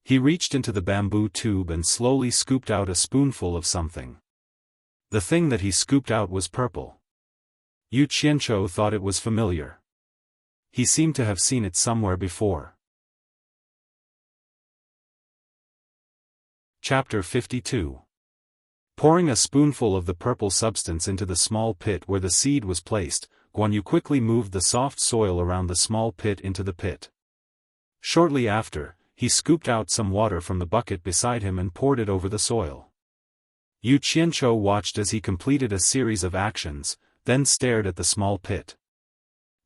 He reached into the bamboo tube and slowly scooped out a spoonful of something. The thing that he scooped out was purple. Yu Qianqiu thought it was familiar. He seemed to have seen it somewhere before. Chapter 52. Pouring a spoonful of the purple substance into the small pit where the seed was placed, Guan Yu quickly moved the soft soil around the small pit into the pit. Shortly after, he scooped out some water from the bucket beside him and poured it over the soil. Yu Qianzhou watched as he completed a series of actions, then stared at the small pit.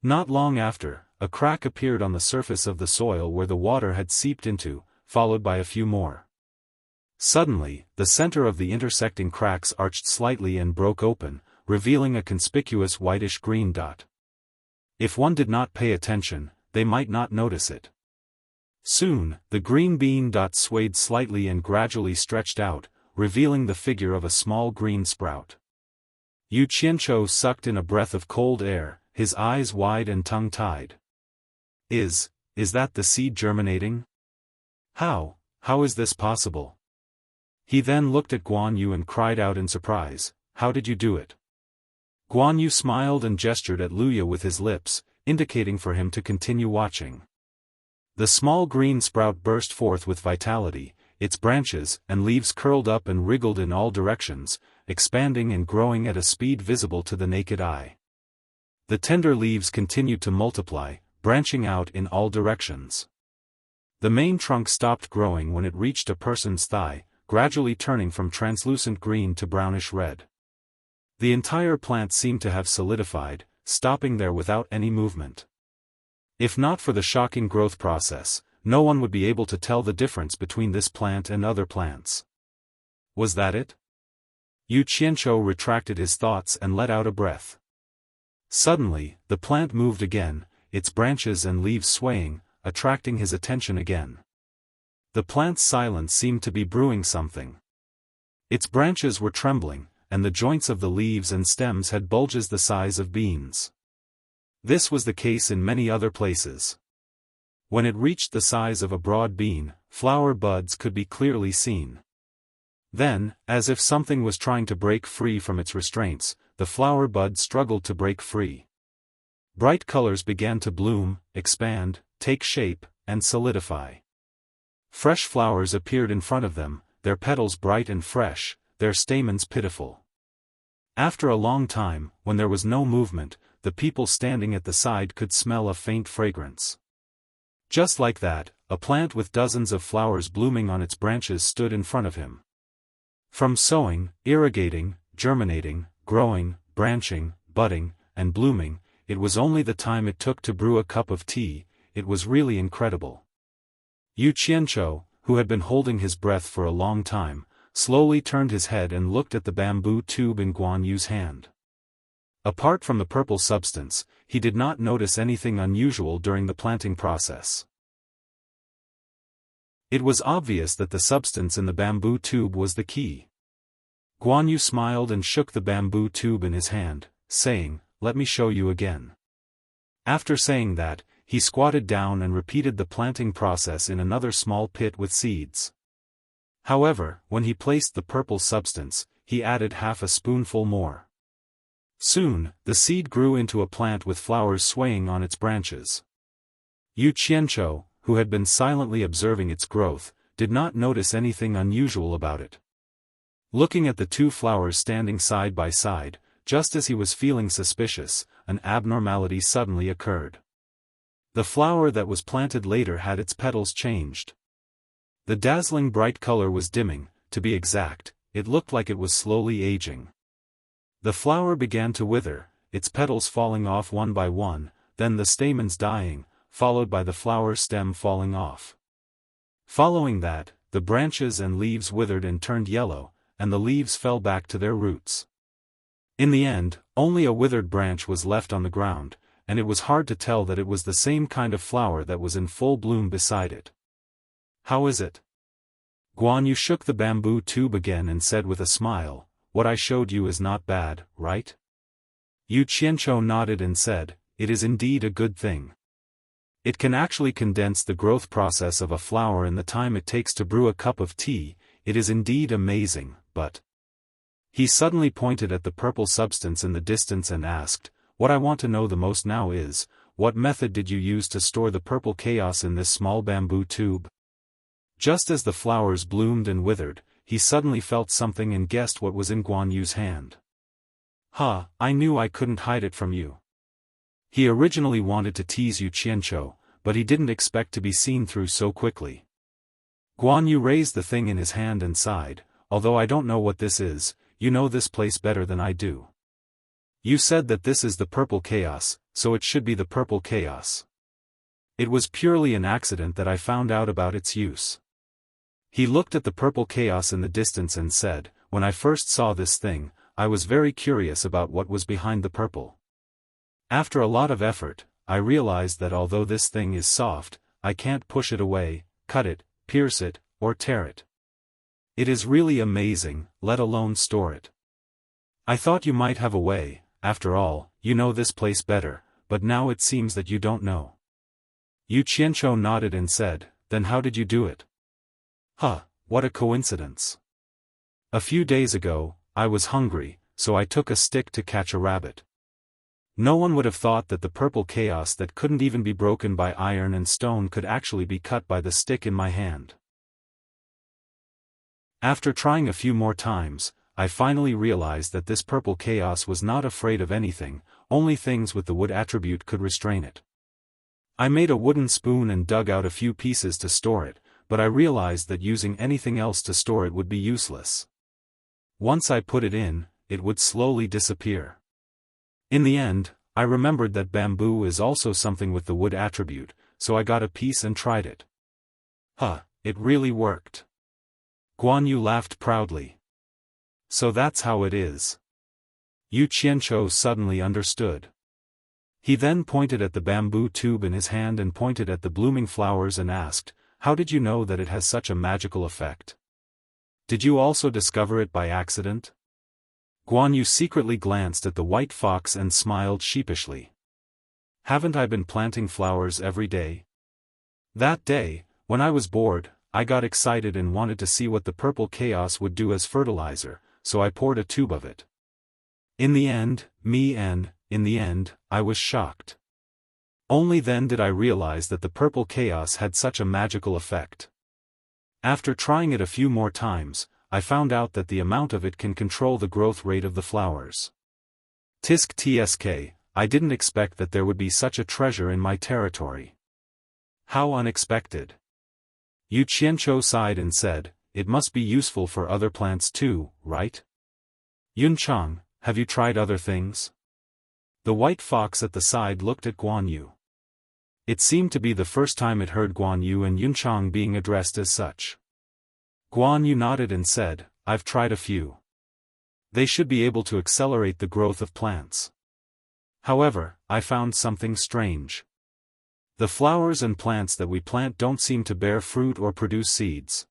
Not long after, a crack appeared on the surface of the soil where the water had seeped into, followed by a few more. Suddenly, the center of the intersecting cracks arched slightly and broke open, revealing a conspicuous whitish-green dot. If one did not pay attention, they might not notice it. Soon, the green bean dot swayed slightly and gradually stretched out, revealing the figure of a small green sprout. Yu Qianzhou sucked in a breath of cold air, his eyes wide and tongue-tied. Is that the seed germinating? How is this possible? He then looked at Guan Yu and cried out in surprise, "How did you do it?" Guan Yu smiled and gestured at Luya with his lips, indicating for him to continue watching. The small green sprout burst forth with vitality, its branches and leaves curled up and wriggled in all directions, expanding and growing at a speed visible to the naked eye. The tender leaves continued to multiply, branching out in all directions. The main trunk stopped growing when it reached a person's thigh, gradually turning from translucent green to brownish red. The entire plant seemed to have solidified, stopping there without any movement. If not for the shocking growth process, no one would be able to tell the difference between this plant and other plants. Was that it? Yu Qianzhou retracted his thoughts and let out a breath. Suddenly, the plant moved again, its branches and leaves swaying, attracting his attention again. The plant's silence seemed to be brewing something. Its branches were trembling, and the joints of the leaves and stems had bulges the size of beans. This was the case in many other places. When it reached the size of a broad bean, flower buds could be clearly seen. Then, as if something was trying to break free from its restraints, the flower bud struggled to break free. Bright colors began to bloom, expand, take shape, and solidify. Fresh flowers appeared in front of them, their petals bright and fresh, their stamens pitiful. After a long time, when there was no movement, the people standing at the side could smell a faint fragrance. Just like that, a plant with dozens of flowers blooming on its branches stood in front of him. From sowing, irrigating, germinating, growing, branching, budding, and blooming, it was only the time it took to brew a cup of tea. It was really incredible. Yu Qianzhou, who had been holding his breath for a long time, slowly turned his head and looked at the bamboo tube in Guan Yu's hand. Apart from the purple substance, he did not notice anything unusual during the planting process. It was obvious that the substance in the bamboo tube was the key. Guan Yu smiled and shook the bamboo tube in his hand, saying, "Let me show you again." After saying that, he squatted down and repeated the planting process in another small pit with seeds. However, when he placed the purple substance, he added half a spoonful more. Soon, the seed grew into a plant with flowers swaying on its branches. Yu Qianzhou, who had been silently observing its growth, did not notice anything unusual about it. Looking at the two flowers standing side by side, just as he was feeling suspicious, an abnormality suddenly occurred. The flower that was planted later had its petals changed. The dazzling bright color was dimming, to be exact, it looked like it was slowly aging. The flower began to wither, its petals falling off one by one, then the stamens dying, followed by the flower stem falling off. Following that, the branches and leaves withered and turned yellow, and the leaves fell back to their roots. In the end, only a withered branch was left on the ground, and it was hard to tell that it was the same kind of flower that was in full bloom beside it. "How is it?" Guan Yu shook the bamboo tube again and said with a smile, "What I showed you is not bad, right?" Yu Qianzhou nodded and said, "It is indeed a good thing. It can actually condense the growth process of a flower in the time it takes to brew a cup of tea. It is indeed amazing, but..." He suddenly pointed at the purple substance in the distance and asked, "What I want to know the most now is, what method did you use to store the purple chaos in this small bamboo tube?" Just as the flowers bloomed and withered, he suddenly felt something and guessed what was in Guan Yu's hand. "Ha, I knew I couldn't hide it from you." He originally wanted to tease Yu Qianzhou, but he didn't expect to be seen through so quickly. Guan Yu raised the thing in his hand and sighed, although I don't know what this is, you know this place better than I do. You said that this is the purple chaos, so it should be the purple chaos. It was purely an accident that I found out about its use. He looked at the purple chaos in the distance and said, when I first saw this thing, I was very curious about what was behind the purple. After a lot of effort, I realized that although this thing is soft, I can't push it away, cut it, pierce it, or tear it. It is really amazing, let alone store it. I thought you might have a way, after all, you know this place better, but now it seems that you don't know. Yu Qianzhou nodded and said, then how did you do it? Huh, what a coincidence. A few days ago, I was hungry, so I took a stick to catch a rabbit. No one would have thought that the purple chaos that couldn't even be broken by iron and stone could actually be cut by the stick in my hand. After trying a few more times, I finally realized that this purple chaos was not afraid of anything, only things with the wood attribute could restrain it. I made a wooden spoon and dug out a few pieces to store it, but I realized that using anything else to store it would be useless. Once I put it in, it would slowly disappear. In the end, I remembered that bamboo is also something with the wood attribute, so I got a piece and tried it. Huh, it really worked. Guan Yu laughed proudly. So that's how it is. Yu Qianzhou suddenly understood. He then pointed at the bamboo tube in his hand and pointed at the blooming flowers and asked, how did you know that it has such a magical effect? Did you also discover it by accident? Guan Yu secretly glanced at the white fox and smiled sheepishly. Haven't I been planting flowers every day? That day, when I was bored, I got excited and wanted to see what the purple chaos would do as fertilizer, so I poured a tube of it. In the end, I was shocked. Only then did I realize that the purple chaos had such a magical effect. After trying it a few more times, I found out that the amount of it can control the growth rate of the flowers. Tisk tsk, I didn't expect that there would be such a treasure in my territory. How unexpected. Yu Qianzhou sighed and said, it must be useful for other plants too, right? Yunchang, have you tried other things? The white fox at the side looked at Guan Yu. It seemed to be the first time it heard Guan Yu and Yunchang being addressed as such. Guan Yu nodded and said, I've tried a few. They should be able to accelerate the growth of plants. However, I found something strange. The flowers and plants that we plant don't seem to bear fruit or produce seeds.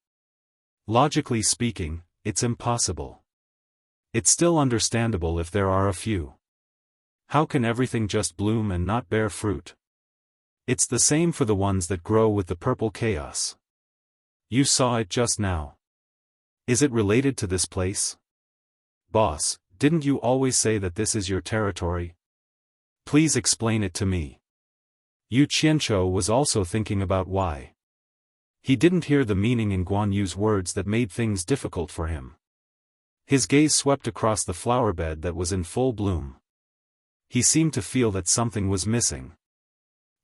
Logically speaking, it's impossible. It's still understandable if there are a few. How can everything just bloom and not bear fruit? It's the same for the ones that grow with the purple chaos. You saw it just now. Is it related to this place? Boss, didn't you always say that this is your territory? Please explain it to me. Yu Qianzhou was also thinking about why. He didn't hear the meaning in Guan Yu's words that made things difficult for him. His gaze swept across the flower bed that was in full bloom. He seemed to feel that something was missing.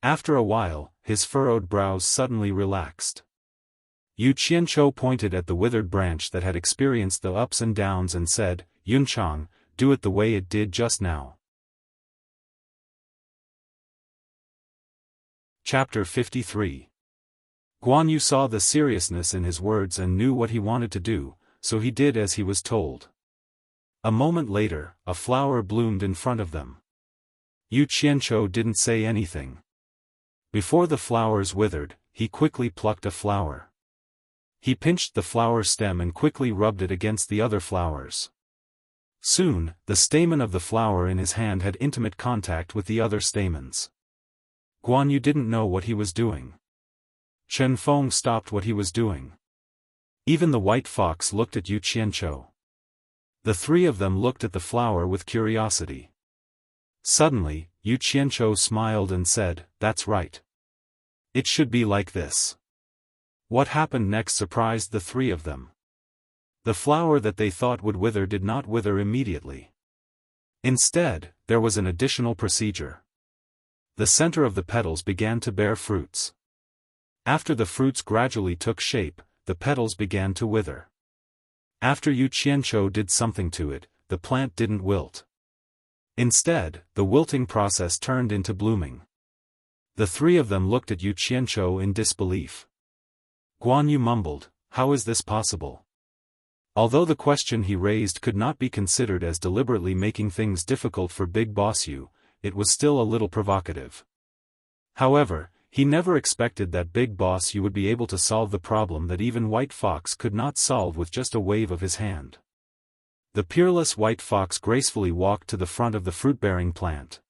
After a while, his furrowed brows suddenly relaxed. Yu Qianzhou pointed at the withered branch that had experienced the ups and downs and said, Yunchang, do it the way it did just now. Chapter 53. Guan Yu saw the seriousness in his words and knew what he wanted to do, so he did as he was told. A moment later, a flower bloomed in front of them. Yu Qianzhou didn't say anything. Before the flowers withered, he quickly plucked a flower. He pinched the flower stem and quickly rubbed it against the other flowers. Soon, the stamen of the flower in his hand had intimate contact with the other stamens. Guan Yu didn't know what he was doing. Chen Feng stopped what he was doing. Even the white fox looked at Yu Qianzhou. The three of them looked at the flower with curiosity. Suddenly, Yu Qianzhou smiled and said, that's right. It should be like this. What happened next surprised the three of them. The flower that they thought would wither did not wither immediately. Instead, there was an additional procedure. The center of the petals began to bear fruits. After the fruits gradually took shape, the petals began to wither. After Yu Qianqiu did something to it, the plant didn't wilt. Instead, the wilting process turned into blooming. The three of them looked at Yu Qianqiu in disbelief. Guan Yu mumbled, "How is this possible?" Although the question he raised could not be considered as deliberately making things difficult for Big Boss Yu, it was still a little provocative. However, he never expected that Big Boss Yu would be able to solve the problem that even White Fox could not solve with just a wave of his hand. The peerless White Fox gracefully walked to the front of the fruit-bearing plant.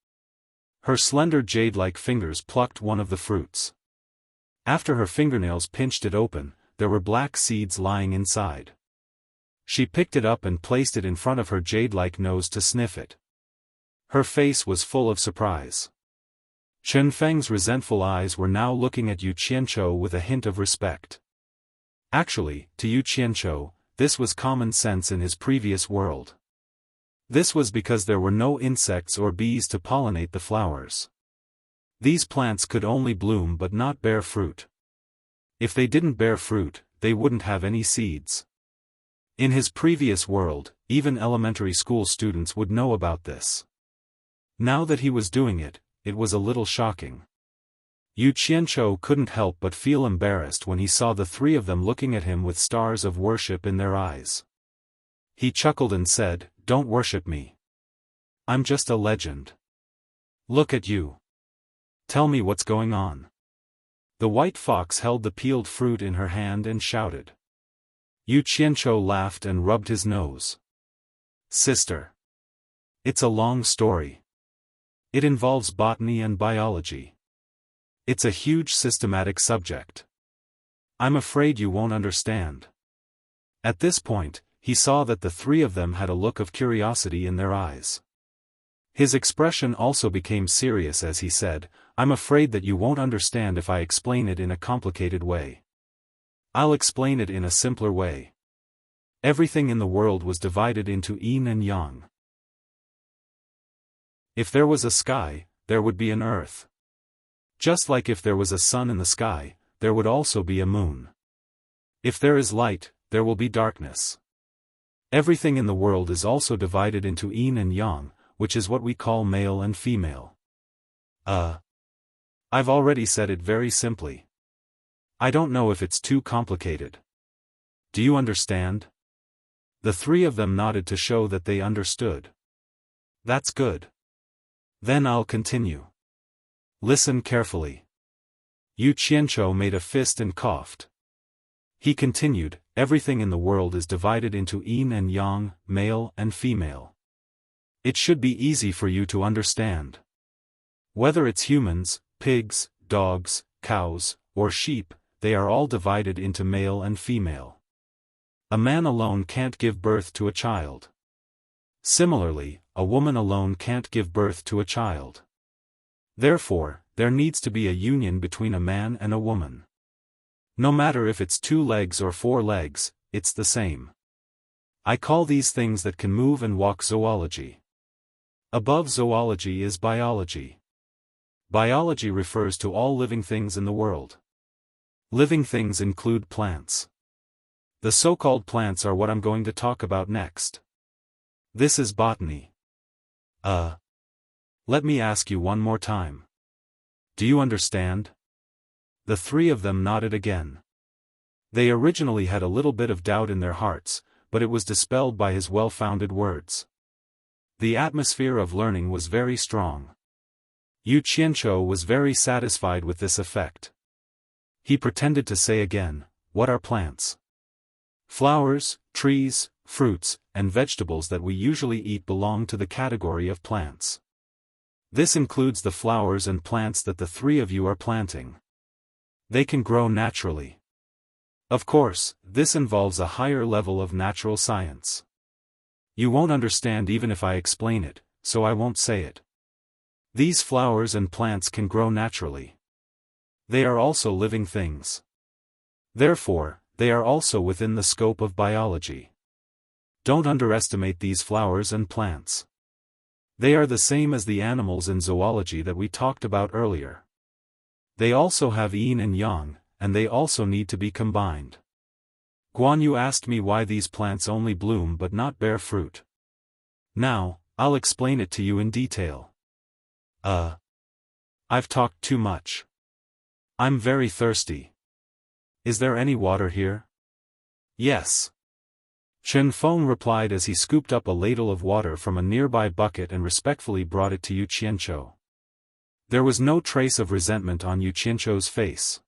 Her slender jade-like fingers plucked one of the fruits. After her fingernails pinched it open, there were black seeds lying inside. She picked it up and placed it in front of her jade-like nose to sniff it. Her face was full of surprise. Chen Feng's resentful eyes were now looking at Yu Qianqiu with a hint of respect. Actually, to Yu Qianqiu, this was common sense in his previous world. This was because there were no insects or bees to pollinate the flowers. These plants could only bloom but not bear fruit. If they didn't bear fruit, they wouldn't have any seeds. In his previous world, even elementary school students would know about this. Now that he was doing it, it was a little shocking. Yu Qianqiu couldn't help but feel embarrassed when he saw the three of them looking at him with stars of worship in their eyes. He chuckled and said, "Don't worship me. I'm just a legend. Look at you. Tell me what's going on." The White Fox held the peeled fruit in her hand and shouted. Yu Qianqiu laughed and rubbed his nose. "Sister. It's a long story. It involves botany and biology. It's a huge systematic subject. I'm afraid you won't understand." At this point, he saw that the three of them had a look of curiosity in their eyes. His expression also became serious as he said, "I'm afraid that you won't understand if I explain it in a complicated way. I'll explain it in a simpler way. Everything in the world was divided into yin and yang. If there was a sky, there would be an earth. Just like if there was a sun in the sky, there would also be a moon. If there is light, there will be darkness. Everything in the world is also divided into yin and yang, which is what we call male and female." I've already said it very simply. I don't know if it's too complicated. Do you understand?" The three of them nodded to show that they understood. "That's good. Then I'll continue. Listen carefully." Yu Qianqiu made a fist and coughed. He continued, "Everything in the world is divided into yin and yang, male and female. It should be easy for you to understand. Whether it's humans, pigs, dogs, cows, or sheep, they are all divided into male and female. A man alone can't give birth to a child. Similarly, a woman alone can't give birth to a child. Therefore, there needs to be a union between a man and a woman. No matter if it's 2 legs or 4 legs, it's the same. I call these things that can move and walk zoology. Above zoology is biology. Biology refers to all living things in the world. Living things include plants. The so-called plants are what I'm going to talk about next. This is botany. Let me ask you one more time. Do you understand?" The three of them nodded again. They originally had a little bit of doubt in their hearts, but it was dispelled by his well-founded words. The atmosphere of learning was very strong. Yu Qianqiu was very satisfied with this effect. He pretended to say again, "What are plants?" "Flowers, trees, fruits, and vegetables that we usually eat belong to the category of plants. This includes the flowers and plants that the three of you are planting. They can grow naturally. Of course, this involves a higher level of natural science. You won't understand even if I explain it, so I won't say it. These flowers and plants can grow naturally. They are also living things. Therefore, they are also within the scope of biology. Don't underestimate these flowers and plants. They are the same as the animals in zoology that we talked about earlier. They also have yin and yang, and they also need to be combined. Guan Yu asked me why these plants only bloom but not bear fruit. Now, I'll explain it to you in detail. I've talked too much. I'm very thirsty. Is there any water here? Yes. Xiaofan replied as he scooped up a ladle of water from a nearby bucket and respectfully brought it to Yu Qianzhou. There was no trace of resentment on Yu Qianzhou's face.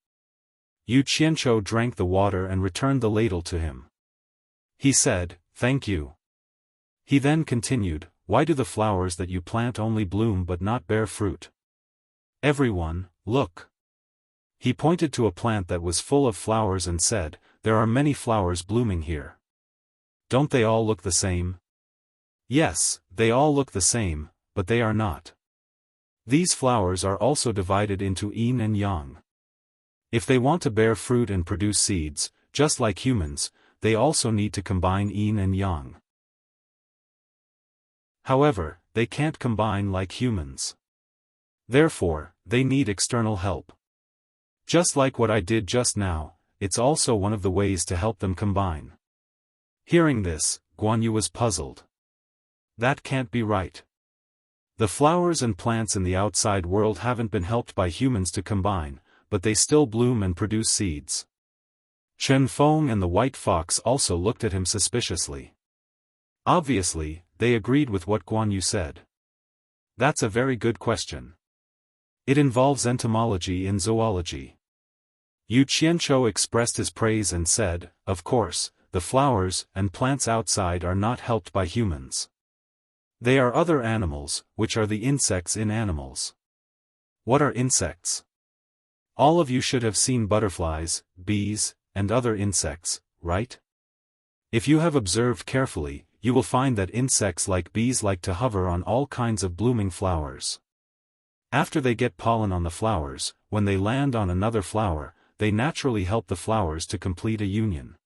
Yu Qianzhou drank the water and returned the ladle to him. He said, "Thank you." He then continued, "Why do the flowers that you plant only bloom but not bear fruit? Everyone, look." He pointed to a plant that was full of flowers and said, "There are many flowers blooming here. Don't they all look the same?" Yes, they all look the same, but they are not. These flowers are also divided into yin and yang. If they want to bear fruit and produce seeds, just like humans, they also need to combine yin and yang. However, they can't combine like humans. Therefore, they need external help. Just like what I did just now, it's also one of the ways to help them combine. Hearing this, Guan Yu was puzzled. That can't be right. The flowers and plants in the outside world haven't been helped by humans to combine, but they still bloom and produce seeds. Xiaofan and the white fox also looked at him suspiciously. Obviously, they agreed with what Guan Yu said. That's a very good question. It involves entomology in zoology. Yu Qianzhou expressed his praise and said, "Of course, the flowers and plants outside are not helped by humans. They are other animals, which are the insects in animals." What are insects? All of you should have seen butterflies, bees, and other insects, right? If you have observed carefully, you will find that insects like bees like to hover on all kinds of blooming flowers. After they get pollen on the flowers, when they land on another flower, they naturally help the flowers to complete a union.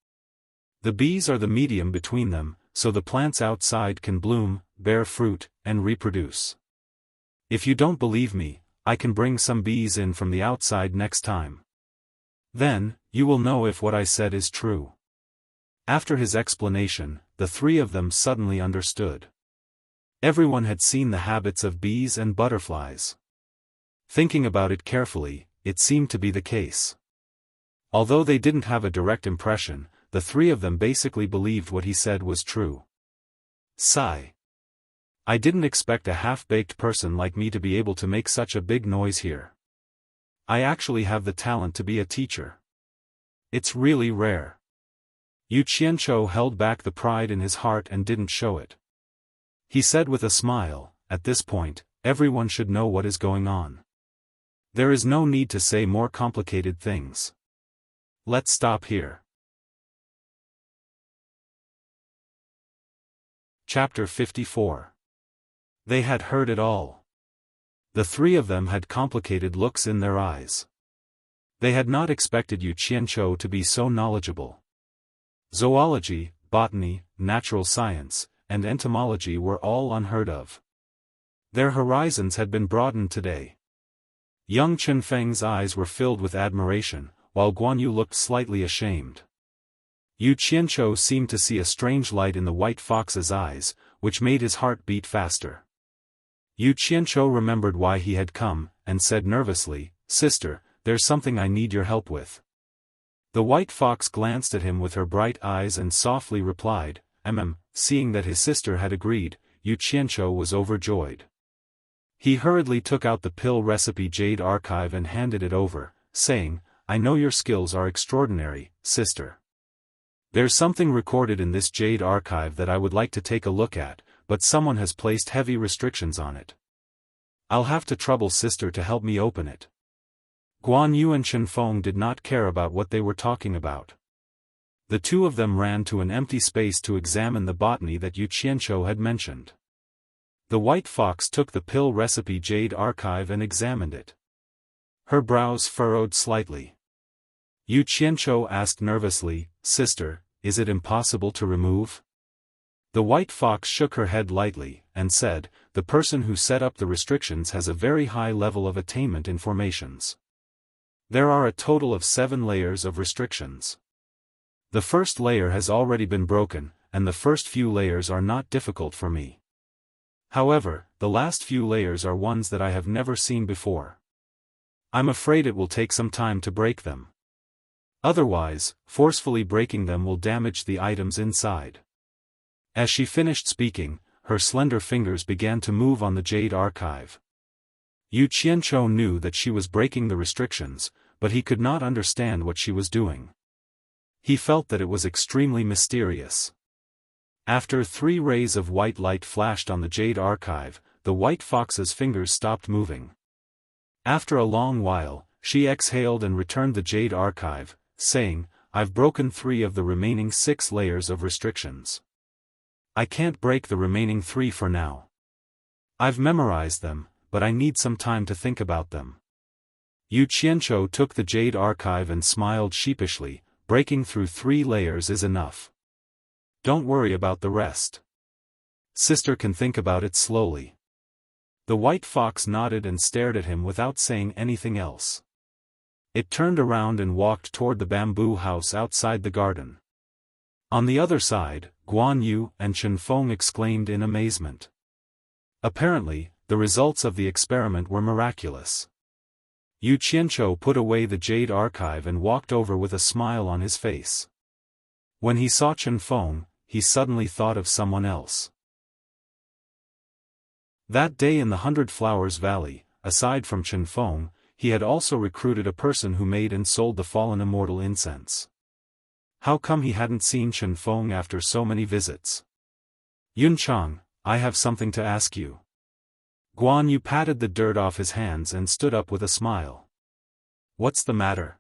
The bees are the medium between them, so the plants outside can bloom, bear fruit, and reproduce. If you don't believe me, I can bring some bees in from the outside next time. Then, you will know if what I said is true. After his explanation, the three of them suddenly understood. Everyone had seen the habits of bees and butterflies. Thinking about it carefully, it seemed to be the case. Although they didn't have a direct impression, the three of them basically believed what he said was true. Sigh. I didn't expect a half-baked person like me to be able to make such a big noise here. I actually have the talent to be a teacher. It's really rare. Yu Qianzhou held back the pride in his heart and didn't show it. He said with a smile, "At this point, everyone should know what is going on. There is no need to say more complicated things. Let's stop here." Chapter 54. They had heard it all. The three of them had complicated looks in their eyes. They had not expected Yu Qianzhou to be so knowledgeable. Zoology, botany, natural science, and entomology were all unheard of. Their horizons had been broadened today. Young Qianfeng's eyes were filled with admiration, while Guan Yu looked slightly ashamed. Yu Qianzhou seemed to see a strange light in the white fox's eyes, which made his heart beat faster. Yu Qianzhou remembered why he had come, and said nervously, "Sister, there's something I need your help with." The white fox glanced at him with her bright eyes and softly replied, Seeing that his sister had agreed, Yu Qianzhou was overjoyed. He hurriedly took out the pill recipe jade archive and handed it over, saying, "I know your skills are extraordinary, sister. There's something recorded in this jade archive that I would like to take a look at, but someone has placed heavy restrictions on it. I'll have to trouble sister to help me open it." Guan Yu and Xiaofan did not care about what they were talking about. The two of them ran to an empty space to examine the botany that Yu Qianzhou had mentioned. The white fox took the pill recipe jade archive and examined it. Her brows furrowed slightly. Yu Qianzhou asked nervously, "Sister, is it impossible to remove?" The white fox shook her head lightly, and said, "The person who set up the restrictions has a very high level of attainment in formations. There are a total of 7 layers of restrictions. The first layer has already been broken, and the first few layers are not difficult for me. However, the last few layers are ones that I have never seen before. I'm afraid it will take some time to break them. Otherwise, forcefully breaking them will damage the items inside. As she finished speaking, her slender fingers began to move on the jade archive. Yu Qianzhou knew that she was breaking the restrictions, but he could not understand what she was doing. He felt that it was extremely mysterious. After 3 rays of white light flashed on the jade archive, the white fox's fingers stopped moving. After a long while, she exhaled and returned the jade archive, saying, "I've broken 3 of the remaining 6 layers of restrictions. I can't break the remaining 3 for now. I've memorized them, but I need some time to think about them." Yu Qianzhou took the jade archive and smiled sheepishly. "Breaking through 3 layers is enough. Don't worry about the rest. Sister can think about it slowly." The white fox nodded and stared at him without saying anything else. It turned around and walked toward the bamboo house outside the garden. On the other side, Guan Yu and Chen Feng exclaimed in amazement. Apparently, the results of the experiment were miraculous. Yu Qianzhou put away the jade archive and walked over with a smile on his face. When he saw Chen Feng, he suddenly thought of someone else. That day in the 100 Flowers Valley, aside from Chen Feng, he had also recruited a person who made and sold the fallen immortal incense. How come he hadn't seen Chen Feng after so many visits? "Yun Chang, I have something to ask you." Guan Yu patted the dirt off his hands and stood up with a smile. "What's the matter?"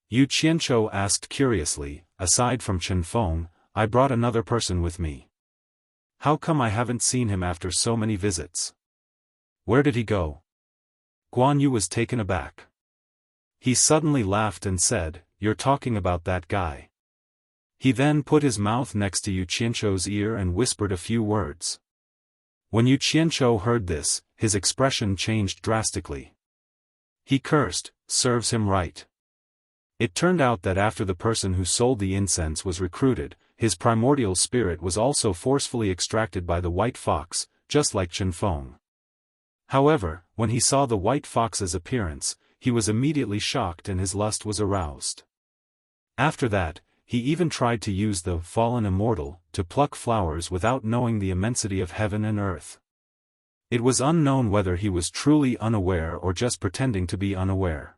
Yu Qianzhou asked curiously. "Aside from Chen Feng, I brought another person with me. How come I haven't seen him after so many visits? Where did he go?" Guan Yu was taken aback. He suddenly laughed and said, "You're talking about that guy." He then put his mouth next to Yu Qianzhou's ear and whispered a few words. When Yu Qianzhou heard this, his expression changed drastically. He cursed, "Serves him right." It turned out that after the person who sold the incense was recruited, his primordial spirit was also forcefully extracted by the white fox, just like Chen Feng. However, when he saw the white fox's appearance, he was immediately shocked and his lust was aroused. After that, he even tried to use the fallen immortal to pluck flowers without knowing the immensity of heaven and earth. It was unknown whether he was truly unaware or just pretending to be unaware.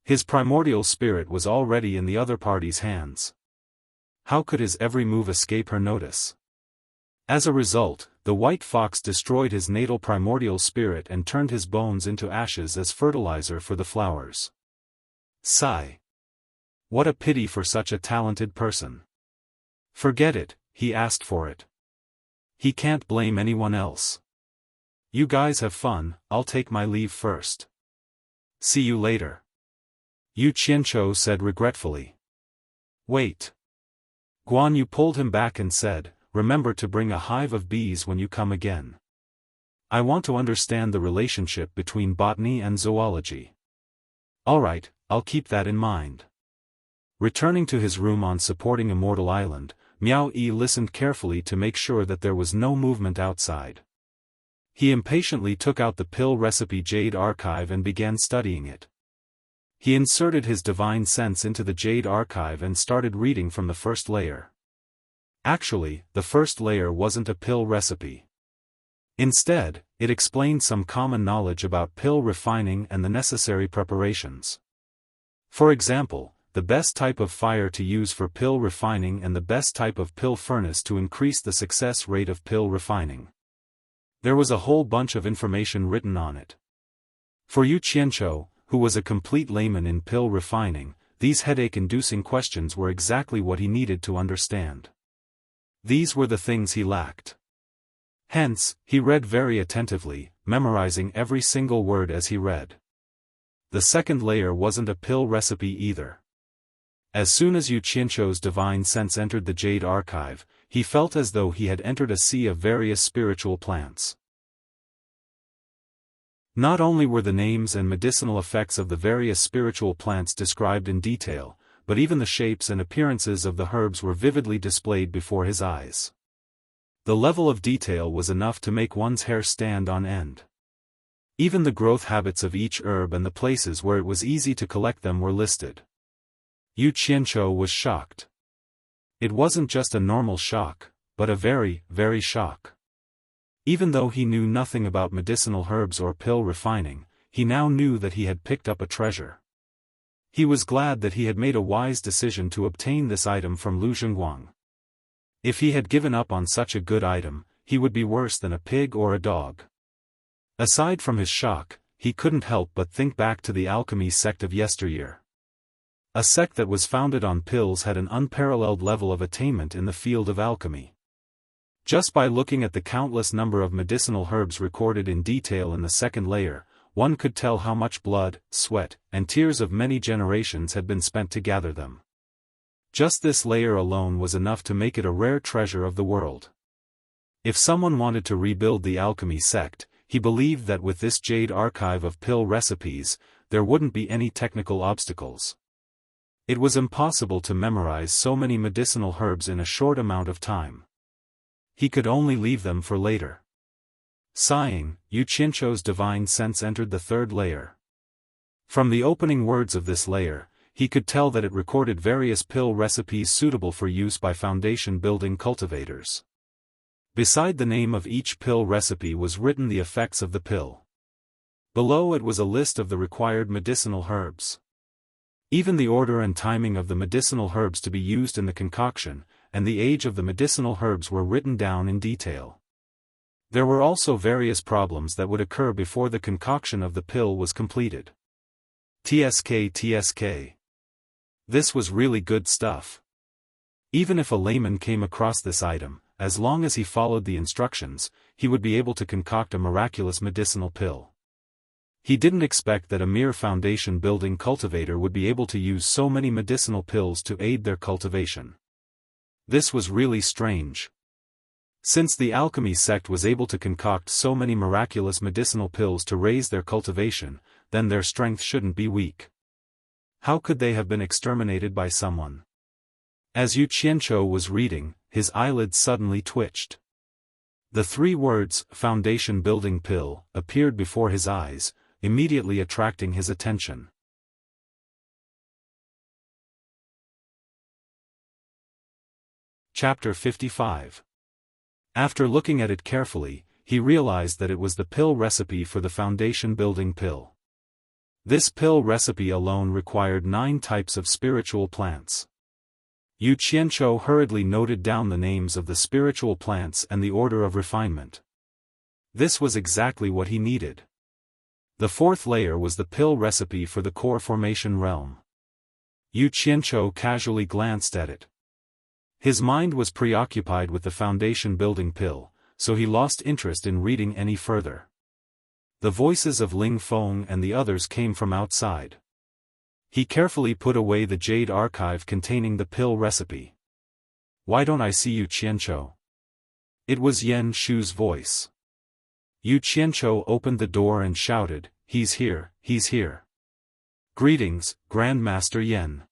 His primordial spirit was already in the other party's hands. How could his every move escape her notice? As a result, the white fox destroyed his natal primordial spirit and turned his bones into ashes as fertilizer for the flowers. Sigh. What a pity for such a talented person. Forget it, he asked for it. He can't blame anyone else. You guys have fun, I'll take my leave first. See you later. Yu Qianzhou said regretfully. Wait. Guan Yu pulled him back and said, "Remember to bring a hive of bees when you come again. I want to understand the relationship between botany and zoology." "Alright, I'll keep that in mind." Returning to his room on supporting Immortal Island, Miao Yi listened carefully to make sure that there was no movement outside. He impatiently took out the pill recipe jade archive and began studying it. He inserted his divine sense into the jade archive and started reading from the first layer. Actually, the first layer wasn't a pill recipe. Instead, it explained some common knowledge about pill refining and the necessary preparations. For example, the best type of fire to use for pill refining and the best type of pill furnace to increase the success rate of pill refining. There was a whole bunch of information written on it. For Yu Qianzhou, who was a complete layman in pill refining, these headache-inducing questions were exactly what he needed to understand. These were the things he lacked. Hence, he read very attentively, memorizing every single word as he read. The second layer wasn't a pill recipe either. As soon as Yu Qianzhou's divine sense entered the jade archive, he felt as though he had entered a sea of various spiritual plants. Not only were the names and medicinal effects of the various spiritual plants described in detail, but even the shapes and appearances of the herbs were vividly displayed before his eyes. The level of detail was enough to make one's hair stand on end. Even the growth habits of each herb and the places where it was easy to collect them were listed. Yu Qianzhou was shocked. It wasn't just a normal shock, but a very, very shock. Even though he knew nothing about medicinal herbs or pill refining, he now knew that he had picked up a treasure. He was glad that he had made a wise decision to obtain this item from Lu Zhengguang. If he had given up on such a good item, he would be worse than a pig or a dog. Aside from his shock, he couldn't help but think back to the alchemy sect of yesteryear. A sect that was founded on pills had an unparalleled level of attainment in the field of alchemy. Just by looking at the countless number of medicinal herbs recorded in detail in the second layer, one could tell how much blood, sweat, and tears of many generations had been spent to gather them. Just this layer alone was enough to make it a rare treasure of the world. If someone wanted to rebuild the alchemy sect, he believed that with this jade archive of pill recipes, there wouldn't be any technical obstacles. It was impossible to memorize so many medicinal herbs in a short amount of time. He could only leave them for later. Sighing, Yu Qianzhou's divine sense entered the third layer. From the opening words of this layer, he could tell that it recorded various pill recipes suitable for use by foundation-building cultivators. Beside the name of each pill recipe was written the effects of the pill. Below it was a list of the required medicinal herbs. Even the order and timing of the medicinal herbs to be used in the concoction, and the age of the medicinal herbs were written down in detail. There were also various problems that would occur before the concoction of the pill was completed. TSK. This was really good stuff. Even if a layman came across this item, as long as he followed the instructions, he would be able to concoct a miraculous medicinal pill. He didn't expect that a mere foundation-building cultivator would be able to use so many medicinal pills to aid their cultivation. This was really strange. Since the alchemy sect was able to concoct so many miraculous medicinal pills to raise their cultivation, then their strength shouldn't be weak. How could they have been exterminated by someone? As Yu Qianzhou was reading, his eyelids suddenly twitched. The three words, foundation-building pill, appeared before his eyes, immediately attracting his attention. Chapter 55. After looking at it carefully, he realized that it was the pill recipe for the foundation-building pill. This pill recipe alone required 9 types of spiritual plants. Yu Qianzhou hurriedly noted down the names of the spiritual plants and the order of refinement. This was exactly what he needed. The fourth layer was the pill recipe for the core formation realm. Yu Qianzhou casually glanced at it. His mind was preoccupied with the foundation-building pill, so he lost interest in reading any further. The voices of Ling Feng and the others came from outside. He carefully put away the jade archive containing the pill recipe. "Why don't I see Yu Qianzhou?" It was Yan Shu's voice. Yu Qianzhou opened the door and shouted, "He's here, he's here." "Greetings, Grandmaster Yan."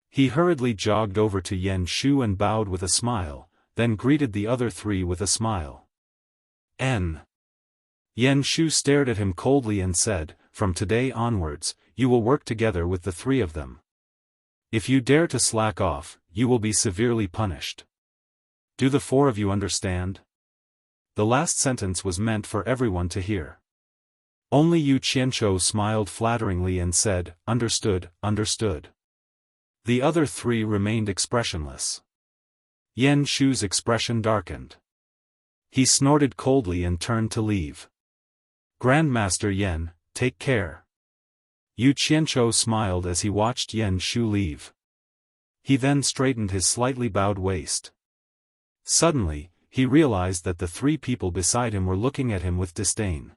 He hurriedly jogged over to Yan Shu and bowed with a smile, then greeted the other three with a smile. Yan Shu stared at him coldly and said, "From today onwards, you will work together with the three of them. If you dare to slack off, you will be severely punished. Do the 4 of you understand?" The last sentence was meant for everyone to hear. Only Yu Qianzhou smiled flatteringly and said, "Understood, understood." The other 3 remained expressionless. Yan Shu's expression darkened. He snorted coldly and turned to leave. "Grandmaster Yan, take care." Yu Qianzhou smiled as he watched Yan Shu leave. He then straightened his slightly bowed waist. Suddenly, he realized that the 3 people beside him were looking at him with disdain.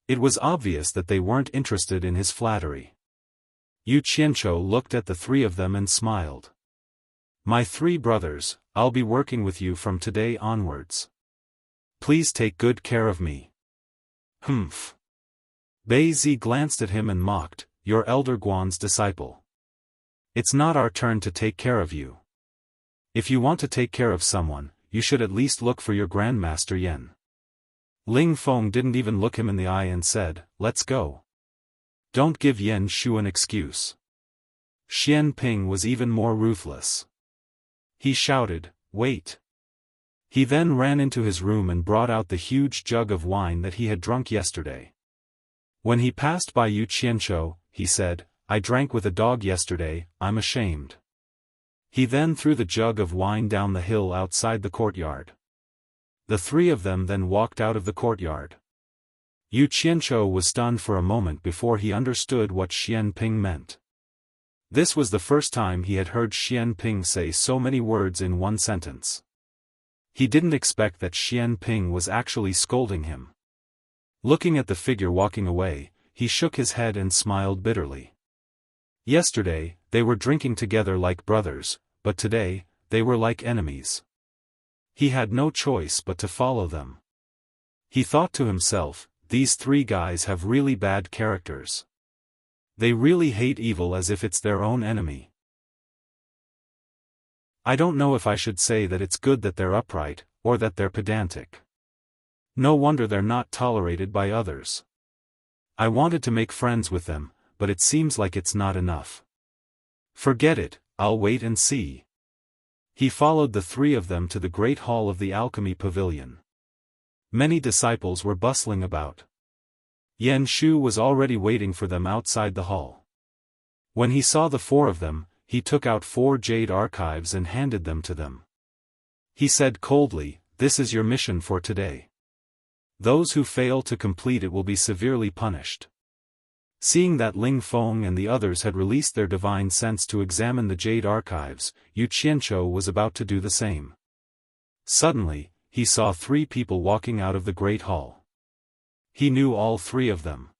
It was obvious that they weren't interested in his flattery. Yu Qianzhou looked at the 3 of them and smiled. "My 3 brothers, I'll be working with you from today onwards. Please take good care of me." "Humph." Bei Zi glanced at him and mocked, "Your elder Guan's disciple. It's not our turn to take care of you. If you want to take care of someone, you should at least look for your Grandmaster Yan. Ling Feng didn't even look him in the eye and said, let's go. Don't give Yan Shu an excuse. Xian Ping was even more ruthless. He shouted, wait. He then ran into his room and brought out the huge jug of wine that he had drunk yesterday. When he passed by Yu Qianzhou, he said, I drank with a dog yesterday, I'm ashamed. He then threw the jug of wine down the hill outside the courtyard. The three of them then walked out of the courtyard. Yu Qianzhou was stunned for a moment before he understood what Xian Ping meant. This was the first time he had heard Xian Ping say so many words in one sentence. He didn't expect that Xian Ping was actually scolding him. Looking at the figure walking away, he shook his head and smiled bitterly. Yesterday, they were drinking together like brothers, but today, they were like enemies. He had no choice but to follow them. He thought to himself, these three guys have really bad characters. They really hate evil as if it's their own enemy. I don't know if I should say that it's good that they're upright, or that they're pedantic. No wonder they're not tolerated by others. I wanted to make friends with them, but it seems like it's not enough. Forget it, I'll wait and see. He followed the three of them to the great hall of the alchemy pavilion. Many disciples were bustling about. Yan Shu was already waiting for them outside the hall. When he saw the four of them, he took out 4 jade archives and handed them to them. He said coldly, this is your mission for today. Those who fail to complete it will be severely punished. Seeing that Ling Feng and the others had released their divine sense to examine the jade archives, Yu Qianzhou was about to do the same. Suddenly, he saw 3 people walking out of the great hall. He knew all 3 of them.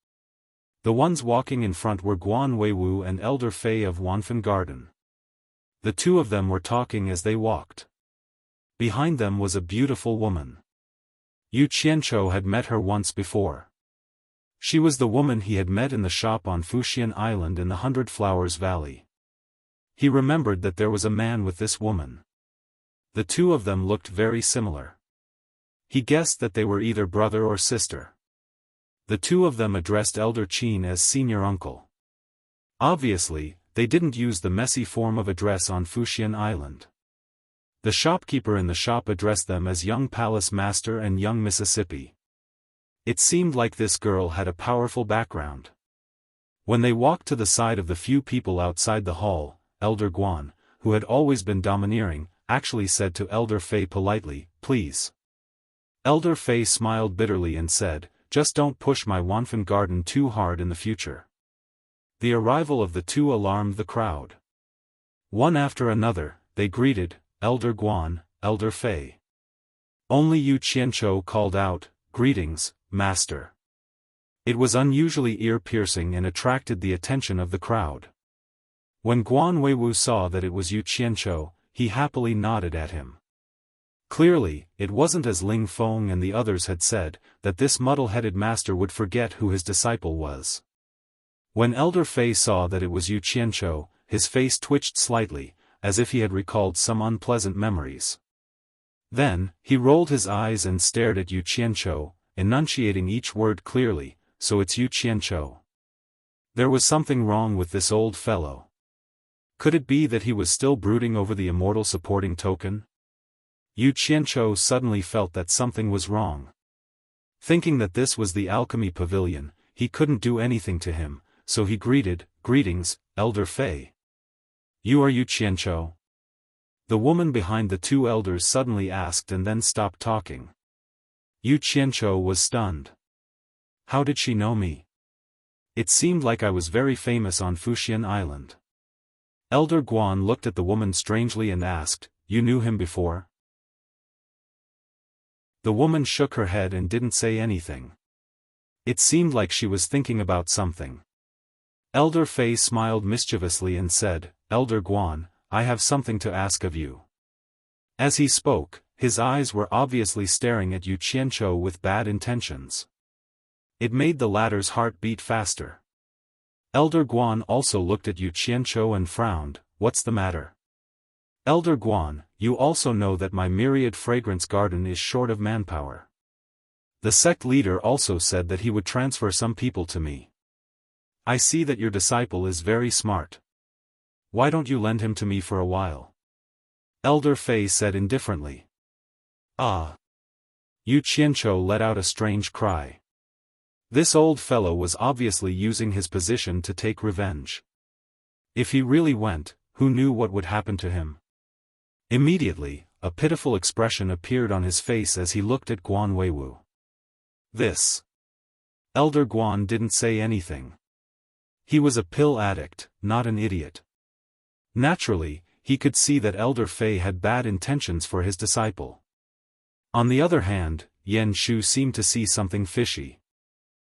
The ones walking in front were Guan Weiwu and Elder Fei of Wanfen Garden. The 2 of them were talking as they walked. Behind them was a beautiful woman. Yu Qianzhou had met her once before. She was the woman he had met in the shop on Fuxian Island in the 100 Flowers Valley. He remembered that there was a man with this woman. The 2 of them looked very similar. He guessed that they were either brother or sister. The 2 of them addressed Elder Qin as senior uncle. Obviously, they didn't use the messy form of address on Fuxian Island. The shopkeeper in the shop addressed them as young Palace Master and young Mississippi. It seemed like this girl had a powerful background. When they walked to the side of the few people outside the hall, Elder Guan, who had always been domineering, actually said to Elder Fei politely, please. Elder Fei smiled bitterly and said, just don't push my Wanfen Garden too hard in the future. The arrival of the 2 alarmed the crowd. One after another, they greeted, Elder Guan, Elder Fei. Only Yu Qianzhou called out, greetings, Master. It was unusually ear-piercing and attracted the attention of the crowd. When Guan Weiwu saw that it was Yu Qianzhou, he happily nodded at him. Clearly, it wasn't as Ling Feng and the others had said, that this muddle-headed master would forget who his disciple was. When Elder Fei saw that it was Yu Qianzhou, his face twitched slightly, as if he had recalled some unpleasant memories. Then, he rolled his eyes and stared at Yu Qianzhou, enunciating each word clearly, so it's Yu Qianzhou. There was something wrong with this old fellow. Could it be that he was still brooding over the immortal supporting token? Yu Qianzhou suddenly felt that something was wrong. Thinking that this was the alchemy pavilion, he couldn't do anything to him, so he greeted, greetings, Elder Fei. You are Yu Qianzhou? The woman behind the 2 elders suddenly asked and then stopped talking. Yu Qianzhou was stunned. How did she know me? It seemed like I was very famous on Fuxian Island. Elder Guan looked at the woman strangely and asked, you knew him before? The woman shook her head and didn't say anything. It seemed like she was thinking about something. Elder Fei smiled mischievously and said, Elder Guan, I have something to ask of you. As he spoke, his eyes were obviously staring at Yu Qianzhou with bad intentions. It made the latter's heart beat faster. Elder Guan also looked at Yu Qianzhou and frowned. What's the matter? Elder Guan, you also know that my myriad fragrance garden is short of manpower. The sect leader also said that he would transfer some people to me. I see that your disciple is very smart. Why don't you lend him to me for a while? Elder Fei said indifferently. Ah! Yu Qianzhou let out a strange cry. This old fellow was obviously using his position to take revenge. If he really went, who knew what would happen to him? Immediately, a pitiful expression appeared on his face as he looked at Guan Weiwu. This. Elder Guan didn't say anything. He was a pill addict, not an idiot. Naturally, he could see that Elder Fei had bad intentions for his disciple. On the other hand, Yan Shu seemed to see something fishy.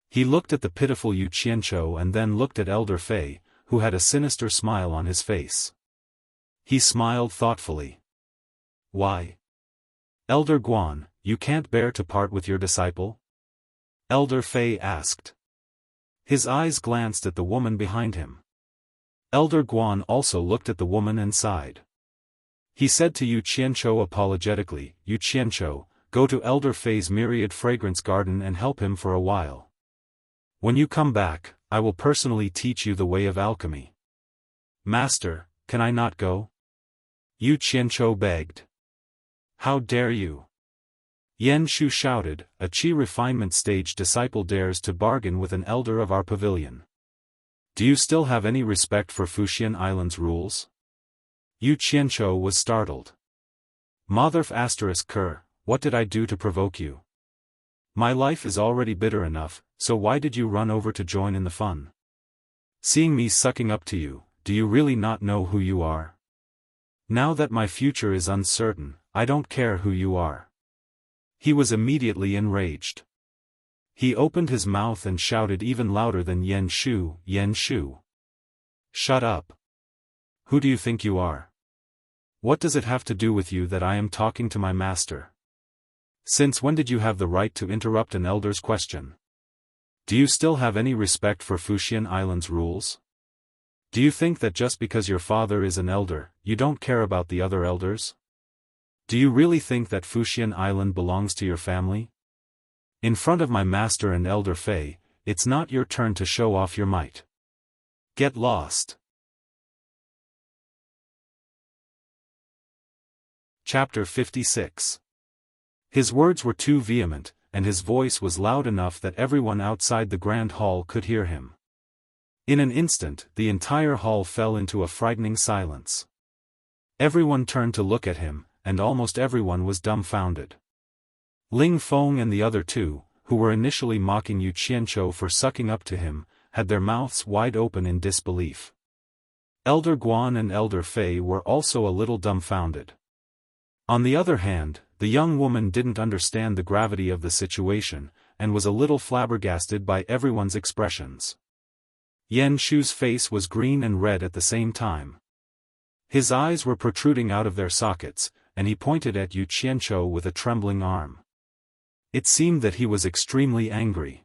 He looked at the pitiful Yu Qianzhou and then looked at Elder Fei, who had a sinister smile on his face. He smiled thoughtfully. Why? Elder Guan, you can't bear to part with your disciple? Elder Fei asked. His eyes glanced at the woman behind him. Elder Guan also looked at the woman and sighed. He said to Yu Qianzhou apologetically, Yu Qianzhou, go to Elder Fei's myriad fragrance garden and help him for a while. When you come back, I will personally teach you the way of alchemy. Master, can I not go? Yu Qianzhou begged. How dare you? Yan Shu shouted, a Qi refinement stage disciple dares to bargain with an elder of our pavilion. Do you still have any respect for Fuxian Island's rules? Yu Qianzhou was startled. Motherf *Ker, what did I do to provoke you? My life is already bitter enough, so why did you run over to join in the fun? Seeing me sucking up to you, do you really not know who you are? Now that my future is uncertain, I don't care who you are. He was immediately enraged. He opened his mouth and shouted even louder than Yan Shu, Yan Shu. Shut up. Who do you think you are? What does it have to do with you that I am talking to my master? Since when did you have the right to interrupt an elder's question? Do you still have any respect for Fuxian Island's rules? Do you think that just because your father is an elder, you don't care about the other elders? Do you really think that Fuxian Island belongs to your family? In front of my master and Elder Fei, it's not your turn to show off your might. Get lost. Chapter 56. His words were too vehement, and his voice was loud enough that everyone outside the grand hall could hear him. In an instant, the entire hall fell into a frightening silence. Everyone turned to look at him, and almost everyone was dumbfounded. Ling Feng and the other two, who were initially mocking Yu Qianzhou for sucking up to him, had their mouths wide open in disbelief. Elder Guan and Elder Fei were also a little dumbfounded. On the other hand, the young woman didn't understand the gravity of the situation, and was a little flabbergasted by everyone's expressions. Yan Shu's face was green and red at the same time. His eyes were protruding out of their sockets, and he pointed at Yu Qianzhou with a trembling arm. It seemed that he was extremely angry.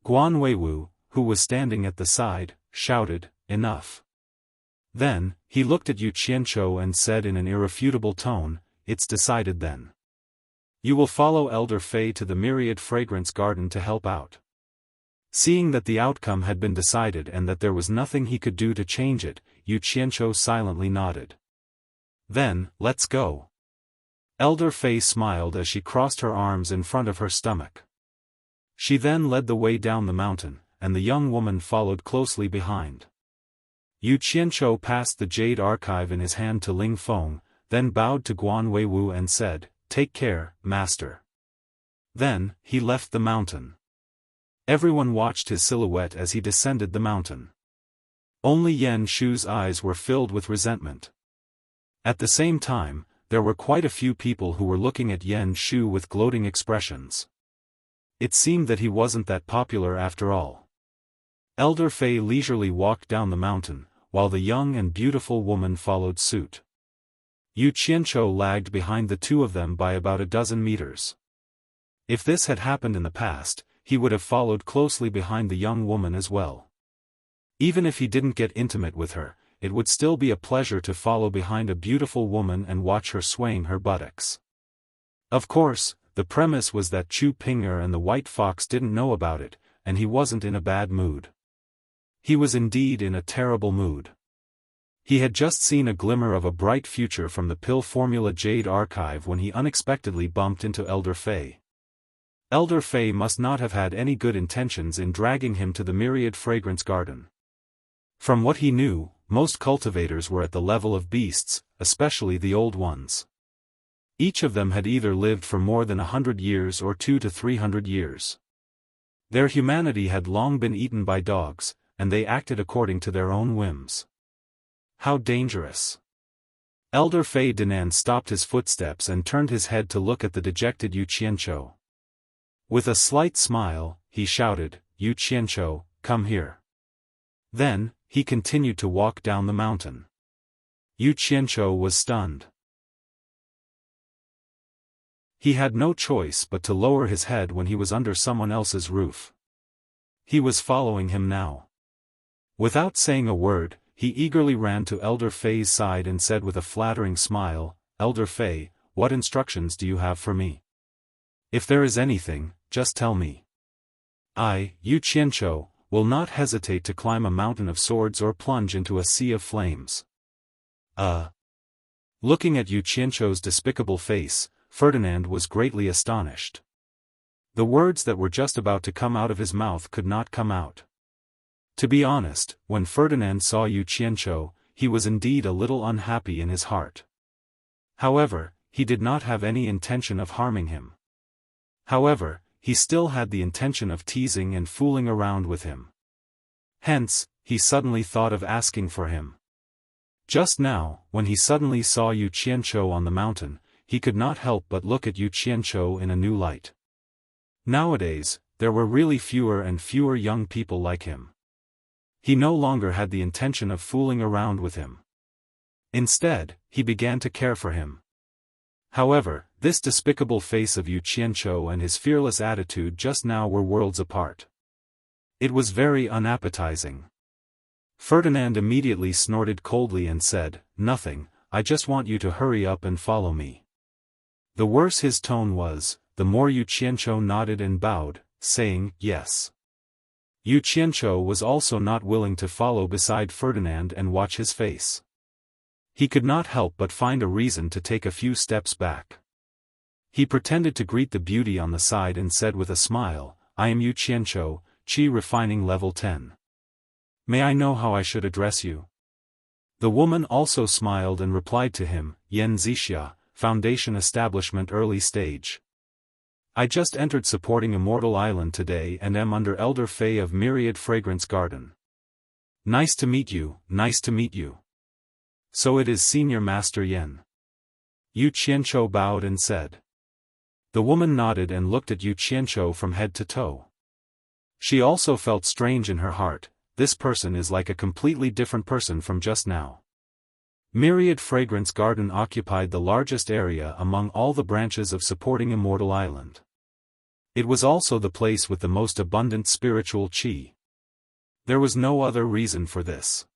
Guan Weiwu, who was standing at the side, shouted, "Enough." Then, he looked at Yu Qianzhou and said in an irrefutable tone, "It's decided then. You will follow Elder Fei to the myriad fragrance garden to help out." Seeing that the outcome had been decided and that there was nothing he could do to change it, Yu Qianzhou silently nodded. Then, let's go. Elder Fei smiled as she crossed her arms in front of her stomach. She then led the way down the mountain, and the young woman followed closely behind. Yu Qianzhou passed the jade archive in his hand to Ling Feng, then bowed to Guan Weiwu and said, "Take care, master." Then, he left the mountain. Everyone watched his silhouette as he descended the mountain. Only Yan Shu's eyes were filled with resentment. At the same time, there were quite a few people who were looking at Yan Shu with gloating expressions. It seemed that he wasn't that popular after all. Elder Fei leisurely walked down the mountain, while the young and beautiful woman followed suit. Yu Qianzhou lagged behind the two of them by about a dozen meters. If this had happened in the past, he would have followed closely behind the young woman as well. Even if he didn't get intimate with her, it would still be a pleasure to follow behind a beautiful woman and watch her swaying her buttocks. Of course, the premise was that Chu Ping'er and the white fox didn't know about it, and he wasn't in a bad mood. He was indeed in a terrible mood. He had just seen a glimmer of a bright future from the pill formula Jade archive when he unexpectedly bumped into Elder Fei. Elder Fei must not have had any good intentions in dragging him to the Myriad Fragrance Garden. From what he knew, most cultivators were at the level of beasts, especially the old ones. Each of them had either lived for more than 100 years or 200 to 300 years. Their humanity had long been eaten by dogs, and they acted according to their own whims. How dangerous! Elder Fei Dinan stopped his footsteps and turned his head to look at the dejected Yu Qianqiu. With a slight smile, he shouted, "Yu Qianqiu, come here." Then, he continued to walk down the mountain. Yu Qianqiu was stunned. He had no choice but to lower his head when he was under someone else's roof. He was following him now. Without saying a word, he eagerly ran to Elder Fei's side and said with a flattering smile, "Elder Fei, what instructions do you have for me? If there is anything, just tell me. I, Yu Qianqiu, will not hesitate to climb a mountain of swords or plunge into a sea of flames." Looking at Yu Qianqiu's despicable face, Ferdinand was greatly astonished. The words that were just about to come out of his mouth could not come out. To be honest, when Ferdinand saw Yu Qianqiu, he was indeed a little unhappy in his heart. However, he did not have any intention of harming him. However, he still had the intention of teasing and fooling around with him. Hence, he suddenly thought of asking for him. Just now, when he suddenly saw Yu Qianqiu on the mountain, he could not help but look at Yu Qianqiu in a new light. Nowadays, there were really fewer and fewer young people like him. He no longer had the intention of fooling around with him. Instead, he began to care for him. However, this despicable face of Yu Qianqiu and his fearless attitude just now were worlds apart. It was very unappetizing. Ferdinand immediately snorted coldly and said, "Nothing, I just want you to hurry up and follow me." The worse his tone was, the more Yu Qianqiu nodded and bowed, saying, "Yes." Yu Qianqiu was also not willing to follow beside Ferdinand and watch his face. He could not help but find a reason to take a few steps back. He pretended to greet the beauty on the side and said with a smile, "I am Yu Qianqiu, Qi Refining Level 10. May I know how I should address you?" The woman also smiled and replied to him, "Yan Zixia, Foundation Establishment Early Stage. I just entered supporting Immortal Island today and am under Elder Fei of Myriad Fragrance Garden. Nice to meet you, nice to meet you. So it is Senior Master Yan." Yu Qianqiu bowed and said. The woman nodded and looked at Yu Qianqiu from head to toe. She also felt strange in her heart, this person is like a completely different person from just now. Myriad Fragrance Garden occupied the largest area among all the branches of supporting Immortal Island. It was also the place with the most abundant spiritual qi. There was no other reason for this.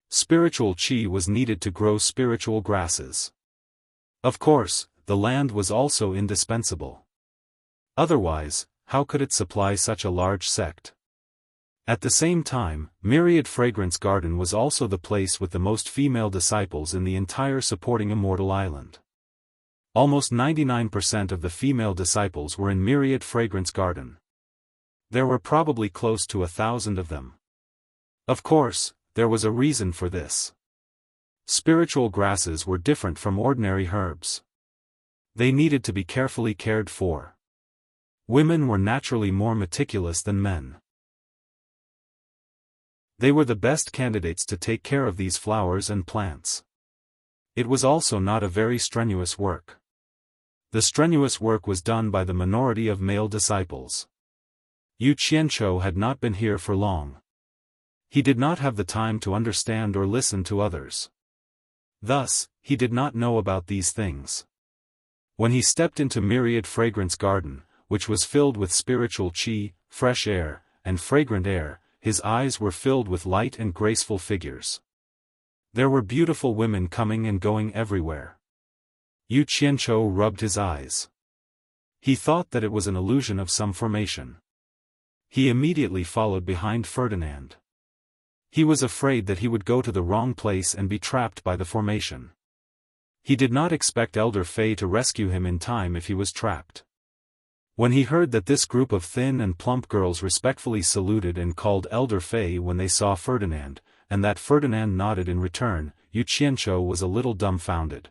Spiritual qi was needed to grow spiritual grasses. Of course, the land was also indispensable. Otherwise, how could it supply such a large sect? At the same time, Myriad Fragrance Garden was also the place with the most female disciples in the entire supporting Immortal Island. Almost 99% of the female disciples were in Myriad Fragrance Garden. There were probably close to 1,000 of them. Of course, there was a reason for this. Spiritual grasses were different from ordinary herbs. They needed to be carefully cared for. Women were naturally more meticulous than men. They were the best candidates to take care of these flowers and plants. It was also not a very strenuous work. The strenuous work was done by the minority of male disciples. Yu Qianqiu had not been here for long. He did not have the time to understand or listen to others. Thus, he did not know about these things. When he stepped into Myriad Fragrance Garden, which was filled with spiritual qi, fresh air, and fragrant air, his eyes were filled with light and graceful figures. There were beautiful women coming and going everywhere. Yu Qianzhou rubbed his eyes. He thought that it was an illusion of some formation. He immediately followed behind Ferdinand. He was afraid that he would go to the wrong place and be trapped by the formation. He did not expect Elder Fei to rescue him in time if he was trapped. When he heard that this group of thin and plump girls respectfully saluted and called Elder Fei when they saw Ferdinand, and that Ferdinand nodded in return, Yu Qianzhou was a little dumbfounded.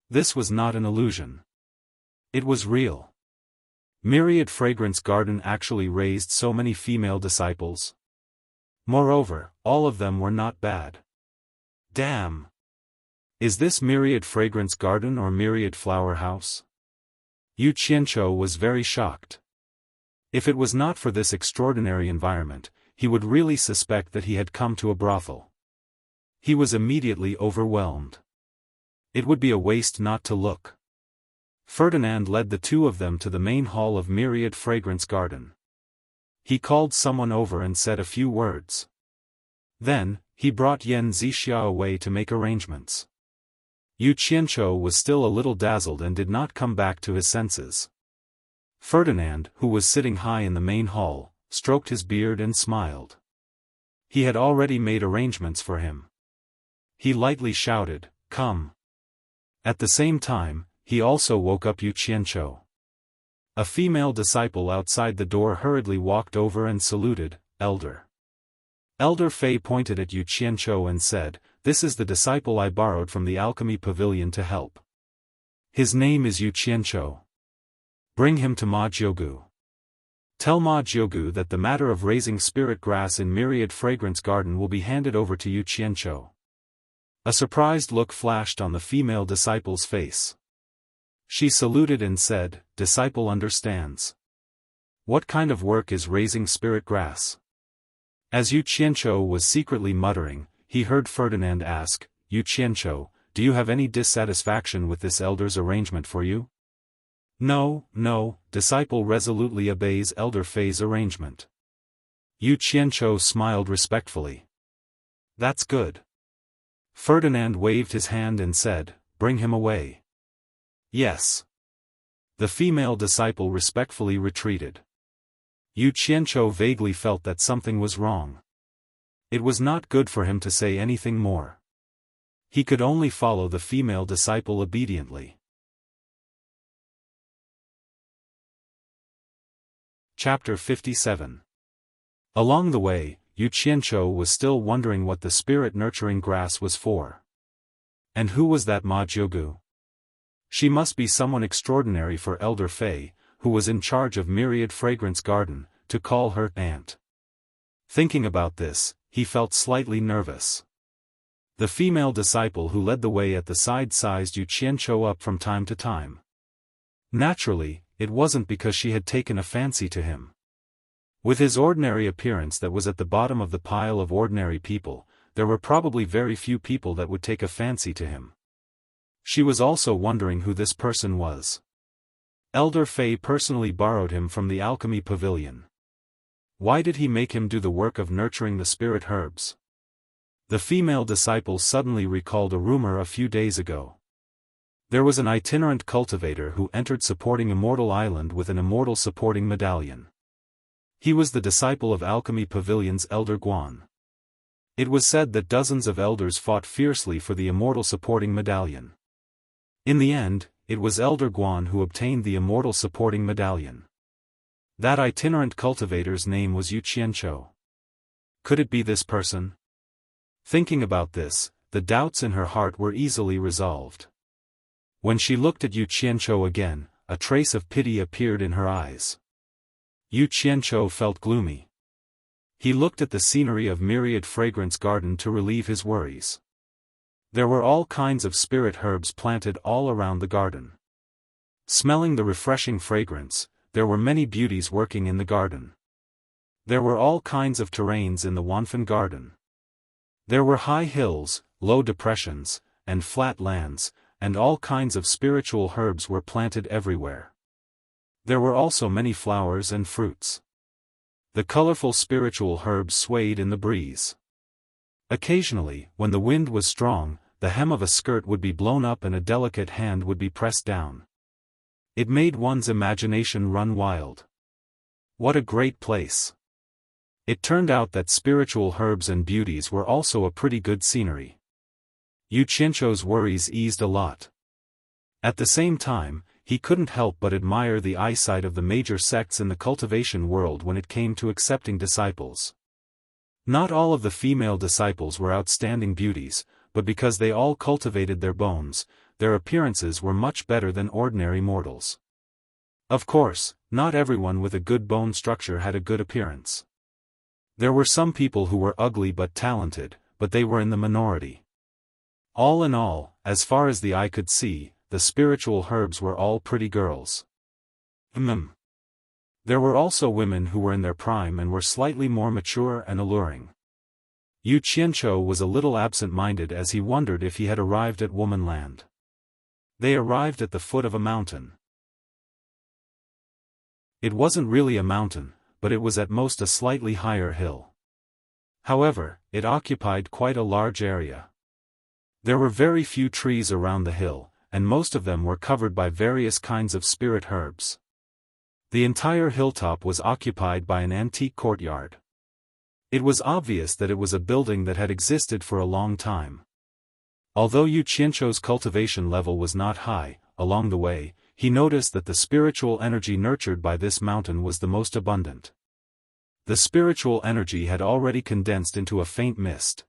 This was not an illusion. It was real. Myriad Fragrance Garden actually raised so many female disciples. Moreover, all of them were not bad. Damn! Is this Myriad Fragrance Garden or Myriad Flower House? Yu Qianzhou was very shocked. If it was not for this extraordinary environment, he would really suspect that he had come to a brothel. He was immediately overwhelmed. It would be a waste not to look. Ferdinand led the two of them to the main hall of Myriad Fragrance Garden. He called someone over and said a few words. Then, he brought Yan Zixia away to make arrangements. Yu Qianzhou was still a little dazzled and did not come back to his senses. Ferdinand, who was sitting high in the main hall, stroked his beard and smiled. He had already made arrangements for him. He lightly shouted, "Come." At the same time, he also woke up Yu Qianzhou. A female disciple outside the door hurriedly walked over and saluted, "Elder." Elder Fei pointed at Yu Qianzhou and said, "This is the disciple I borrowed from the alchemy pavilion to help. His name is Yu Qianzhou. Bring him to Ma Jiugu. Tell Ma Jiugu that the matter of raising spirit grass in Myriad Fragrance Garden will be handed over to Yu Qianzhou." A surprised look flashed on the female disciple's face. She saluted and said, "Disciple understands. What kind of work is raising spirit grass?" As Yu Qianzhou was secretly muttering, he heard Ferdinand ask, "Yu Qianzhou, do you have any dissatisfaction with this elder's arrangement for you?" "No, no," disciple resolutely obeys Elder Fei's arrangement. Yu Qianzhou smiled respectfully. "That's good." Ferdinand waved his hand and said, "Bring him away." "Yes." The female disciple respectfully retreated. Yu Qianzhou vaguely felt that something was wrong. It was not good for him to say anything more. He could only follow the female disciple obediently. Chapter 57. Along the way, Yu Qianzhou was still wondering what the spirit-nurturing grass was for. And who was that Ma Jiugu? She must be someone extraordinary for Elder Fei, who was in charge of Myriad Fragrance Garden, to call her aunt. Thinking about this, he felt slightly nervous. The female disciple who led the way at the side sized Yu Qianzhou up from time to time. Naturally, it wasn't because she had taken a fancy to him. With his ordinary appearance that was at the bottom of the pile of ordinary people, there were probably very few people that would take a fancy to him. She was also wondering who this person was. Elder Fei personally borrowed him from the alchemy pavilion. Why did he make him do the work of nurturing the spirit herbs? The female disciple suddenly recalled a rumor a few days ago. There was an itinerant cultivator who entered supporting Immortal Island with an immortal supporting medallion. He was the disciple of Alchemy Pavilion's Elder Guan. It was said that dozens of elders fought fiercely for the immortal supporting medallion. In the end, it was Elder Guan who obtained the immortal supporting medallion. That itinerant cultivator's name was Yu Qianzhou. Could it be this person? Thinking about this, the doubts in her heart were easily resolved. When she looked at Yu Qianzhou again, a trace of pity appeared in her eyes. Yu Qianzhou felt gloomy. He looked at the scenery of Myriad Fragrance Garden to relieve his worries. There were all kinds of spirit herbs planted all around the garden. Smelling the refreshing fragrance, there were many beauties working in the garden. There were all kinds of terrains in the Wanfen garden. There were high hills, low depressions, and flat lands, and all kinds of spiritual herbs were planted everywhere. There were also many flowers and fruits. The colorful spiritual herbs swayed in the breeze. Occasionally, when the wind was strong, the hem of a skirt would be blown up and a delicate hand would be pressed down. It made one's imagination run wild. What a great place! It turned out that spiritual herbs and beauties were also a pretty good scenery. Yu Qianzhou's worries eased a lot. At the same time, he couldn't help but admire the eyesight of the major sects in the cultivation world when it came to accepting disciples. Not all of the female disciples were outstanding beauties, but because they all cultivated their bones, their appearances were much better than ordinary mortals. Of course, not everyone with a good bone structure had a good appearance. There were some people who were ugly but talented, but they were in the minority. All in all, as far as the eye could see, the spiritual herbs were all pretty girls. There were also women who were in their prime and were slightly more mature and alluring. Yu Qianzhou was a little absent-minded as he wondered if he had arrived at womanland. They arrived at the foot of a mountain. It wasn't really a mountain, but it was at most a slightly higher hill. However, it occupied quite a large area. There were very few trees around the hill, and most of them were covered by various kinds of spirit herbs. The entire hilltop was occupied by an antique courtyard. It was obvious that it was a building that had existed for a long time. Although Yu Qianzhou's cultivation level was not high, along the way, he noticed that the spiritual energy nurtured by this mountain was the most abundant. The spiritual energy had already condensed into a faint mist.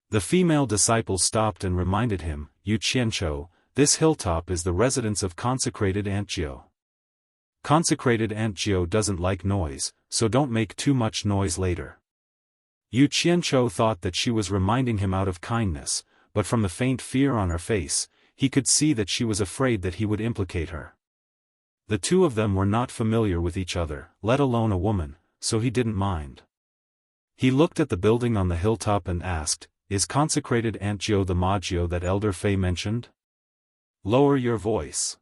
The female disciple stopped and reminded him, "Yu Qianzhou, this hilltop is the residence of consecrated Aunt Jiu. Consecrated Aunt Jiu doesn't like noise, so don't make too much noise later." Yu Qianzhou thought that she was reminding him out of kindness, but from the faint fear on her face, he could see that she was afraid that he would implicate her. The two of them were not familiar with each other, let alone a woman, so he didn't mind. He looked at the building on the hilltop and asked, "Is consecrated Aunt Jiu the Ma Jiu that Elder Fei mentioned?" "Lower your voice."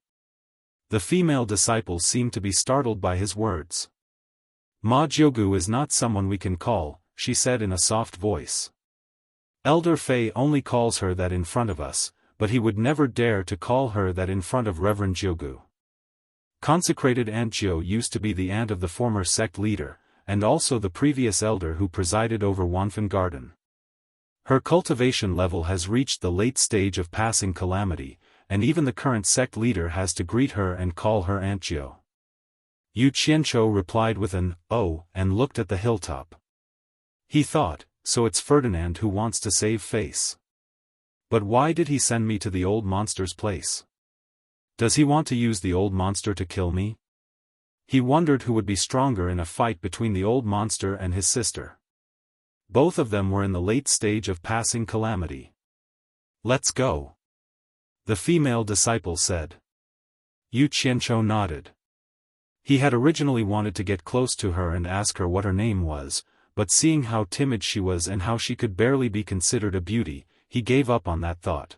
The female disciple seemed to be startled by his words. "Ma Jiugu is not someone we can call," she said in a soft voice. "Elder Fei only calls her that in front of us, but he would never dare to call her that in front of Reverend Jiugu. Consecrated Aunt Jiu used to be the aunt of the former sect leader, and also the previous elder who presided over Wanfan Garden. Her cultivation level has reached the late stage of passing calamity, and even the current sect leader has to greet her and call her Aunt Jiu." Yu Qianzhou replied with an "oh" and looked at the hilltop. He thought, so it's Ferdinand who wants to save face. But why did he send me to the old monster's place? Does he want to use the old monster to kill me? He wondered who would be stronger in a fight between the old monster and his sister. Both of them were in the late stage of passing calamity. "Let's go," the female disciple said. Yu Qianzhou nodded. He had originally wanted to get close to her and ask her what her name was, but seeing how timid she was and how she could barely be considered a beauty, he gave up on that thought.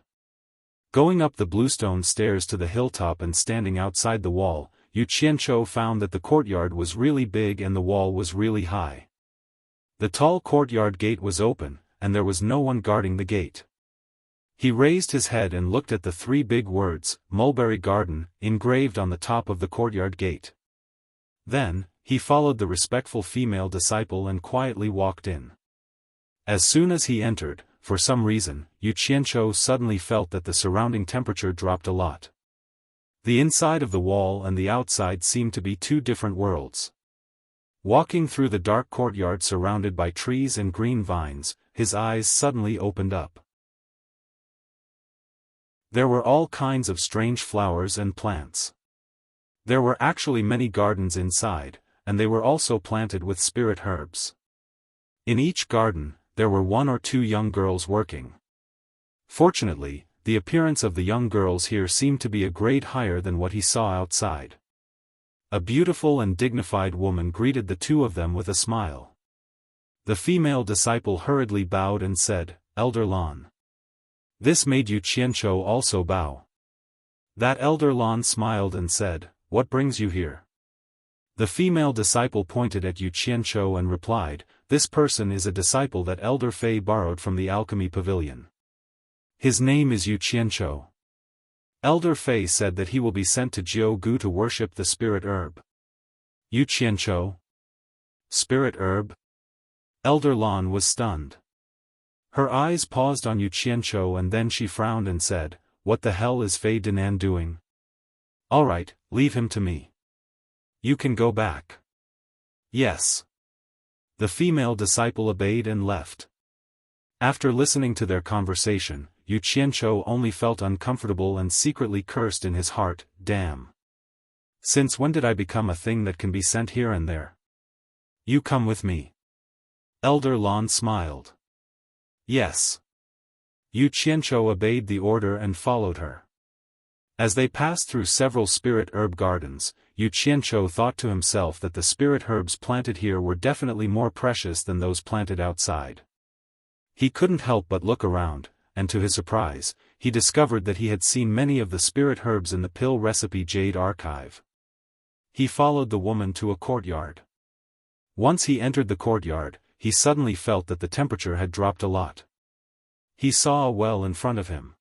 Going up the bluestone stairs to the hilltop and standing outside the wall, Yu Qianzhou found that the courtyard was really big and the wall was really high. The tall courtyard gate was open, and there was no one guarding the gate. He raised his head and looked at the three big words, "Mulberry Garden," engraved on the top of the courtyard gate. Then, he followed the respectful female disciple and quietly walked in. As soon as he entered, for some reason, Yu Qianzhou suddenly felt that the surrounding temperature dropped a lot. The inside of the wall and the outside seemed to be two different worlds. Walking through the dark courtyard surrounded by trees and green vines, his eyes suddenly opened up. There were all kinds of strange flowers and plants. There were actually many gardens inside, and they were also planted with spirit herbs. In each garden, there were one or two young girls working. Fortunately, the appearance of the young girls here seemed to be a grade higher than what he saw outside. A beautiful and dignified woman greeted the two of them with a smile. The female disciple hurriedly bowed and said, "Elder Lan." This made Yu Qianzhou also bow. That Elder Lan smiled and said, "What brings you here?" The female disciple pointed at Yu Qianzhou and replied, "This person is a disciple that Elder Fei borrowed from the alchemy pavilion. His name is Yu Qianzhou. Elder Fei said that he will be sent to Jiu Gu to worship the spirit herb." Yu Qianzhou? Spirit herb? Elder Lan was stunned. Her eyes paused on Yu Qianzhou and then she frowned and said, "What the hell is Fei Dinan doing? Alright, leave him to me. You can go back." "Yes." The female disciple obeyed and left. After listening to their conversation, Yu Qianzhou only felt uncomfortable and secretly cursed in his heart, "Damn. Since when did I become a thing that can be sent here and there? You come with me." Elder Lan smiled. "Yes." Yu Qianzhou obeyed the order and followed her. As they passed through several spirit herb gardens, Yu Qianzhou thought to himself that the spirit herbs planted here were definitely more precious than those planted outside. He couldn't help but look around, and to his surprise, he discovered that he had seen many of the spirit herbs in the pill recipe Jade Archive. He followed the woman to a courtyard. Once he entered the courtyard, he suddenly felt that the temperature had dropped a lot. He saw a well in front of him.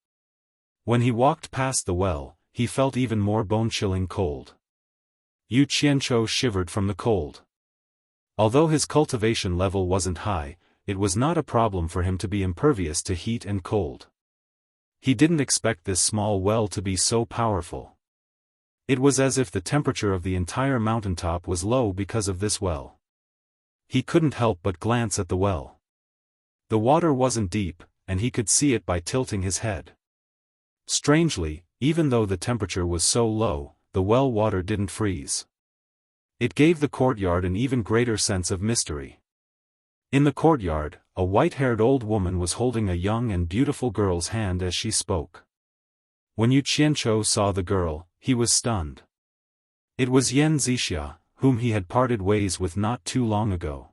When he walked past the well, he felt even more bone-chilling cold. Yu Qianzhou shivered from the cold. Although his cultivation level wasn't high, it was not a problem for him to be impervious to heat and cold. He didn't expect this small well to be so powerful. It was as if the temperature of the entire mountaintop was low because of this well. He couldn't help but glance at the well. The water wasn't deep, and he could see it by tilting his head. Strangely, even though the temperature was so low, the well water didn't freeze. It gave the courtyard an even greater sense of mystery. In the courtyard, a white-haired old woman was holding a young and beautiful girl's hand as she spoke. When Yu Qianzhou saw the girl, he was stunned. It was Yan Zixia, whom he had parted ways with not too long ago.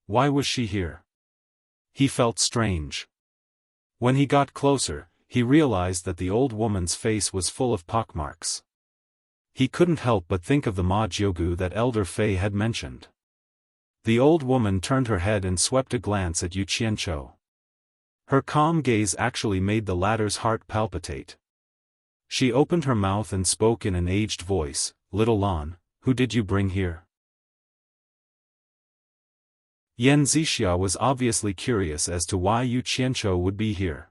Why was she here? He felt strange. When he got closer, he realized that the old woman's face was full of pockmarks. He couldn't help but think of the Ma Jiugu that Elder Fei had mentioned. The old woman turned her head and swept a glance at Yu Qianzhou. Her calm gaze actually made the latter's heart palpitate. She opened her mouth and spoke in an aged voice, "Little Lan, who did you bring here?" Yan Zixia was obviously curious as to why Yu Qianzhou would be here.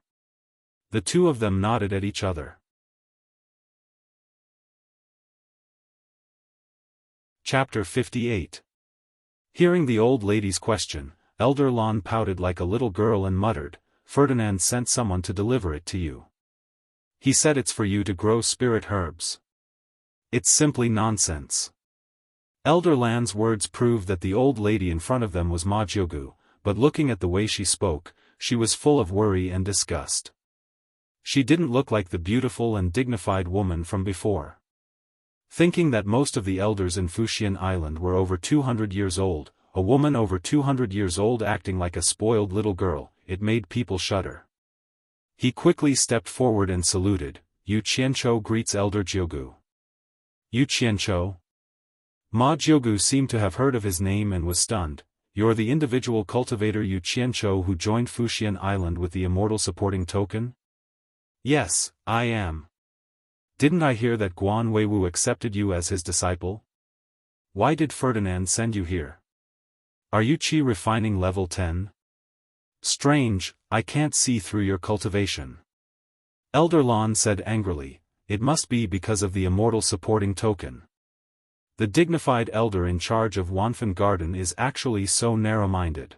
The two of them nodded at each other. Chapter 58. Hearing the old lady's question, Elder Lan pouted like a little girl and muttered, "Ferdinand sent someone to deliver it to you. He said it's for you to grow spirit herbs." It's simply nonsense. Elder Lan's words proved that the old lady in front of them was Ma Jiugu, but looking at the way she spoke, she was full of worry and disgust. She didn't look like the beautiful and dignified woman from before. Thinking that most of the elders in Fuxian Island were over 200 years old, a woman over 200 years old acting like a spoiled little girl, it made people shudder. He quickly stepped forward and saluted, "Yu Qianzhou greets Elder Jiugu." "Yu Qianzhou?" Ma Jiugu seemed to have heard of his name and was stunned. "You're the individual cultivator Yu Qianzhou who joined Fuxian Island with the immortal supporting token?" "Yes, I am. Didn't I hear that Guan Weiwu accepted you as his disciple? Why did Ferdinand send you here? Are you Qi refining level 10? Strange, I can't see through your cultivation." Elder Lan said angrily, "It must be because of the immortal supporting token. The dignified elder in charge of Wanfan Garden is actually so narrow-minded.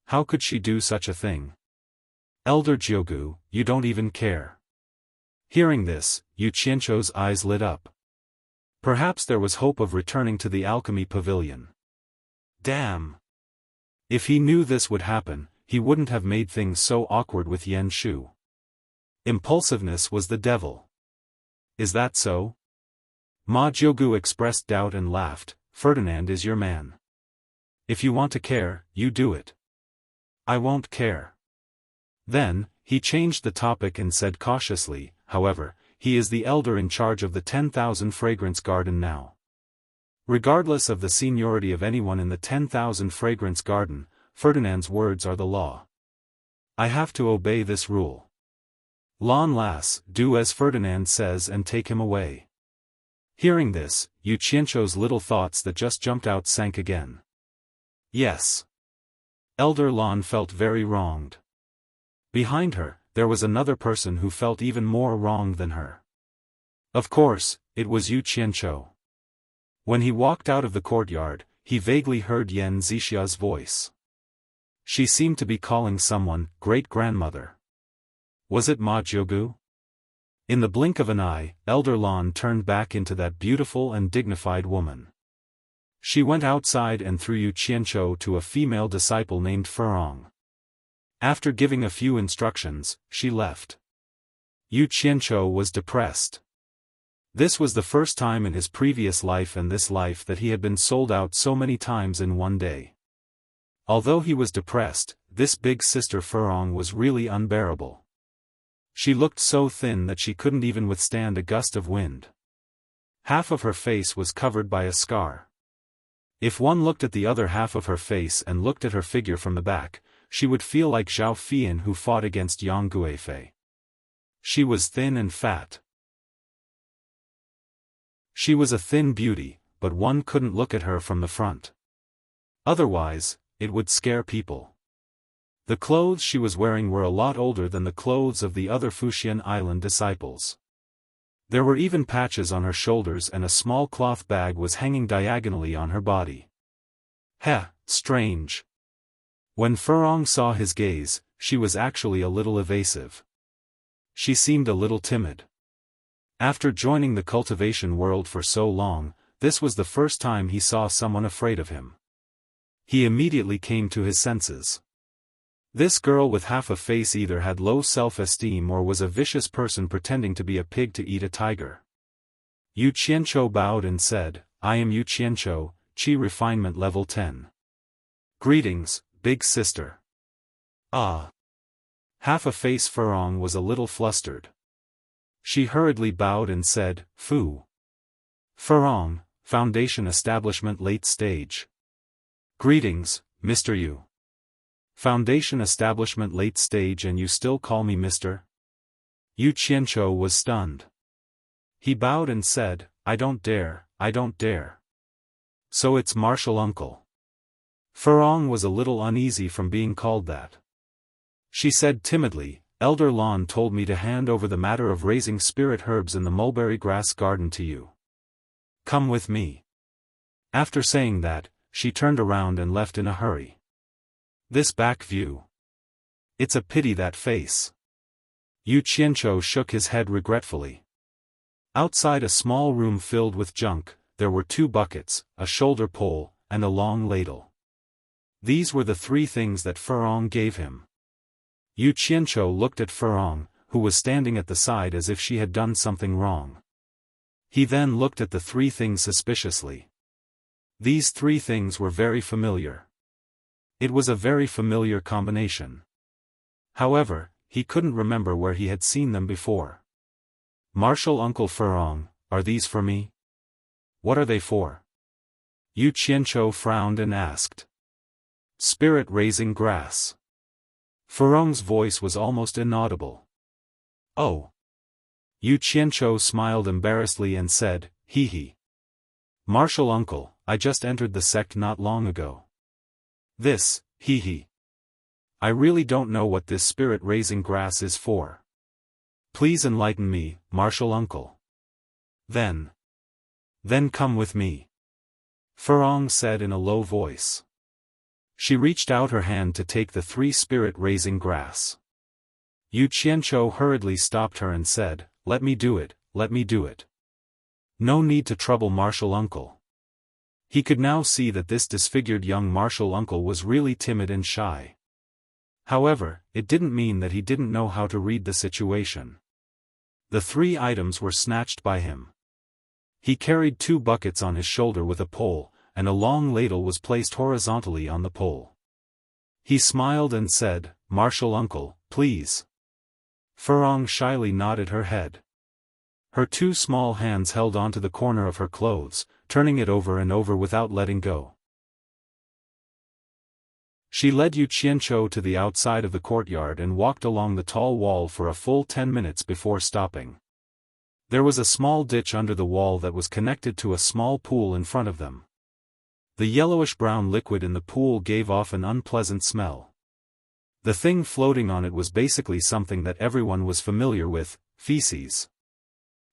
How could she do such a thing? Elder Jiugu, you don't even care." Hearing this, Yu Qianzhou's eyes lit up. Perhaps there was hope of returning to the alchemy pavilion. Damn! If he knew this would happen, he wouldn't have made things so awkward with Yan Shu. Impulsiveness was the devil. Is that so? Ma Jiugu expressed doubt and laughed, "Ferdinand is your man. If you want to care, you do it. I won't care." Then, he changed the topic and said cautiously, "However, he is the elder in charge of the 10,000 fragrance garden now. Regardless of the seniority of anyone in the 10,000 fragrance garden, Ferdinand's words are the law. I have to obey this rule. Lan lass, do as Ferdinand says and take him away. Hearing this, Yu Qianzhou's little thoughts that just jumped out sank again. Yes. Elder Lan felt very wronged. Behind her, there was another person who felt even more wronged than her. Of course, it was Yu Qianzhou. When he walked out of the courtyard, he vaguely heard Yan Zixia's voice. She seemed to be calling someone, great-grandmother. Was it Ma Jiugu? In the blink of an eye, Elder Lan turned back into that beautiful and dignified woman. She went outside and threw Yu Qianzhou to a female disciple named Furong. After giving a few instructions, she left. Yu Qianzhou was depressed. This was the first time in his previous life and this life that he had been sold out so many times in one day. Although he was depressed, this big sister Furong was really unbearable. She looked so thin that she couldn't even withstand a gust of wind. Half of her face was covered by a scar. If one looked at the other half of her face and looked at her figure from the back, she would feel like Xiaofan who fought against Yang Guifei. She was thin and fat. She was a thin beauty, but one couldn't look at her from the front. Otherwise, it would scare people. The clothes she was wearing were a lot older than the clothes of the other Fuxian Island disciples. There were even patches on her shoulders and a small cloth bag was hanging diagonally on her body. Heh, strange. When Furong saw his gaze, she was actually a little evasive. She seemed a little timid. After joining the cultivation world for so long, this was the first time he saw someone afraid of him. He immediately came to his senses. This girl with half a face either had low self-esteem or was a vicious person pretending to be a pig to eat a tiger. Yu Qianzhou bowed and said, I am Yu Qianzhou, Qi Refinement Level 10. Greetings, big sister. Ah. Half a face Furong was a little flustered. She hurriedly bowed and said, Fu. Furong, Foundation Establishment Late Stage. Greetings, Mr. Yu. Foundation Establishment Late Stage and you still call me Mr.? Yu Qianzhou was stunned. He bowed and said, I don't dare, I don't dare. So it's Martial Uncle. Furong was a little uneasy from being called that. She said timidly, Elder Lan told me to hand over the matter of raising spirit herbs in the mulberry grass garden to you. Come with me. After saying that, she turned around and left in a hurry. This back view. It's a pity that face. Yu Qianzhou shook his head regretfully. Outside a small room filled with junk, there were 2 buckets, a shoulder pole, and a long ladle. These were the 3 things that Furong gave him. Yu Qianzhou looked at Furong, who was standing at the side as if she had done something wrong. He then looked at the 3 things suspiciously. These 3 things were very familiar. It was a very familiar combination. However, he couldn't remember where he had seen them before. Martial Uncle Furong, are these for me? What are they for? Yu Qianzhou frowned and asked. Spirit-raising grass. Furong's voice was almost inaudible. Oh. Yu Qianzhou smiled embarrassedly and said, hee hee. Martial Uncle, I just entered the sect not long ago. This, hee hee. I really don't know what this spirit-raising grass is for. Please enlighten me, Martial Uncle. Then come with me. Furong said in a low voice. She reached out her hand to take the 3 spirit-raising grass. Yu Qianzhou hurriedly stopped her and said, let me do it, let me do it. No need to trouble Martial Uncle. He could now see that this disfigured young Martial Uncle was really timid and shy. However, it didn't mean that he didn't know how to read the situation. The 3 items were snatched by him. He carried 2 buckets on his shoulder with a pole, and a long ladle was placed horizontally on the pole. He smiled and said, Martial Uncle, please. Furong shyly nodded her head. Her 2 small hands held onto the corner of her clothes, turning it over and over without letting go. She led Yu Qianqiu to the outside of the courtyard and walked along the tall wall for a full 10 minutes before stopping. There was a small ditch under the wall that was connected to a small pool in front of them. The yellowish-brown liquid in the pool gave off an unpleasant smell. The thing floating on it was basically something that everyone was familiar with, feces.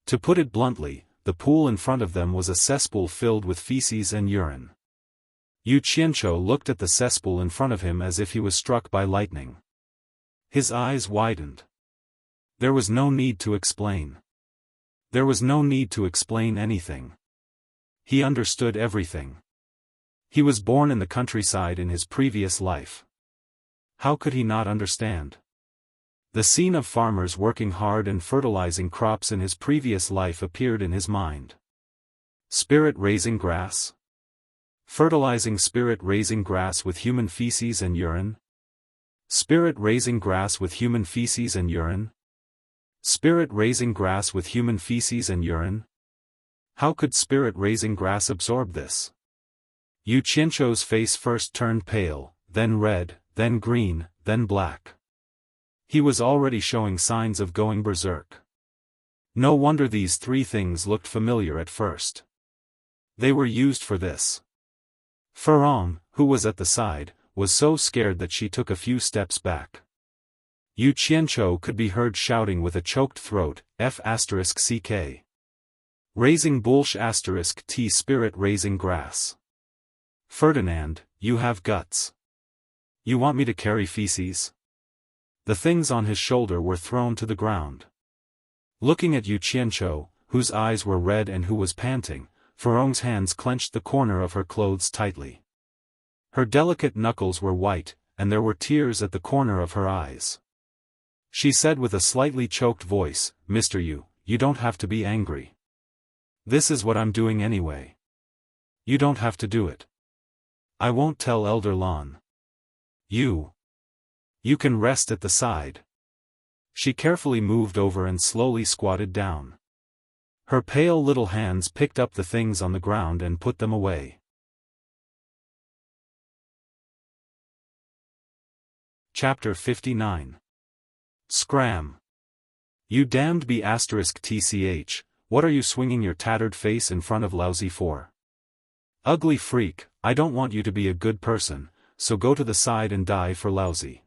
To put it bluntly, the pool in front of them was a cesspool filled with feces and urine. Yu Qianqiu looked at the cesspool in front of him as if he was struck by lightning. His eyes widened. There was no need to explain. There was no need to explain anything. He understood everything. He was born in the countryside in his previous life. How could he not understand? The scene of farmers working hard and fertilizing crops in his previous life appeared in his mind. Spirit raising grass? Fertilizing spirit raising grass with human feces and urine? Spirit raising grass with human feces and urine? Spirit raising grass with human feces and urine? How could spirit raising grass absorb this? Yu Qianqiu's face first turned pale, then red, then green, then black. He was already showing signs of going berserk. No wonder these three things looked familiar at first. They were used for this. Furong, who was at the side, was so scared that she took a few steps back. Yu Qianqiu could be heard shouting with a choked throat, F***ck. Raising bullsh** T spirit raising grass. Ferdinand, you have guts. You want me to carry feces? The things on his shoulder were thrown to the ground. Looking at Yu Qianqiu, whose eyes were red and who was panting, Furong's hands clenched the corner of her clothes tightly. Her delicate knuckles were white, and there were tears at the corner of her eyes. She said with a slightly choked voice, Mr. Yu, you don't have to be angry. This is what I'm doing anyway. You don't have to do it. I won't tell Elder Lan. You can rest at the side. She carefully moved over and slowly squatted down. Her pale little hands picked up the things on the ground and put them away. Chapter 59. Scram. You damned B***tch, what are you swinging your tattered face in front of Laozi for? Ugly freak, I don't want you to be a good person, so go to the side and die for Laozi.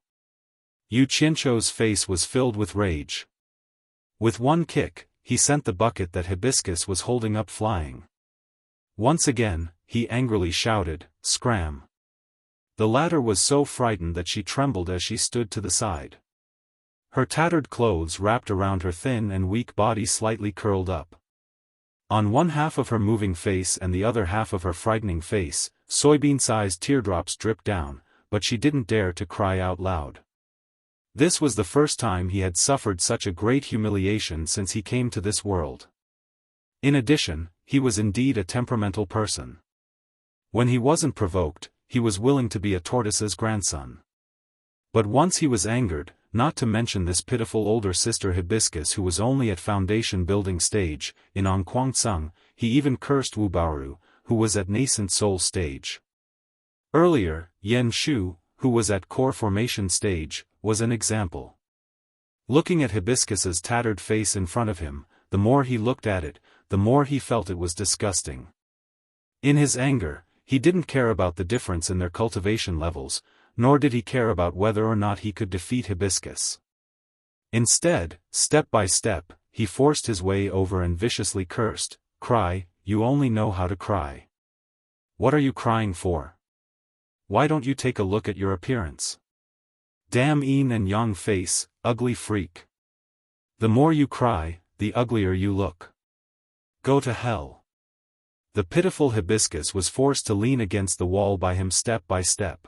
Yu Qianqiu's face was filled with rage. With one kick, he sent the bucket that Hibiscus was holding up flying. Once again, he angrily shouted, Scram. The latter was so frightened that she trembled as she stood to the side. Her tattered clothes wrapped around her thin and weak body slightly curled up. On one half of her moving face and the other half of her frightening face, soybean-sized teardrops dripped down, but she didn't dare to cry out loud. This was the first time he had suffered such a great humiliation since he came to this world. In addition, he was indeed a temperamental person. When he wasn't provoked, he was willing to be a tortoise's grandson. But once he was angered, not to mention this pitiful older sister Hibiscus who was only at foundation building stage, in Onquangsung, he even cursed Wu Baoru, who was at nascent soul stage. Earlier, Yen Shu, who was at core formation stage, was an example. Looking at Hibiscus's tattered face in front of him, the more he looked at it, the more he felt it was disgusting. In his anger, he didn't care about the difference in their cultivation levels, nor did he care about whether or not he could defeat Hibiscus. Instead, step by step, he forced his way over and viciously cursed, Cry, you only know how to cry. What are you crying for? Why don't you take a look at your appearance? Damn yin and yang face, ugly freak. The more you cry, the uglier you look. Go to hell. The pitiful Hibiscus was forced to lean against the wall by him step by step.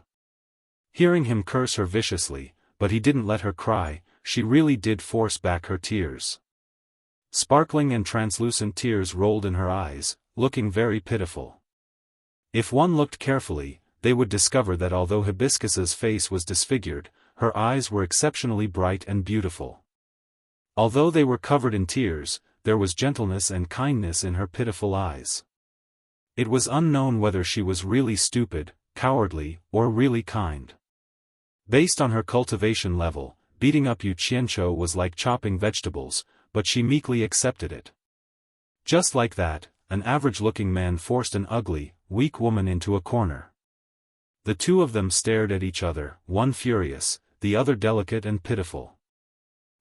Hearing him curse her viciously, but he didn't let her cry, she really did force back her tears. Sparkling and translucent tears rolled in her eyes, looking very pitiful. If one looked carefully, they would discover that although Hibiscus's face was disfigured, her eyes were exceptionally bright and beautiful. Although they were covered in tears, there was gentleness and kindness in her pitiful eyes. It was unknown whether she was really stupid, cowardly, or really kind. Based on her cultivation level, beating up Yu Qianzhou was like chopping vegetables, but she meekly accepted it. Just like that, an average-looking man forced an ugly, weak woman into a corner. The two of them stared at each other, one furious, the other delicate and pitiful.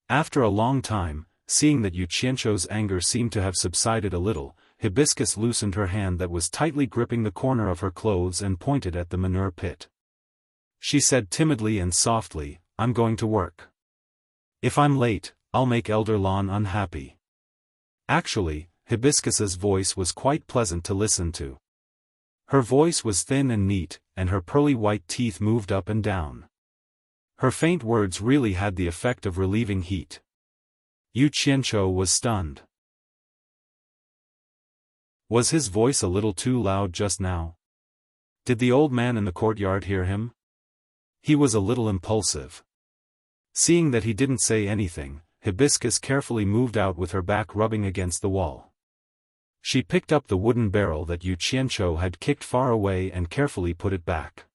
After a long time, seeing that Yu Qianzhou's anger seemed to have subsided a little, Hibiscus loosened her hand that was tightly gripping the corner of her clothes and pointed at the manure pit. She said timidly and softly, "I'm going to work. If I'm late, I'll make Elder Lon unhappy." Actually, Hibiscus's voice was quite pleasant to listen to. Her voice was thin and neat, and her pearly white teeth moved up and down. Her faint words really had the effect of relieving heat. Yu Qianzhou was stunned. Was his voice a little too loud just now? Did the old man in the courtyard hear him? He was a little impulsive. Seeing that he didn't say anything, Hibiscus carefully moved out with her back rubbing against the wall. She picked up the wooden barrel that Yu Qianzhou had kicked far away and carefully put it back.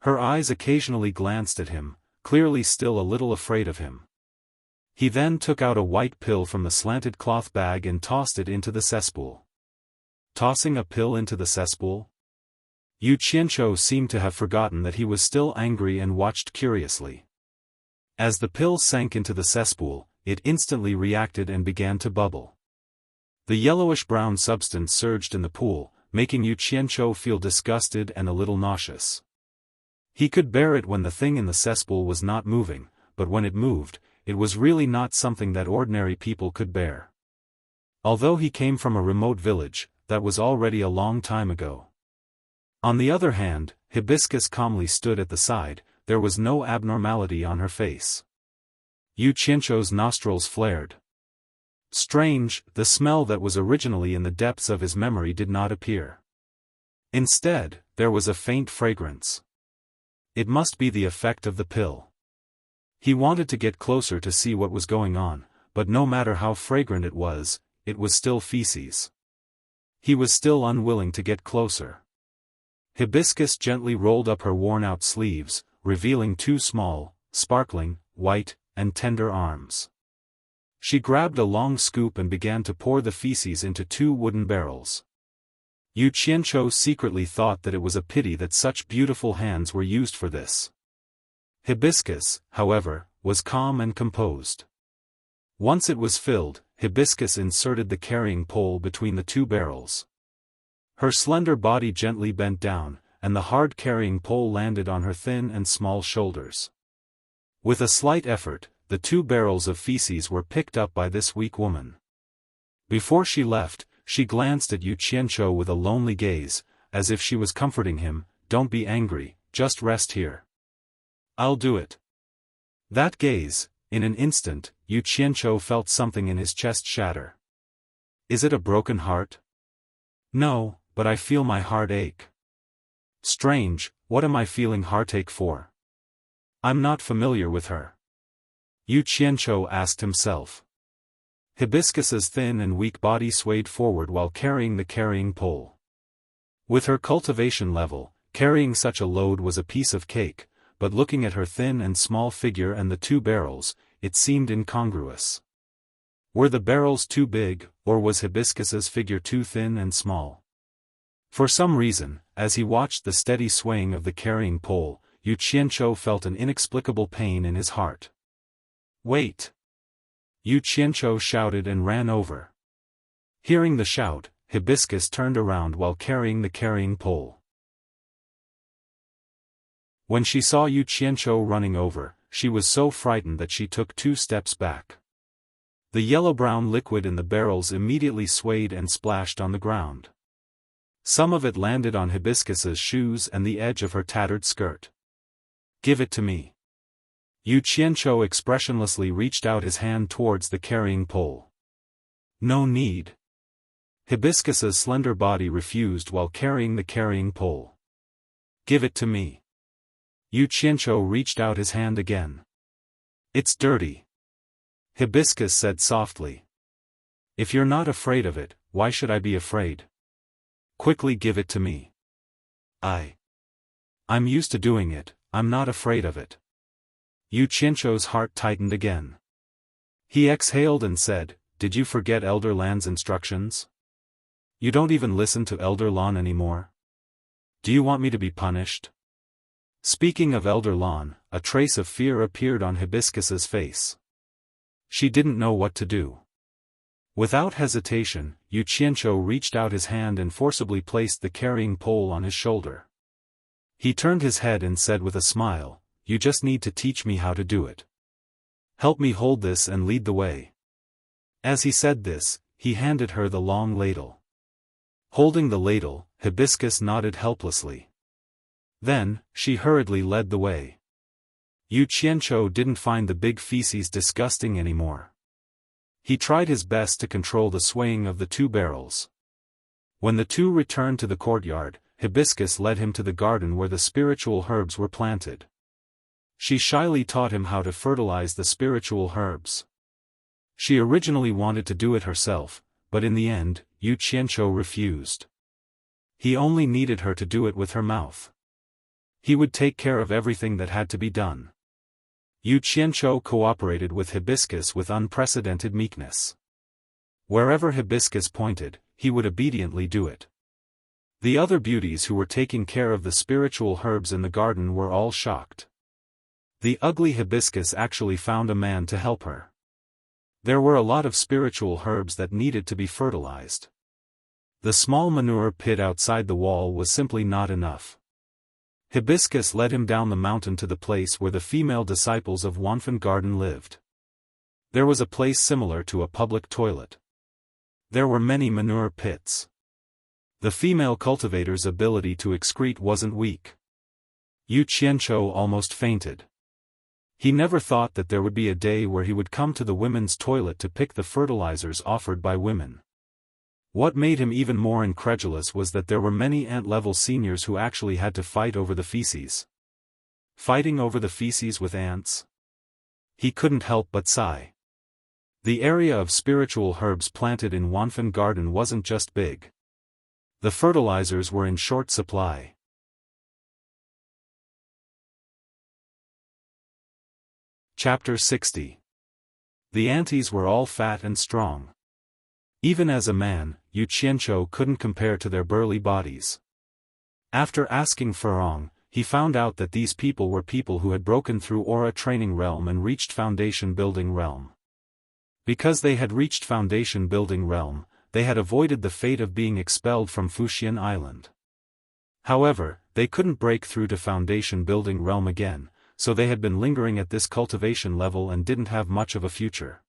Her eyes occasionally glanced at him, clearly still a little afraid of him. He then took out a white pill from the slanted cloth bag and tossed it into the cesspool. Tossing a pill into the cesspool? Yu Qianzhou seemed to have forgotten that he was still angry and watched curiously. As the pill sank into the cesspool, it instantly reacted and began to bubble. The yellowish-brown substance surged in the pool, making Yu Qianzhou feel disgusted and a little nauseous. He could bear it when the thing in the cesspool was not moving, but when it moved, it was really not something that ordinary people could bear. Although he came from a remote village, that was already a long time ago. On the other hand, Hibiscus calmly stood at the side, there was no abnormality on her face. Yu Qianzhou's nostrils flared. Strange, the smell that was originally in the depths of his memory did not appear. Instead, there was a faint fragrance. It must be the effect of the pill. He wanted to get closer to see what was going on, but no matter how fragrant it was still feces. He was still unwilling to get closer. Hibiscus gently rolled up her worn-out sleeves, revealing two small, sparkling, white, and tender arms. She grabbed a long scoop and began to pour the feces into two wooden barrels. Yu Qianzhou secretly thought that it was a pity that such beautiful hands were used for this. Hibiscus, however, was calm and composed. Once it was filled, Hibiscus inserted the carrying pole between the two barrels. Her slender body gently bent down, and the hard carrying pole landed on her thin and small shoulders. With a slight effort, the two barrels of feces were picked up by this weak woman. Before she left, she glanced at Yu Qianzhou with a lonely gaze, as if she was comforting him, "Don't be angry, just rest here. I'll do it." That gaze, in an instant, Yu Qianzhou felt something in his chest shatter. Is it a broken heart? No, but I feel my heart ache. Strange, what am I feeling heartache for? I'm not familiar with her. Yu Qianzhou asked himself. Hibiscus's thin and weak body swayed forward while carrying the carrying pole. With her cultivation level, carrying such a load was a piece of cake, but looking at her thin and small figure and the two barrels, it seemed incongruous. Were the barrels too big, or was Hibiscus's figure too thin and small? For some reason, as he watched the steady swaying of the carrying pole, Yu Qianzhou felt an inexplicable pain in his heart. "Wait!" Yu Qianzhou shouted and ran over. Hearing the shout, Hibiscus turned around while carrying the carrying pole. When she saw Yu Qianzhou running over, she was so frightened that she took 2 steps back. The yellow-brown liquid in the barrels immediately swayed and splashed on the ground. Some of it landed on Hibiscus's shoes and the edge of her tattered skirt. "Give it to me." Yu Qianzhou expressionlessly reached out his hand towards the carrying pole. "No need." Hibiscus's slender body refused while carrying the carrying pole. "Give it to me." Yu Qianzhou reached out his hand again. "It's dirty." Hibiscus said softly. "If you're not afraid of it, why should I be afraid?" Quickly give it to me. I'm used to doing it, I'm not afraid of it. Yu Qianzhou's heart tightened again. He exhaled and said, "Did you forget Elder Lan's instructions? You don't even listen to Elder Lan anymore? Do you want me to be punished?" Speaking of Elder Lan, a trace of fear appeared on Hibiscus's face. She didn't know what to do. Without hesitation, Yu Qianzhou reached out his hand and forcibly placed the carrying pole on his shoulder. He turned his head and said with a smile, "You just need to teach me how to do it. Help me hold this and lead the way." As he said this, he handed her the long ladle. Holding the ladle, Hibiscus nodded helplessly. Then, she hurriedly led the way. Yu Qianzhou didn't find the big feces disgusting anymore. He tried his best to control the swaying of the two barrels. When the two returned to the courtyard, Hibiscus led him to the garden where the spiritual herbs were planted. She shyly taught him how to fertilize the spiritual herbs. She originally wanted to do it herself, but in the end, Yu Qianzhou refused. He only needed her to do it with her mouth. He would take care of everything that had to be done. Yu Qianzhou cooperated with Hibiscus with unprecedented meekness. Wherever Hibiscus pointed, he would obediently do it. The other beauties who were taking care of the spiritual herbs in the garden were all shocked. The ugly Hibiscus actually found a man to help her. There were a lot of spiritual herbs that needed to be fertilized. The small manure pit outside the wall was simply not xiaofan. Hibiscus led him down the mountain to the place where the female disciples of Xiaofan garden lived. There was a place similar to a public toilet. There were many manure pits. The female cultivator's ability to excrete wasn't weak. Yu Qianzhou almost fainted. He never thought that there would be a day where he would come to the women's toilet to pick the fertilizers offered by women. What made him even more incredulous was that there were many ant-level seniors who actually had to fight over the feces. Fighting over the feces with ants? He couldn't help but sigh. The area of spiritual herbs planted in Xiaofan garden wasn't just big. The fertilizers were in short supply. Chapter 60. The aunties were all fat and strong. Even as a man, Yu Qianzhou couldn't compare to their burly bodies. After asking Furong, he found out that these people were people who had broken through Aura Training Realm and reached Foundation Building Realm. Because they had reached Foundation Building Realm, they had avoided the fate of being expelled from Fuxian Island. However, they couldn't break through to Foundation Building Realm again, so they had been lingering at this cultivation level and didn't have much of a future.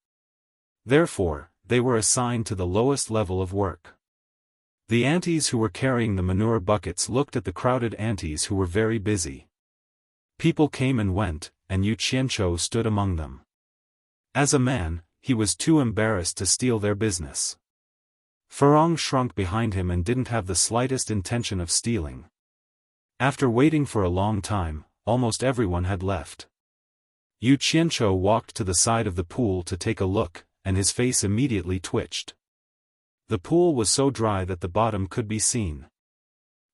Therefore, they were assigned to the lowest level of work. The aunties who were carrying the manure buckets looked at the crowded aunties who were very busy. People came and went, and Yu Qianzhou stood among them. As a man, he was too embarrassed to steal their business. Furong shrunk behind him and didn't have the slightest intention of stealing. After waiting for a long time, almost everyone had left. Yu Qianzhou walked to the side of the pool to take a look, and his face immediately twitched. The pool was so dry that the bottom could be seen.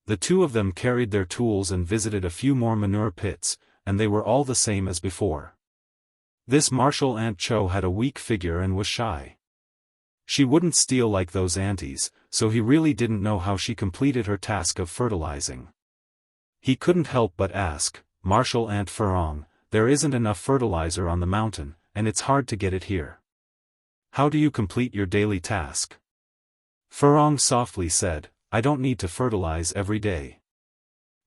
The two of them carried their tools and visited a few more manure pits, and they were all the same as before. This martial Aunt Cho had a weak figure and was shy. She wouldn't steal like those aunties, so he really didn't know how she completed her task of fertilizing. He couldn't help but ask, "Martial Aunt Furong, there isn't enough fertilizer on the mountain, and it's hard to get it here. How do you complete your daily task?" Furong softly said, "I don't need to fertilize every day.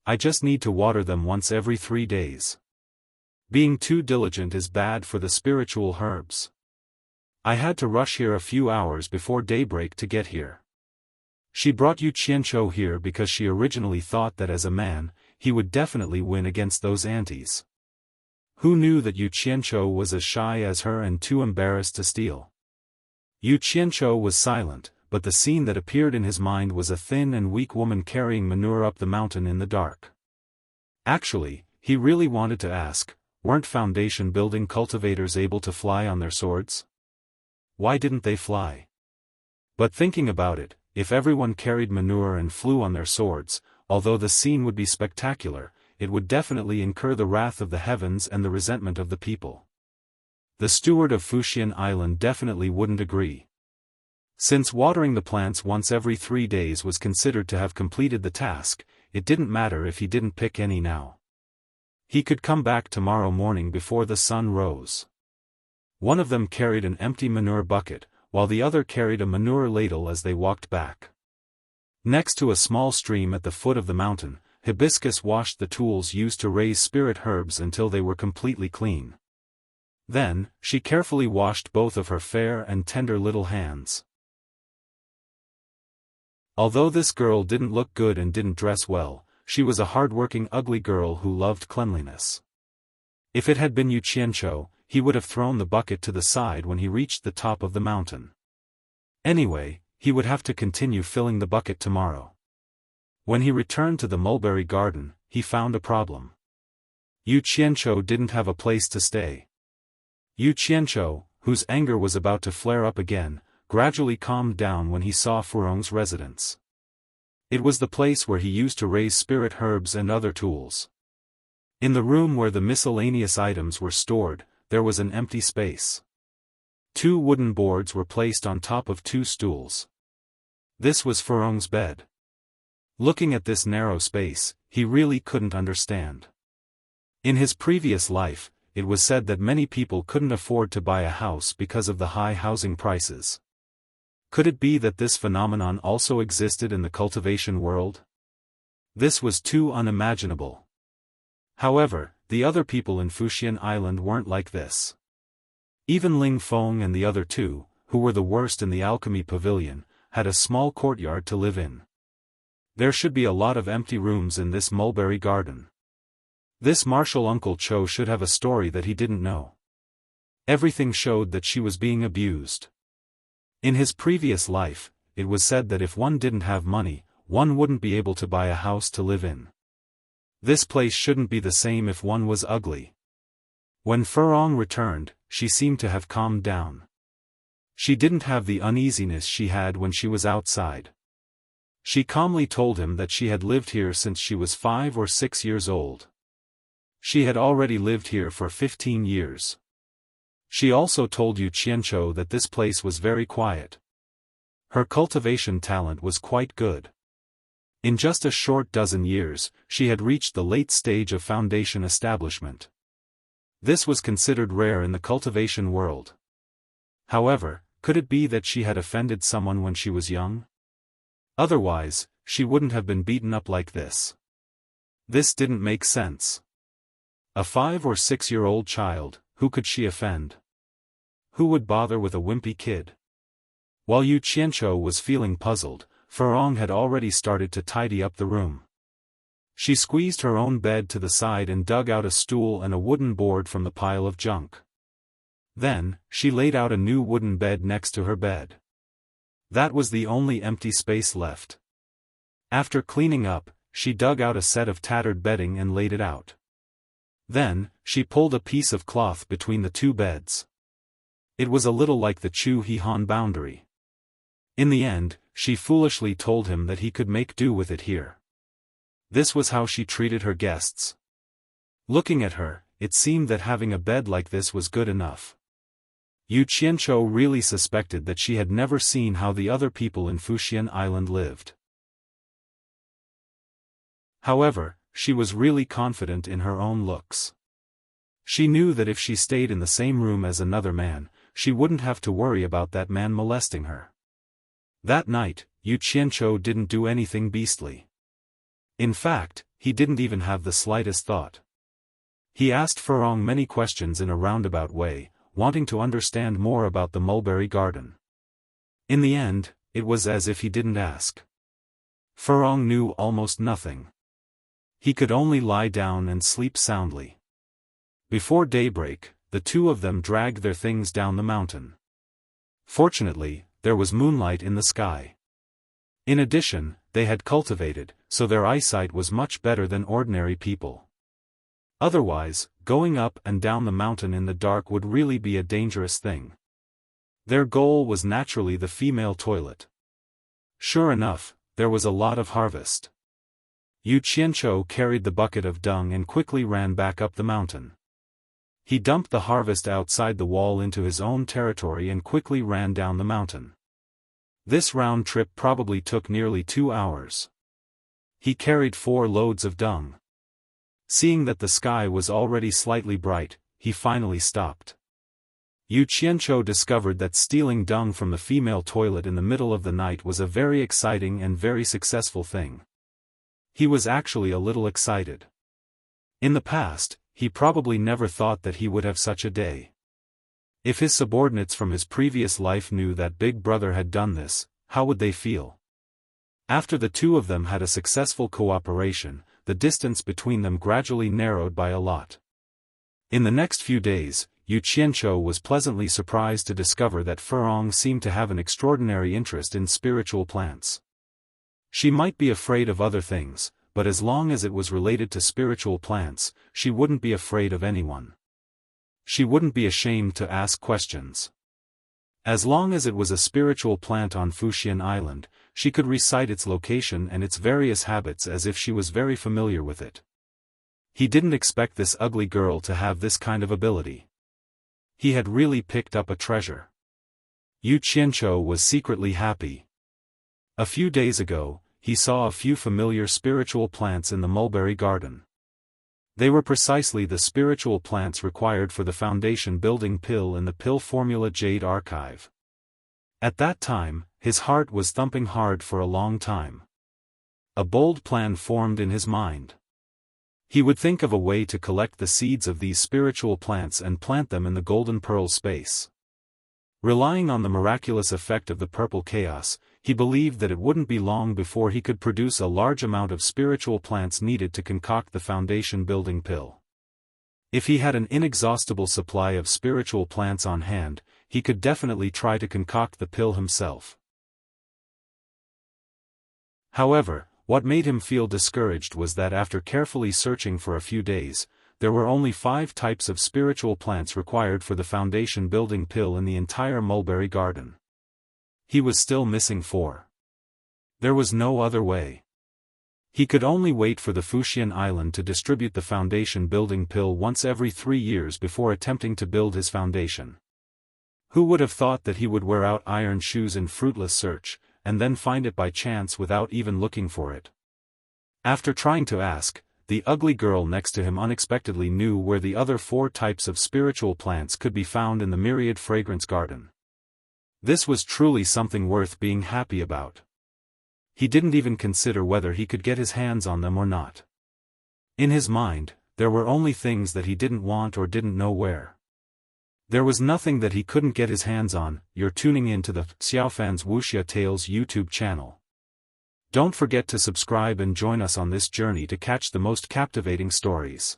I just need to water them once every 3 days. Being too diligent is bad for the spiritual herbs. I had to rush here a few hours before daybreak to get here." She brought Yu Qianzhou here because she originally thought that as a man, he would definitely win against those aunties. Who knew that Yu Qianzhou was as shy as her and too embarrassed to steal? Yu Qianzhou was silent, but the scene that appeared in his mind was a thin and weak woman carrying manure up the mountain in the dark. Actually, he really wanted to ask, weren't foundation building cultivators able to fly on their swords? Why didn't they fly? But thinking about it, if everyone carried manure and flew on their swords, although the scene would be spectacular, it would definitely incur the wrath of the heavens and the resentment of the people. The steward of Fuxian Island definitely wouldn't agree. Since watering the plants once every 3 days was considered to have completed the task, it didn't matter if he didn't pick any now. He could come back tomorrow morning before the sun rose. One of them carried an empty manure bucket, while the other carried a manure ladle as they walked back. Next to a small stream at the foot of the mountain, Hibiscus washed the tools used to raise spirit herbs until they were completely clean. Then, she carefully washed both of her fair and tender little hands. Although this girl didn't look good and didn't dress well, she was a hard-working ugly girl who loved cleanliness. If it had been Yu Qianqiu, he would have thrown the bucket to the side when he reached the top of the mountain. Anyway, he would have to continue filling the bucket tomorrow. When he returned to the mulberry garden, he found a problem. Yu Qianqiu didn't have a place to stay. Yu Qianqiu, whose anger was about to flare up again, gradually calmed down when he saw Furong's residence. It was the place where he used to raise spirit herbs and other tools. In the room where the miscellaneous items were stored, there was an empty space. 2 wooden boards were placed on top of 2 stools. This was Furong's bed. Looking at this narrow space, he really couldn't understand. In his previous life, it was said that many people couldn't afford to buy a house because of the high housing prices. Could it be that this phenomenon also existed in the cultivation world? This was too unimaginable. However, the other people in Fuxian Island weren't like this. Even Ling Feng and the other 2, who were the worst in the alchemy pavilion, had a small courtyard to live in. There should be a lot of empty rooms in this mulberry garden. This martial Uncle Cho should have a story that he didn't know. Everything showed that she was being abused. In his previous life, it was said that if one didn't have money, one wouldn't be able to buy a house to live in. This place shouldn't be the same if one was ugly. When Furong returned, she seemed to have calmed down. She didn't have the uneasiness she had when she was outside. She calmly told him that she had lived here since she was 5 or 6 years old. She had already lived here for 15 years. She also told Yu Qianqiu that this place was very quiet. Her cultivation talent was quite good. In just a short dozen years, she had reached the late stage of foundation establishment. This was considered rare in the cultivation world. However, could it be that she had offended someone when she was young? Otherwise, she wouldn't have been beaten up like this. This didn't make sense. A 5 or 6-year-old child, who could she offend? Who would bother with a wimpy kid? While Yu Qianqiu was feeling puzzled, Furong had already started to tidy up the room. She squeezed her own bed to the side and dug out a stool and a wooden board from the pile of junk. Then, she laid out a new wooden bed next to her bed. That was the only empty space left. After cleaning up, she dug out a set of tattered bedding and laid it out. Then, she pulled a piece of cloth between the 2 beds. It was a little like the Chu He-han boundary. In the end, she foolishly told him that he could make do with it here. This was how she treated her guests. Looking at her, it seemed that having a bed like this was good enough. Yu Qianqiu really suspected that she had never seen how the other people in Fuxian Island lived. However, she was really confident in her own looks. She knew that if she stayed in the same room as another man, she wouldn't have to worry about that man molesting her. That night, Yu Qianqiu didn't do anything beastly. In fact, he didn't even have the slightest thought. He asked Furong many questions in a roundabout way, wanting to understand more about the mulberry garden. In the end, it was as if he didn't ask. Furong knew almost nothing. He could only lie down and sleep soundly. Before daybreak, the 2 of them dragged their things down the mountain. Fortunately, there was moonlight in the sky. In addition, they had cultivated, so their eyesight was much better than ordinary people. Otherwise, going up and down the mountain in the dark would really be a dangerous thing. Their goal was naturally the female toilet. Sure enough, there was a lot of harvest. Yu Qianqiu carried the bucket of dung and quickly ran back up the mountain. He dumped the harvest outside the wall into his own territory and quickly ran down the mountain. This round trip probably took nearly 2 hours. He carried 4 loads of dung. Seeing that the sky was already slightly bright, he finally stopped. Yu Qianqiu discovered that stealing dung from the female toilet in the middle of the night was a very exciting and very successful thing. He was actually a little excited. In the past, he probably never thought that he would have such a day. If his subordinates from his previous life knew that Big Brother had done this, how would they feel? After the two of them had a successful cooperation, the distance between them gradually narrowed by a lot. In the next few days, Yu Qianqiu was pleasantly surprised to discover that Furong seemed to have an extraordinary interest in spiritual plants. She might be afraid of other things, but as long as it was related to spiritual plants, she wouldn't be afraid of anyone. She wouldn't be ashamed to ask questions. As long as it was a spiritual plant on Fuxian Island, she could recite its location and its various habits as if she was very familiar with it. He didn't expect this ugly girl to have this kind of ability. He had really picked up a treasure. Yu Qianqiu was secretly happy. A few days ago, he saw a few familiar spiritual plants in the mulberry garden. They were precisely the spiritual plants required for the foundation building pill in the pill formula Jade Archive. At that time, his heart was thumping hard for a long time. A bold plan formed in his mind. He would think of a way to collect the seeds of these spiritual plants and plant them in the golden pearl space. Relying on the miraculous effect of the purple chaos, he believed that it wouldn't be long before he could produce a large amount of spiritual plants needed to concoct the foundation building pill. If he had an inexhaustible supply of spiritual plants on hand, he could definitely try to concoct the pill himself. However, what made him feel discouraged was that after carefully searching for a few days, there were only 5 types of spiritual plants required for the foundation building pill in the entire mulberry garden. He was still missing 4. There was no other way. He could only wait for the Fuxian Island to distribute the foundation building pill once every 3 years before attempting to build his foundation. Who would have thought that he would wear out iron shoes in fruitless search, and then find it by chance without even looking for it? After trying to ask, the ugly girl next to him unexpectedly knew where the other 4 types of spiritual plants could be found in the myriad fragrance garden. This was truly something worth being happy about. He didn't even consider whether he could get his hands on them or not. In his mind, there were only things that he didn't want or didn't know where. There was nothing that he couldn't get his hands on. You're tuning in to the Xiaofan's Wuxia Tales YouTube channel. Don't forget to subscribe and join us on this journey to catch the most captivating stories.